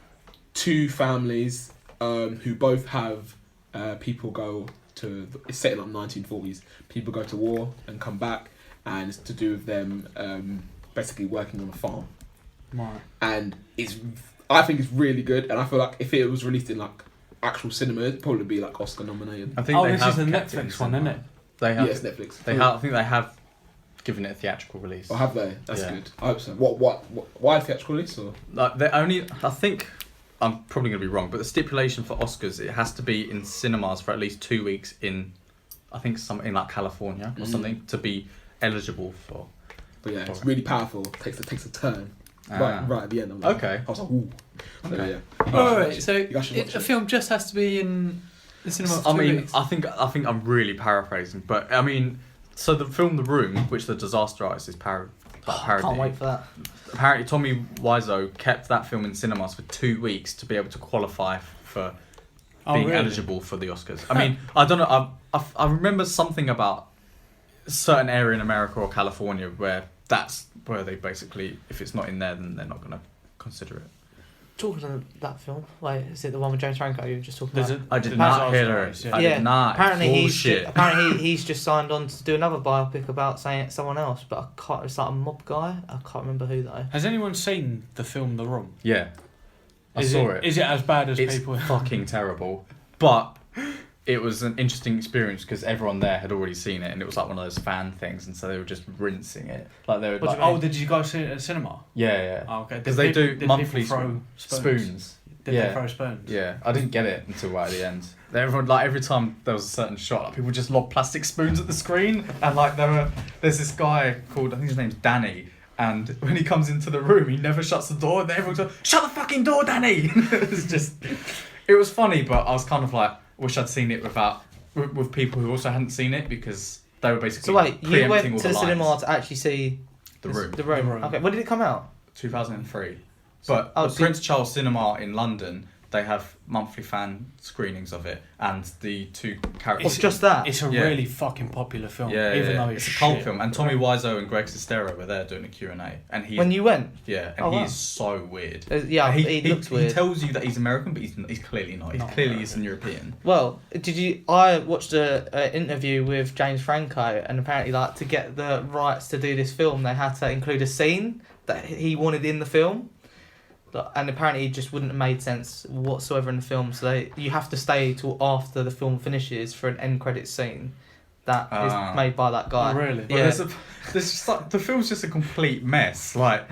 two families who both have people go to... It's set in like 1940s. People go to war and come back, and it's to do with them basically working on a farm. Right. And I think it's really good, and I feel like if it was released in like actual cinema, it'd probably be like Oscar nominated. I think Oh, they this have is the kept it in Netflix one, isn't it? They have. Yes, Netflix. They have. I think they have given it a theatrical release. Or have they? That's Yeah. good. I hope so. Why theatrical release? Or? Like they only. I think I'm probably going to be wrong, but the stipulation for Oscars, it has to be in cinemas for at least 2 weeks in, I think some in like California or something to be eligible for. But yeah, it's really powerful. Takes a turn right at the end. I'm like, Okay. I was like, ooh. So, Okay. yeah. Oh, right. So You guys should watch a it. film just has to be in the cinema for I 2 mean, weeks. I think I'm really paraphrasing, but I mean, so the film The Room, which the disaster artist is parody. Can't wait for that. Apparently, Tommy Wiseau kept that film in cinemas for 2 weeks to be able to qualify for being really? eligible for the Oscars. I mean, I don't know. I remember something about a certain area in America or California where that's where they basically, if it's not in there, then they're not going to consider it. Talking of that film, wait, is it the one with James Franco you were just talking about? I did not hear it. Yeah. I did not. Apparently Bullshit. he's just signed on to do another biopic about someone else, but I can't. It's like a mob guy. I can't remember who though. Has anyone seen the film The Room? Yeah. I saw it. Is it as bad as It's people? fucking terrible. But it was an interesting experience because everyone there had already seen it and it was like one of those fan things, and so they were just rinsing it. Like they were What do like, you mean? Oh, did you go see it at the cinema? yeah. Oh, okay. Because they do did monthly people throw spoons. Did Yeah. they throw spoons? Yeah, I didn't get it until right at the end. Everyone, like every time there was a certain shot, like, people just lob plastic spoons at the screen, and like there's this guy called, I think his name's Danny, and when he comes into the room, he never shuts the door, and everyone's like, "Shut the fucking door, Danny!" It was funny, but I was kind of like, wish I'd seen it with people who also hadn't seen it because they were basically. So wait, you preempting went all to the lines. cinema to actually see The Room. The Room. The Room. Okay, when did it come out? 2003. But Oh, the so- Prince Charles Cinema in London, they have monthly fan screenings of it, and the two characters. It's just that. It's a Yeah. really fucking popular film. Yeah, even yeah. though It's a cult shit. film, and Tommy Wiseau and Greg Sestero were there doing a Q&A, and he, When you went, yeah, and Oh, wow. he's so weird. yeah, And he looks weird. He tells you that he's American, but he's clearly not. He's Not clearly American. Eastern European. Well, did you? I watched a interview with James Franco, and apparently, like, to get the rights to do this film, they had to include a scene that he wanted in the film, and apparently, it just wouldn't have made sense whatsoever in the film. So you have to stay till after the film finishes for an end credit scene that is made by that guy. Oh, really? Well, Yeah. there's just like the film's just a complete mess. Like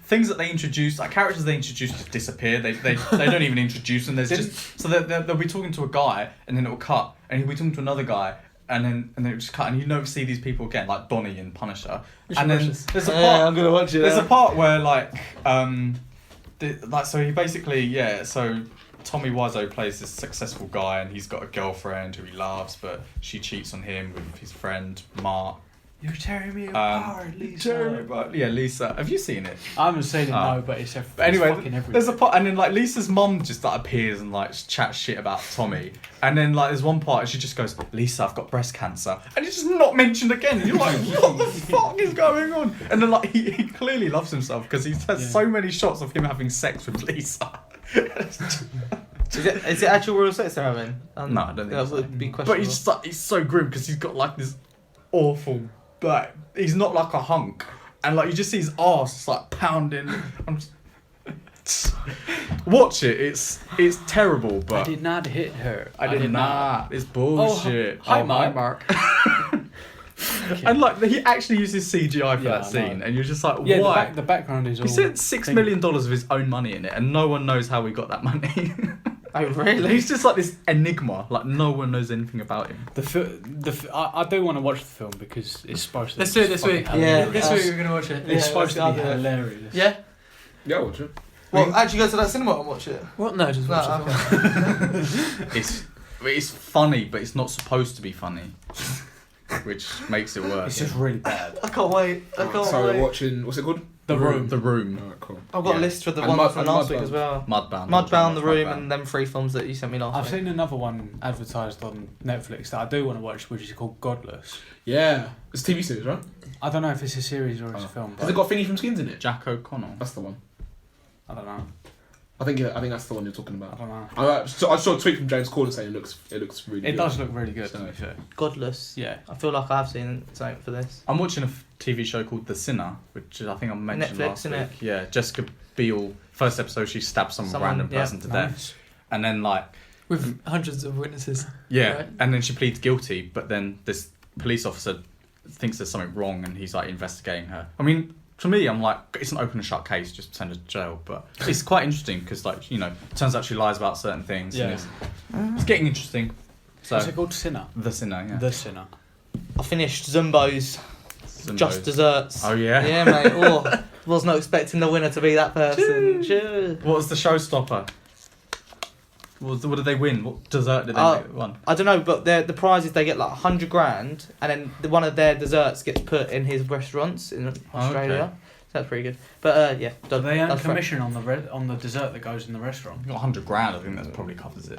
things that they introduce, like characters they introduce, just disappear. They don't even introduce them. There's just so they'll be talking to a guy and then it'll cut, and he'll be talking to another guy. And then it'll just cut, and you never see these people again, like Donnie and Punisher. And then there's a part. I'm gonna watch it. There's a part where so he basically so Tommy Wiseau plays this successful guy, and he's got a girlfriend who he loves, but she cheats on him with his friend Mark. You're tearing me apart, Lisa. Yeah, Lisa. Have you seen it? I haven't seen it, Oh. no, but it's But anyway, fucking everywhere. there's a part, and then like Lisa's mum just like appears and like chats shit about Tommy, and then like there's one part and she just goes, "Lisa, I've got breast cancer," and it's just not mentioned again. And you're like, what the fuck is going on? And then like he clearly loves himself because he has so many shots of him having sex with Lisa. Is it actual real sex they're having? No, I don't think that so. would be questionable. But he's so grim because he's got like this awful, like he's not like a hunk, and like you just see his arse just, like pounding. I'm just... Watch it. It's terrible, I but did not hit her. I did not. It's bullshit. Hi, Mark. And like he actually uses CGI for Yeah, that I scene, know. and you're just like, Yeah, why? the background is all. He spent $6 million of his own money in it, and no one knows how he got that money. Oh, really? He's just like this enigma. Like no one knows anything about him. I do want to watch the film because it's supposed to. Let's do it this week. Yeah. This week we're gonna watch it. It's supposed to be let's do it. hilarious. Yeah. Yeah, watch it. Well, actually go to that cinema and watch it. What? No, just watch No, it. okay. It's funny, but it's not supposed to be funny, which makes it worse. It's just really bad. I can't wait. I can't So wait. we're watching. What's it called? The Room. The Room. Alright, cool. I've got Yeah. a list for the And ones Mud- from and last week Mudbound. as well. Mudbound. Mudbound, The Room, Mudbound. and them 3 films that you sent me last I've week. seen another one advertised on Netflix that I do want to watch, which is called Godless. Yeah, it's a TV series, right? I don't know if it's a series or it's a film. Has But it got Thingy from Skins in it? Jack O'Connell. That's the one. I don't know. I think that's the one you're talking I about. don't know. I saw a tweet from James Corden saying it looks really It good. does look really good. To So- be fair. Godless. Yeah. I feel like I've seen something for this. I'm watching a TV show called The Sinner, which I think I mentioned Netflix, last week. innit? Yeah, Jessica Biel. First episode, she stabs some Someone, random yeah. person to death, Nice. and then like With hundreds of witnesses. yeah, Right. and then she pleads guilty, but then this police officer thinks there's something wrong, and he's like investigating her. I mean, to me, I'm like, it's an open and shut case, just send her to jail. But it's quite interesting because, like, you know, it turns out she lies about certain things. Yeah. And it's getting interesting. So What's it called? Sinner. The Sinner, yeah. The Sinner. I finished Zumbos. Zimbos. Just Desserts. Oh yeah. Yeah, mate. Oh, was not expecting the winner to be that person. Cheers. What was the showstopper? What did they win? What dessert did they win? I don't know, but the prize is they get like 100 grand, and then one of their desserts gets put in his restaurants in Australia. Okay. So that's pretty good. But yeah, Do they earn commission on the dessert that goes in the restaurant? You got 100 grand. I think that probably covers it.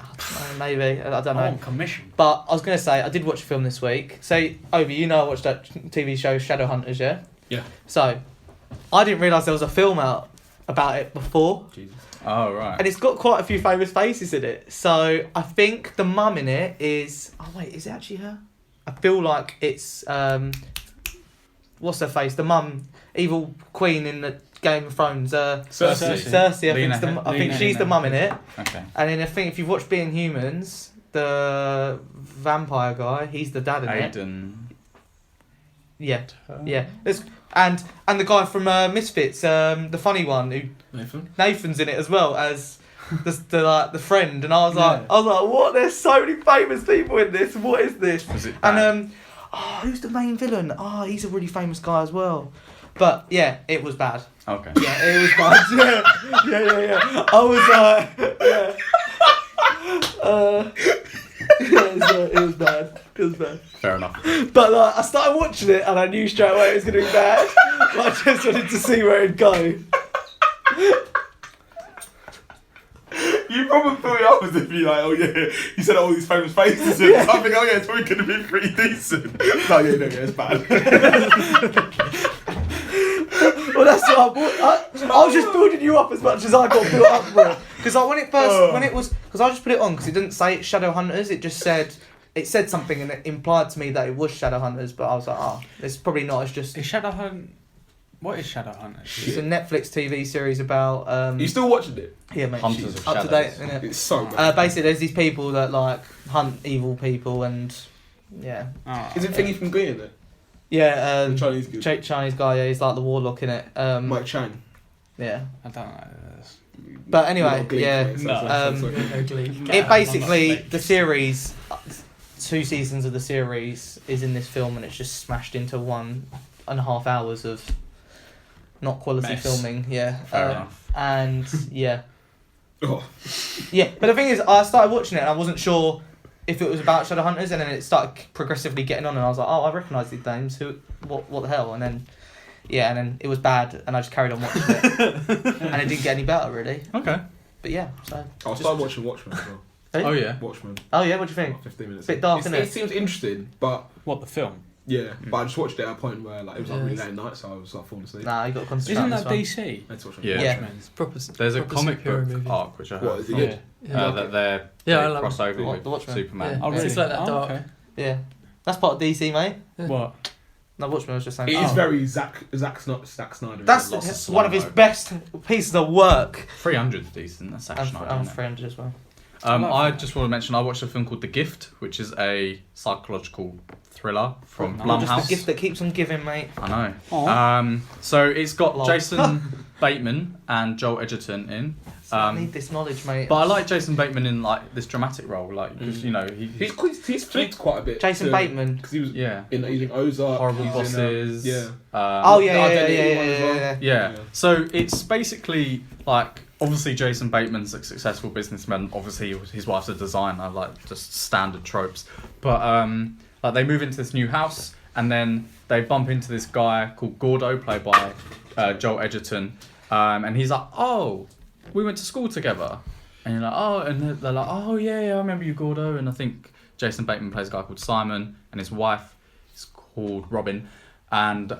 Maybe, I don't know. I want commission. But I was gonna say I did watch a film this week. So Obi, you know I watched that TV show Shadowhunters, yeah? Yeah. So I didn't realise there was a film out about it before. Jesus. Oh right. And it's got quite a few famous faces in it. So I think the mum in it is... Oh, wait, is it actually her? I feel like it's... what's her face? The mum, evil queen in the Game of Thrones. Cersei. I think she's the mum in it. Okay. And then I think if you've watched Being Humans, the vampire guy, he's the dad in it. Aiden. Yeah. And the guy from Misfits, the funny one, who Nathan's in it as well as the friend, and I was like, what? There's so many famous people in this. What is this? Was it bad? And who's the main villain? Oh, he's a really famous guy as well. But yeah, it was bad. Okay. Yeah, it was bad. yeah. I was it was bad. It was bad. Fair enough. But I started watching it and I knew straight away it was going to be bad. I just wanted to see where it'd go. You probably thought it up as if you like, oh yeah, you said all these famous faces and I think, oh yeah, it's probably going to be pretty decent. No, it's bad. Well, that's what I was just building you up as much as I got built up for it. Because when it was, because I just put it on because it didn't say it's Shadowhunters, it just said, something and it implied to me that it was Shadowhunters, but I was like, it's probably not, it's just... Is Shadowhunt... What is Shadowhunters? It's a Netflix TV series about... you still watching it? Yeah, mate. Hunters of up to Shadows. date, innit? It's so bad. Basically, there's these people that like hunt evil people and... Yeah. Oh, Is it Thingy from Glee in it? Yeah, The Chinese guy. Chinese guy, yeah, he's like the warlock in it. Mike Chang. Yeah. I don't know. But anyway, Not Glee, yeah. mate, so it's okay. It basically, the series, 2 seasons of the series is in this film and it's just smashed into 1.5 hours of not quality Mess. filming. Yeah. Fair enough. And yeah. Oh. Yeah, but the thing is, I started watching it and I wasn't sure if it was about Shadowhunters, and then it started progressively getting on and I was like, oh, I recognise these names, what the hell? And then it was bad and I just carried on watching it. And it didn't get any better really. Okay. But yeah, so... I'll start watching Watchmen as well. Oh yeah. Watchmen. Oh yeah, what do you think? 15 minutes. Bit dark, It innit? seems interesting, but... What, the film? Yeah, but I just watched it at a point where like it was like really late at night, so I was like falling asleep. Nah, you got to concentrate Isn't on that this one. DC? Let's watch it. Yeah. Yeah. It's proper. There's a proper comic superhero book movie. arc which I heard. What, is it good? That they're Yeah, I they love cross over What, with the Watchmen? Superman. Yeah. Oh, really? It's like that Oh, dark. okay. Yeah. That's part of DC, mate. What? No, Watchmen was just saying. It is Oh. very Zack Snyder. That's Lots of one of his slow-mo. best pieces of work. 300's decent. That's actually I'm nice. friend as well. I just want to mention I watched a film called The Gift, which is a psychological thriller from Oh, Not just Blumhouse. the gift that keeps on giving, mate. I know. Aw. So it's got Lol. Jason Bateman and Joel Edgerton in. I need this knowledge, mate. But I like Jason Bateman in like this dramatic role, like because you know He's flipped quite a bit. Jason Bateman. because he was yeah, he's in Ozark. Horrible he's Bosses. In, Oh The yeah. Identity one as well. Yeah. Yeah. So it's basically like obviously Jason Bateman's a successful businessman. Obviously his wife's a designer, like just standard tropes. But like they move into this new house and then they bump into this guy called Gordo, played by Joel Edgerton, and he's like, "Oh, we went to school together." And you're like, "Oh," and they're like, "Oh yeah, I remember you, Gordo." And I think Jason Bateman plays a guy called Simon, and his wife is called Robin. And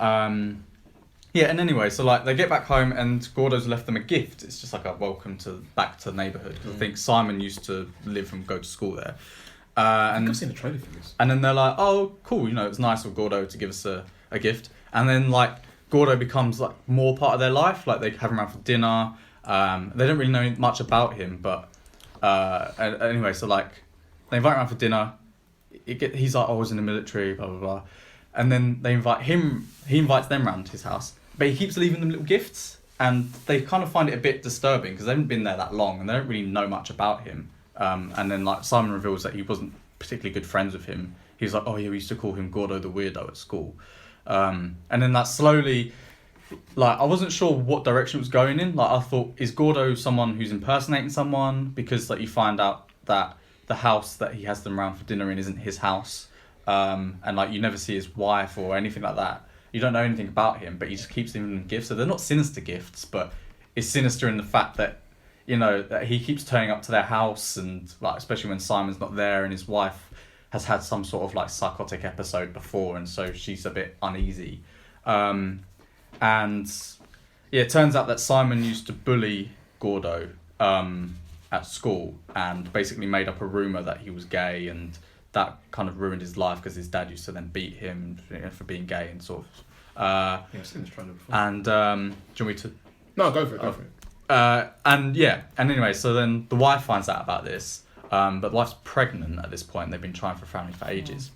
yeah, and anyway, so like they get back home and Gordo's left them a gift. It's just like a welcome back to the neighbourhood. 'Cause I think Simon used to live and go to school there. I think I've seen a trailer for this. And then they're like, "Oh, cool, you know, it's nice of Gordo to give us a gift." And then like Gordo becomes like more part of their life. Like they have him around for dinner. They don't really know much about him, but anyway, so like they invite him around for dinner. He's like, "Oh, I was in the military," blah blah blah. And then they invite him. He invites them round to his house, but he keeps leaving them little gifts, and they kind of find it a bit disturbing because they haven't been there that long and they don't really know much about him. And then like Simon reveals that he wasn't particularly good friends with him. He's like, "Oh yeah, we used to call him Gordo the weirdo at school," and then that slowly, like I wasn't sure what direction it was going in. Like I thought, is Gordo someone who's impersonating someone? Because like you find out that the house that he has them around for dinner in isn't his house, and like you never see his wife or anything like that. You don't know anything about him, but he just keeps giving them gifts. So they're not sinister gifts, but it's sinister in the fact that, you know, that he keeps turning up to their house, and like especially when Simon's not there and his wife has had some sort of like psychotic episode before, and so she's a bit uneasy. And yeah, it turns out that Simon used to bully Gordo at school, and basically made up a rumour that he was gay, and that kind of ruined his life because his dad used to then beat him for being gay and sort of. Yeah, I've seen this trailer before. And do you want me to? No, go for it. Go for it. And anyway, so then the wife finds out about this, but the wife's pregnant at this point. They've been trying for a family for ages,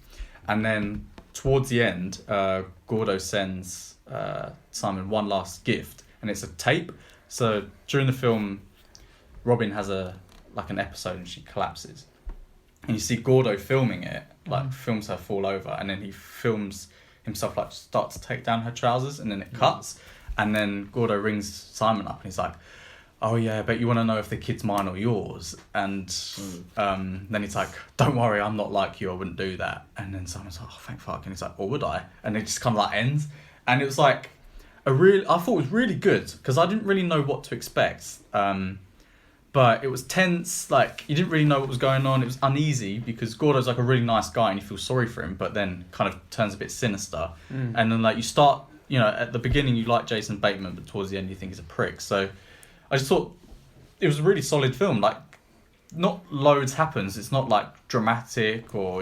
and then towards the end, Gordo sends Simon one last gift, and it's a tape. So during the film, Robin has an episode and she collapses, and you see Gordo filming it, films her fall over, and then he films himself start to take down her trousers, and then it cuts, and then Gordo rings Simon up and he's like, "Oh yeah, but you want to know if the kid's mine or yours?" And then he's like, "Don't worry, I'm not like you, I wouldn't do that." And then Simon's like, "Oh, thank fuck," and he's like, "Or would I?" And it just kind of ends, and it was like I thought it was really good because I didn't really know what to expect. But it was tense, you didn't really know what was going on. It was uneasy because Gordo's a really nice guy and you feel sorry for him, but then kind of turns a bit sinister. And then you start, at the beginning you like Jason Bateman, but towards the end you think he's a prick. So I just thought it was a really solid film. Not loads happens. It's not dramatic or,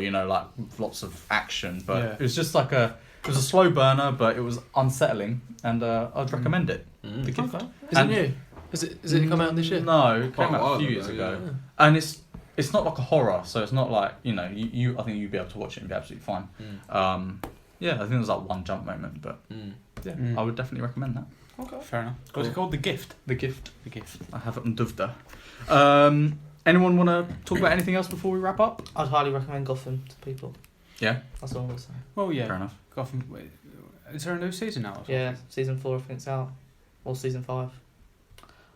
lots of action, but it was just it was a slow burner, but it was unsettling, and I'd recommend it. The Gift. Okay. Is it new? Is it come out this year? No, it came out a few years ago. Yeah. And it's not like a horror, so it's not I think you'd be able to watch it and be absolutely fine. Yeah, I think there's one jump moment, but I would definitely recommend that. Okay. Fair enough. What's it called? The Gift. The Gift. The Gift. I have it on Duvda. Anyone want to talk about anything else before we wrap up? I'd highly recommend Gotham to people. Yeah. That's all I will say. Well, yeah. Fair enough. Gotham. Wait, is there a new season now? Or something? Yeah, season 4 I think it's out, or season 5.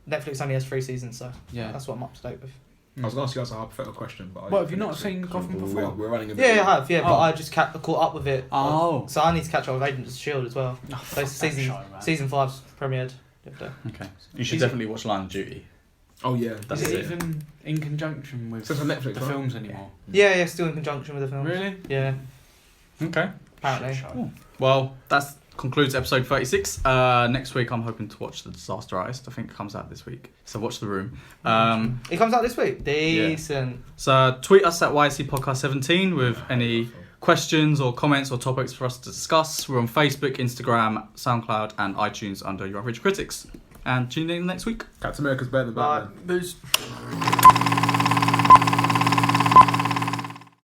Netflix only has 3 seasons, so Yeah. that's what I'm up to date with. I was going to ask you guys a hypothetical question, but What, have you not seen Gotham before? We're running a bit. Yeah, I have. Yeah, but Oh. I just caught up with it. Oh. So I need to catch up with Agents of S.H.I.E.L.D. as well. Oh, So fuck that season show, man. season 5's premiered. the other day. Okay. You should Is it- definitely watch Line of Duty. Oh yeah, That's Is it it. even in conjunction with So it's on Netflix, the right? films anymore? Yeah, still in conjunction with the film. Really? Yeah, Okay. apparently. Shit show. Well, that concludes episode 36. Next week, I'm hoping to watch The Disaster Artist. I think it comes out this week. So watch The Room. It comes out this week. Decent. So tweet us at YC Podcast 17 with any questions or comments or topics for us to discuss. We're on Facebook, Instagram, SoundCloud, and iTunes under Your Average Critics. And tune in next week. Captain America's better than Bye. Batman. Booze.